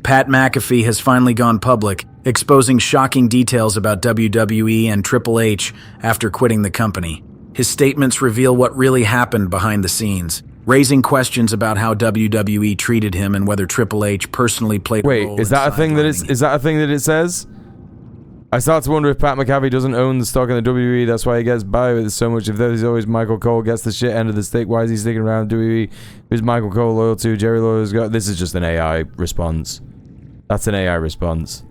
Pat McAfee has finally gone public, exposing shocking details about WWE and Triple H after quitting the company. His statements reveal what really happened behind the scenes, raising questions about how WWE treated him and whether Triple H personally played a role. Wait, is that a thing that is that a thing that it says? I start to wonder if Pat McAfee doesn't own the stock in the WWE. That's why he gets by with it so much. If there's always Michael Cole gets the shit end of the stick, why is he sticking around WWE? Who's Michael Cole loyal to? Jerry Lawler's got. This is just an AI response. That's an AI response.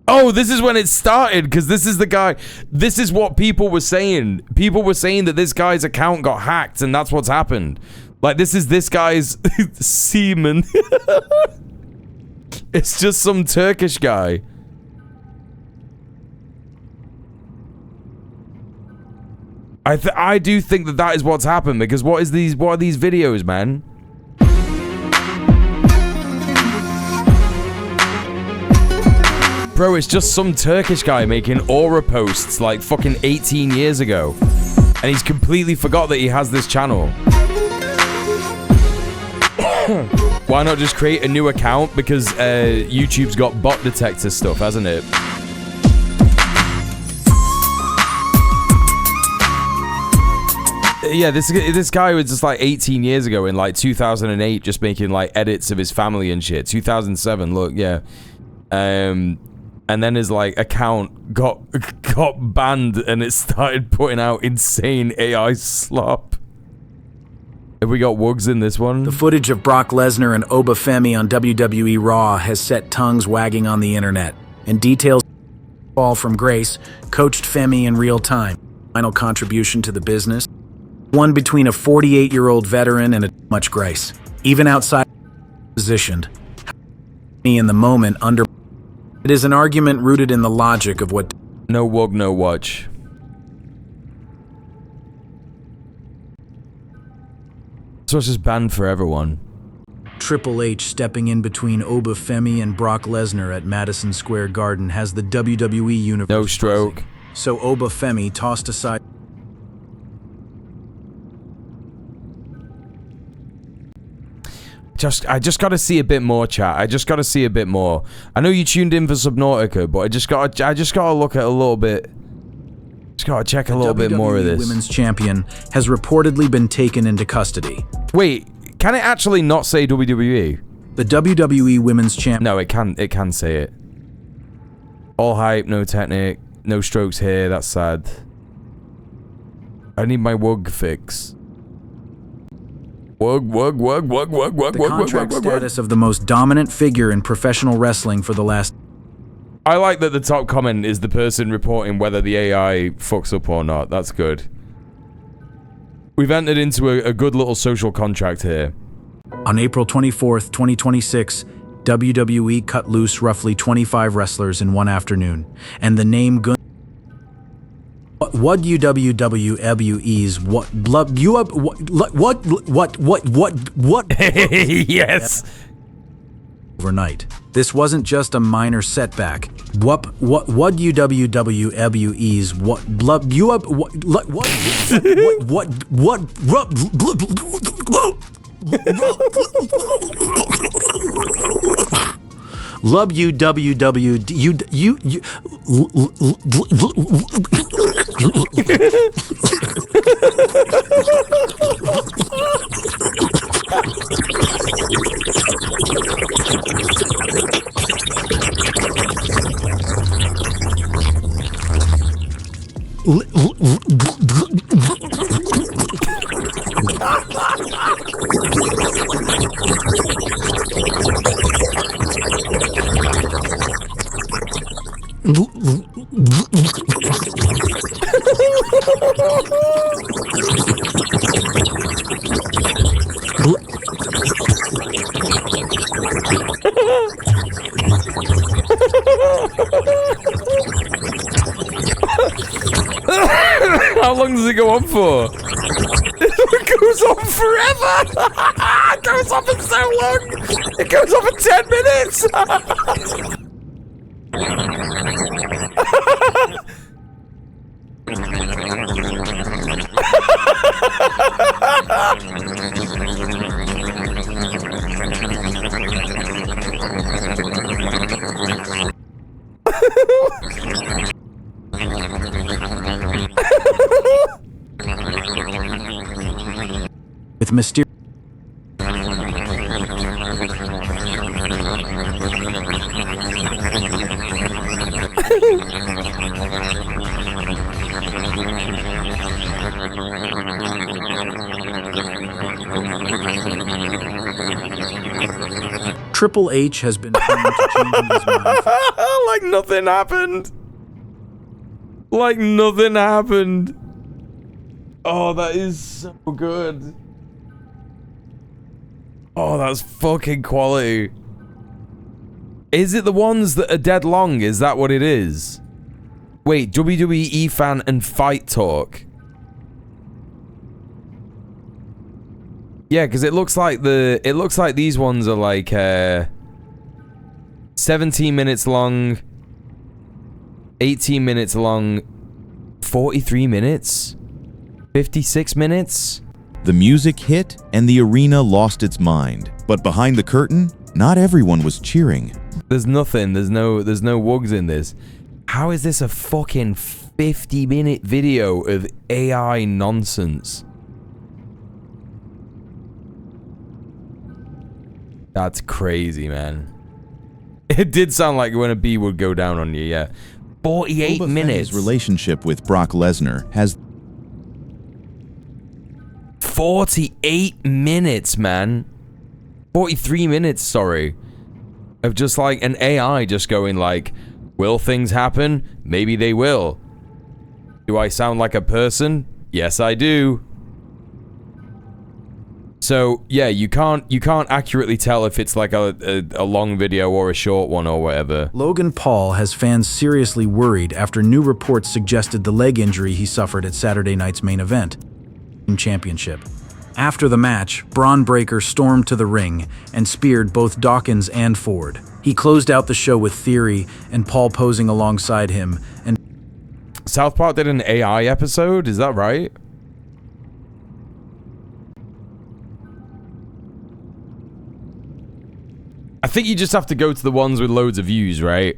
Oh, this is when it started, because this is the guy. This is what people were saying. People were saying that this guy's account got hacked, and that's what's happened. Like, this is this guy's semen. It's just some Turkish guy. I do think that that is what's happened, because what are these videos, man? Bro, it's just some Turkish guy making aura posts like fucking 18 years ago. And he's completely forgot that he has this channel. Why not just create a new account? Because YouTube's got bot detector stuff, hasn't it? Yeah, this guy was just like 18 years ago in like 2008 just making like edits of his family and shit. 2007, look, yeah. And then his like account got banned and it started putting out insane AI slop. Have we got Wugs in this one? The footage of Brock Lesnar and Oba Femi on WWE Raw has set tongues wagging on the internet, and details fall from grace coached Femi in real time. Final contribution to the business, one between a 48-year-old veteran and a much grace. Even outside positioned, in the moment under. It is an argument rooted in the logic of what. No Wug, no watch. So it's just banned for everyone. Triple H stepping in between Oba Femi and Brock Lesnar at Madison Square Garden has the WWE universe. No stroke. Buzzing. So Oba Femi tossed aside. I just got to see a bit more, chat. I just got to see a bit more. I know you tuned in for Subnautica, but I just got to look at a little bit. Just got to check a little bit more of this. The Women's Champion has reportedly been taken into custody. Wait, can it actually not say WWE? The WWE Women's Champion. No, it can say it. All hype, no technic, no strokes here. That's sad. I need my wug fix. The contract status of the most dominant figure in professional wrestling for the last... I like that the top comment is the person reporting whether the AI fucks up or not. That's good. We've entered into a good little social contract here. On April 24th, 2026, WWE cut loose roughly 25 wrestlers in one afternoon, and the name what UWWE's what yes overnight. This wasn't just a minor setback. What UWWE's Love you WWD you How long does it go on for? It goes on forever! It goes on for so long! It goes on for 10 minutes! with mysterious Triple H has been prone to changing his mind. Like nothing happened. Like nothing happened. Oh, that is so good. Oh, that's fucking quality. Is it the ones that are dead long? Is that what it is? Wait, WWE fan and fight talk. Yeah, because it looks like these ones are like 17 minutes long, 18 minutes long, 43 minutes, 56 minutes. The music hit and the arena lost its mind. But behind the curtain, not everyone was cheering. There's nothing. There's no wugs in this. How is this a fucking 50-minute video of AI nonsense? That's crazy, man. It did sound like when a bee would go down on you, yeah. 48 minutes. His relationship with Brock Lesnar has 48 minutes, man. 43 minutes, sorry. Of just like an AI just going like, will things happen? Maybe they will. Do I sound like a person? Yes, I do. So, yeah, you can't accurately tell if it's like a long video or a short one or whatever. Logan Paul has fans seriously worried after new reports suggested the leg injury he suffered at Saturday night's main event, Championship. After the match, Braun Breaker stormed to the ring and speared both Dawkins and Ford. He closed out the show with Theory and Paul posing alongside him. And South Park did an AI episode, is that right? think you just have to go to the ones with loads of views, right?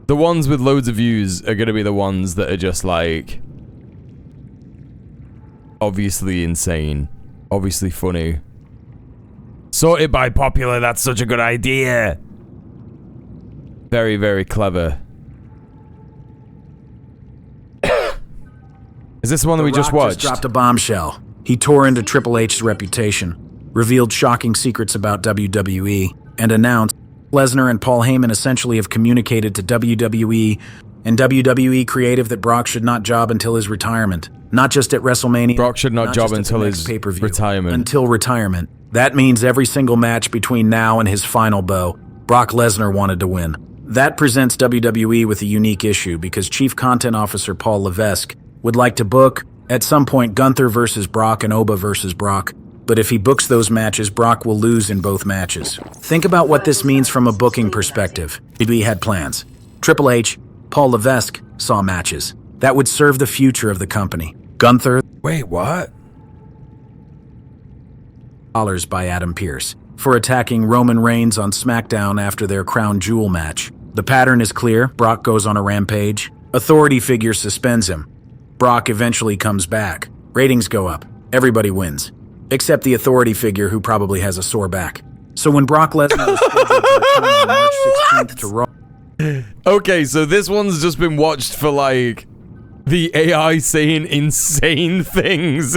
The ones with loads of views are going to be the ones that are just like... obviously insane. Obviously funny. Sorted by popular, that's such a good idea. Very, very clever. Is this the one that we just watched? Just dropped a bombshell. He tore into Triple H's reputation, revealed shocking secrets about WWE, and announced Lesnar and Paul Heyman essentially have communicated to WWE and WWE creative that Brock should not job until his retirement. Not just at WrestleMania. Brock should not job until his retirement. Until retirement. That means every single match between now and his final bow, Brock Lesnar wanted to win. That presents WWE with a unique issue because Chief Content Officer Paul Levesque would like to book, at some point, Gunther versus Brock and Oba versus Brock. But if he books those matches, Brock will lose in both matches. Think about what this means from a booking perspective. We had plans. Triple H, Paul Levesque saw matches. That would serve the future of the company. Gunther... Wait, what? ...by Adam Pearce for attacking Roman Reigns on SmackDown after their Crown Jewel match. The pattern is clear. Brock goes on a rampage. Authority figure suspends him. Brock eventually comes back. Ratings go up. Everybody wins. Except the authority figure who probably has a sore back. So when Brock Lesnar was scheduled to return on March 16th to Raw... Okay, so this one's just been watched for, like, the AI saying insane things.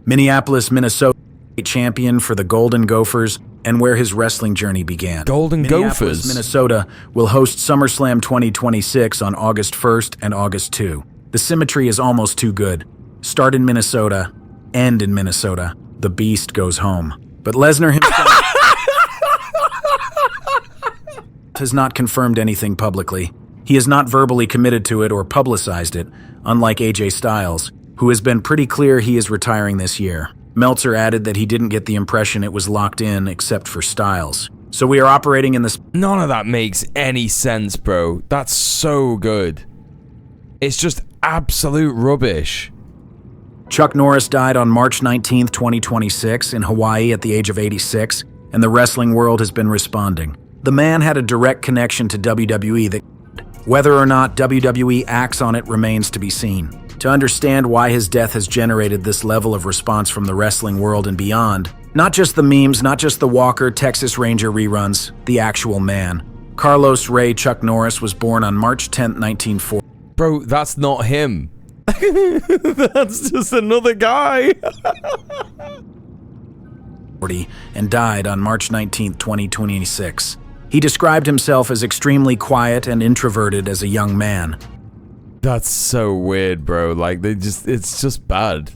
Minneapolis, Minnesota champion for the Golden Gophers and where his wrestling journey began. Golden Gophers? Minnesota will host SummerSlam 2026 on August 1st and August 2. The symmetry is almost too good. Start in Minnesota, end in Minnesota. The beast goes home. But Lesnar himself has not confirmed anything publicly. He has not verbally committed to it or publicized it, unlike AJ Styles, who has been pretty clear he is retiring this year. Meltzer added that he didn't get the impression it was locked in except for Styles. So we are operating in this... None of that makes any sense, bro. That's so good. It's just absolute rubbish. Chuck Norris died on March 19th, 2026 in Hawaii at the age of 86, and the wrestling world has been responding. The man had a direct connection to WWE that... Whether or not WWE acts on it remains to be seen. To understand why his death has generated this level of response from the wrestling world and beyond, not just the memes, not just the Walker, Texas Ranger reruns, the actual man. Carlos Ray Chuck Norris was born on March 10th, 1940. Bro, that's not him. That's just another guy. And died on March 19th, 2026. He described himself as extremely quiet and introverted as a young man. That's so weird, bro. Like, it's just bad.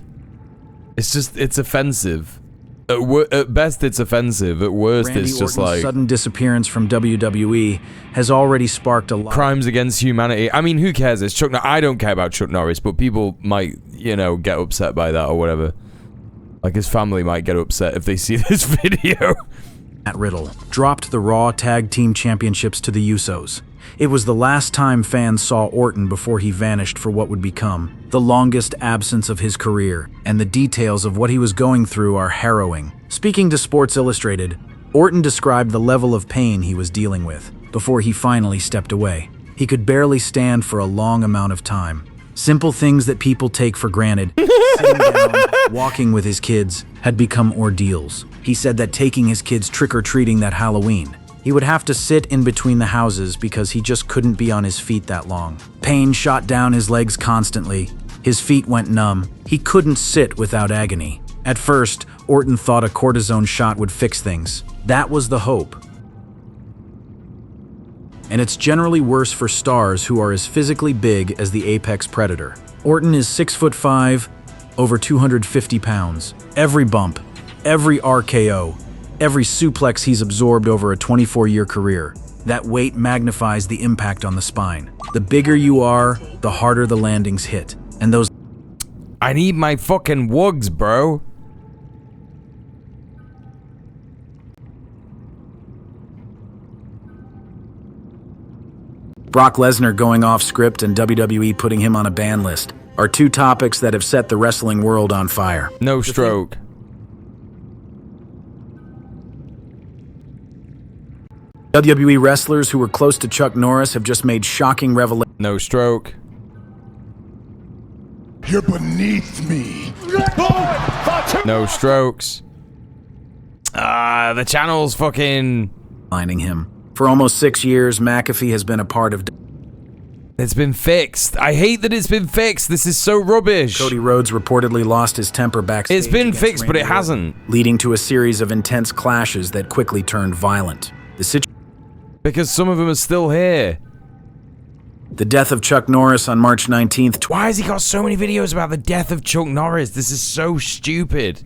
It's offensive. At best, it's offensive. At worst, Randy it's just Orton's like... sudden disappearance from WWE has already sparked a lot... Crimes against humanity. I mean, who cares? It's Chuck Norris. I don't care about Chuck Norris, but people might, you know, get upset by that or whatever. Like, his family might get upset if they see this video. Matt Riddle dropped the Raw Tag Team Championships to the Usos. It was the last time fans saw Orton before he vanished for what would become the longest absence of his career, and the details of what he was going through are harrowing. Speaking to Sports Illustrated, Orton described the level of pain he was dealing with before he finally stepped away. He could barely stand for a long amount of time. Simple things that people take for granted, sitting down, walking with his kids, had become ordeals. He said that taking his kids trick-or-treating that Halloween, he would have to sit in between the houses because he just couldn't be on his feet that long. Pain shot down his legs constantly. His feet went numb. He couldn't sit without agony. At first, Orton thought a cortisone shot would fix things. That was the hope. And it's generally worse for stars who are as physically big as the apex predator. Orton is 6'5", over 250 pounds. Every bump, every RKO, every suplex he's absorbed over a 24-year career. That weight magnifies the impact on the spine. The bigger you are, the harder the landings hit. And those... I need my fucking wugs, bro. Brock Lesnar going off script and WWE putting him on a ban list – are two topics that have set the wrestling world on fire. No stroke. The thing is, Lesnar is 6'5", 250 pounds. Every bump, every RKO, every suplex he's absorbed over a 24-year career. That weight magnifies the impact on the spine. The bigger you are, the harder the landings hit. And those... I need my fucking wugs, bro. WWE wrestlers who were close to Chuck Norris have just made shocking revelations. No stroke. You're beneath me. No strokes. The channel's fucking... Lining him. For almost 6 years, McAfee has been a part of... It's been fixed. I hate that it's been fixed. This is so rubbish. Cody Rhodes reportedly lost his temper backstage. It's been fixed, but it hasn't. Leading to a series of intense clashes that quickly turned violent. Because some of them are still here. The death of Chuck Norris on March 19th. Why has he got so many videos about the death of Chuck Norris? This is so stupid.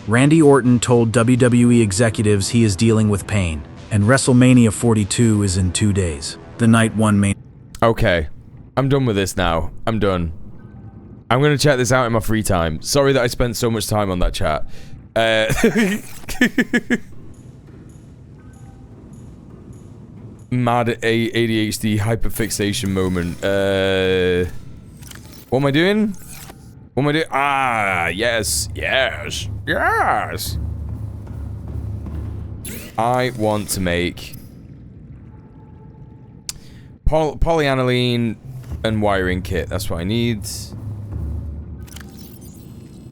Randy Orton told WWE executives he is dealing with pain, and WrestleMania 42 is in 2 days. The night one main... Okay. I'm done with this now. I'm done. I'm going to check this out in my free time. Sorry that I spent so much time on that chat. Mad ADHD hyperfixation moment. What am I doing? What am I doing? Ah, yes, yes, yes. I want to make polyaniline and wiring kit. That's what I need.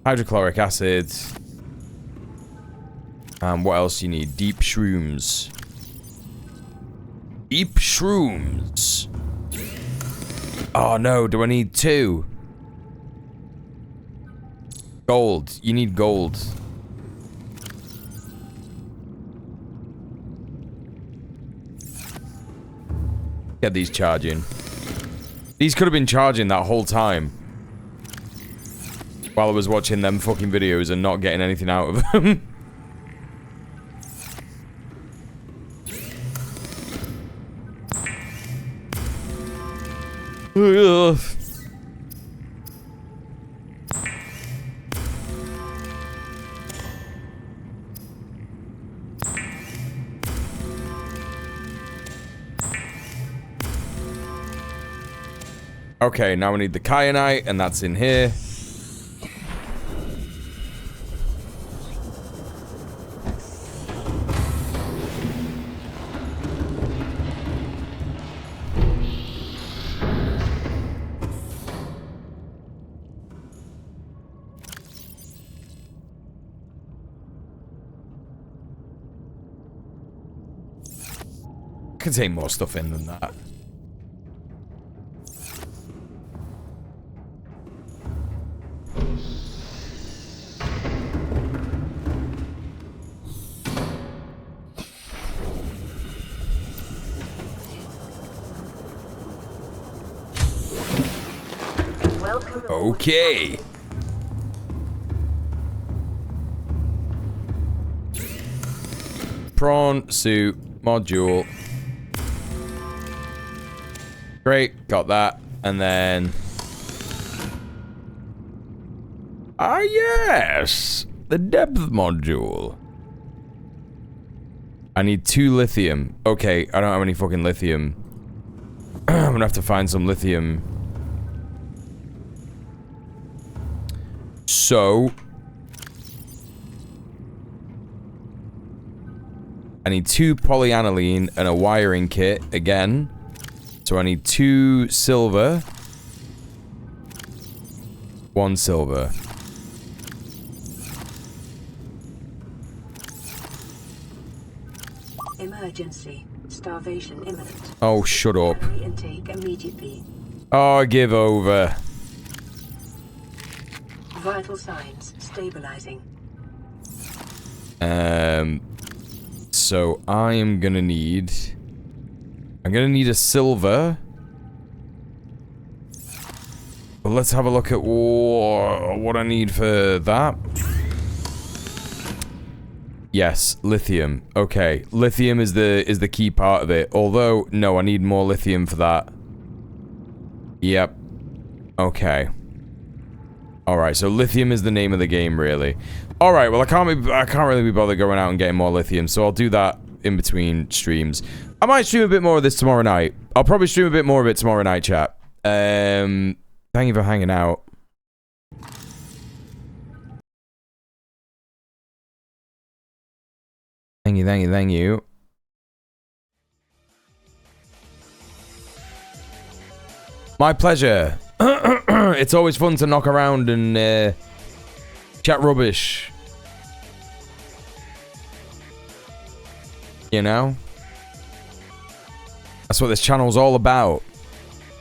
Hydrochloric acid. And what else you need? Deep shrooms. Deep shrooms. Oh no, do I need 2? Gold. You need gold. Get these charging. These could have been charging that whole time. While I was watching them fucking videos and not getting anything out of them. Ugh. Okay, now we need the kyanite, and that's in here. Contain more stuff in than that. Okay. Prawn suit module. Great, got that. And then... Ah, yes! The depth module. I need 2 lithium. Okay, I don't have any fucking lithium. I'm gonna have to find some lithium. So... I need 2 polyaniline and a wiring kit again. So I need 2 silver. 1 silver. Emergency. Starvation imminent. Oh, shut up. Calorie intake immediately. Oh, give over. Vital signs stabilizing. So I am gonna need... I'm gonna need a silver. But let's have a look at what I need for that. Yes, lithium. Okay, lithium is the key part of it. Although, no, I need more lithium for that. Yep. Okay. Alright, so lithium is the name of the game, really. Alright, well, I can't really be bothered going out and getting more lithium, so I'll do that in between streams. I might stream a bit more of this tomorrow night. I'll probably stream a bit more of it tomorrow night, chat. Thank you for hanging out. Thank you, thank you, thank you. My pleasure. It's always fun to knock around and chat rubbish. You know? That's what this channel's all about.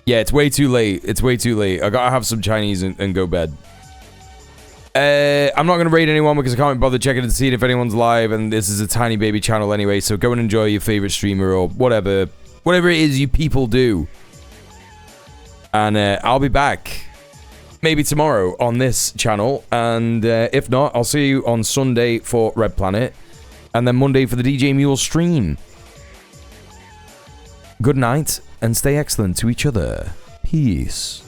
Yeah, it's way too late. It's way too late. I gotta have some Chinese and go bed. I'm not gonna raid anyone because I can't bother checking to see if anyone's live, and this is a tiny baby channel anyway, so go and enjoy your favorite streamer or whatever. Whatever it is you people do. And I'll be back maybe tomorrow on this channel, and if not, I'll see you on Sunday for Red Planet, and then Monday for the djmuel stream. Good night, and stay excellent to each other. Peace.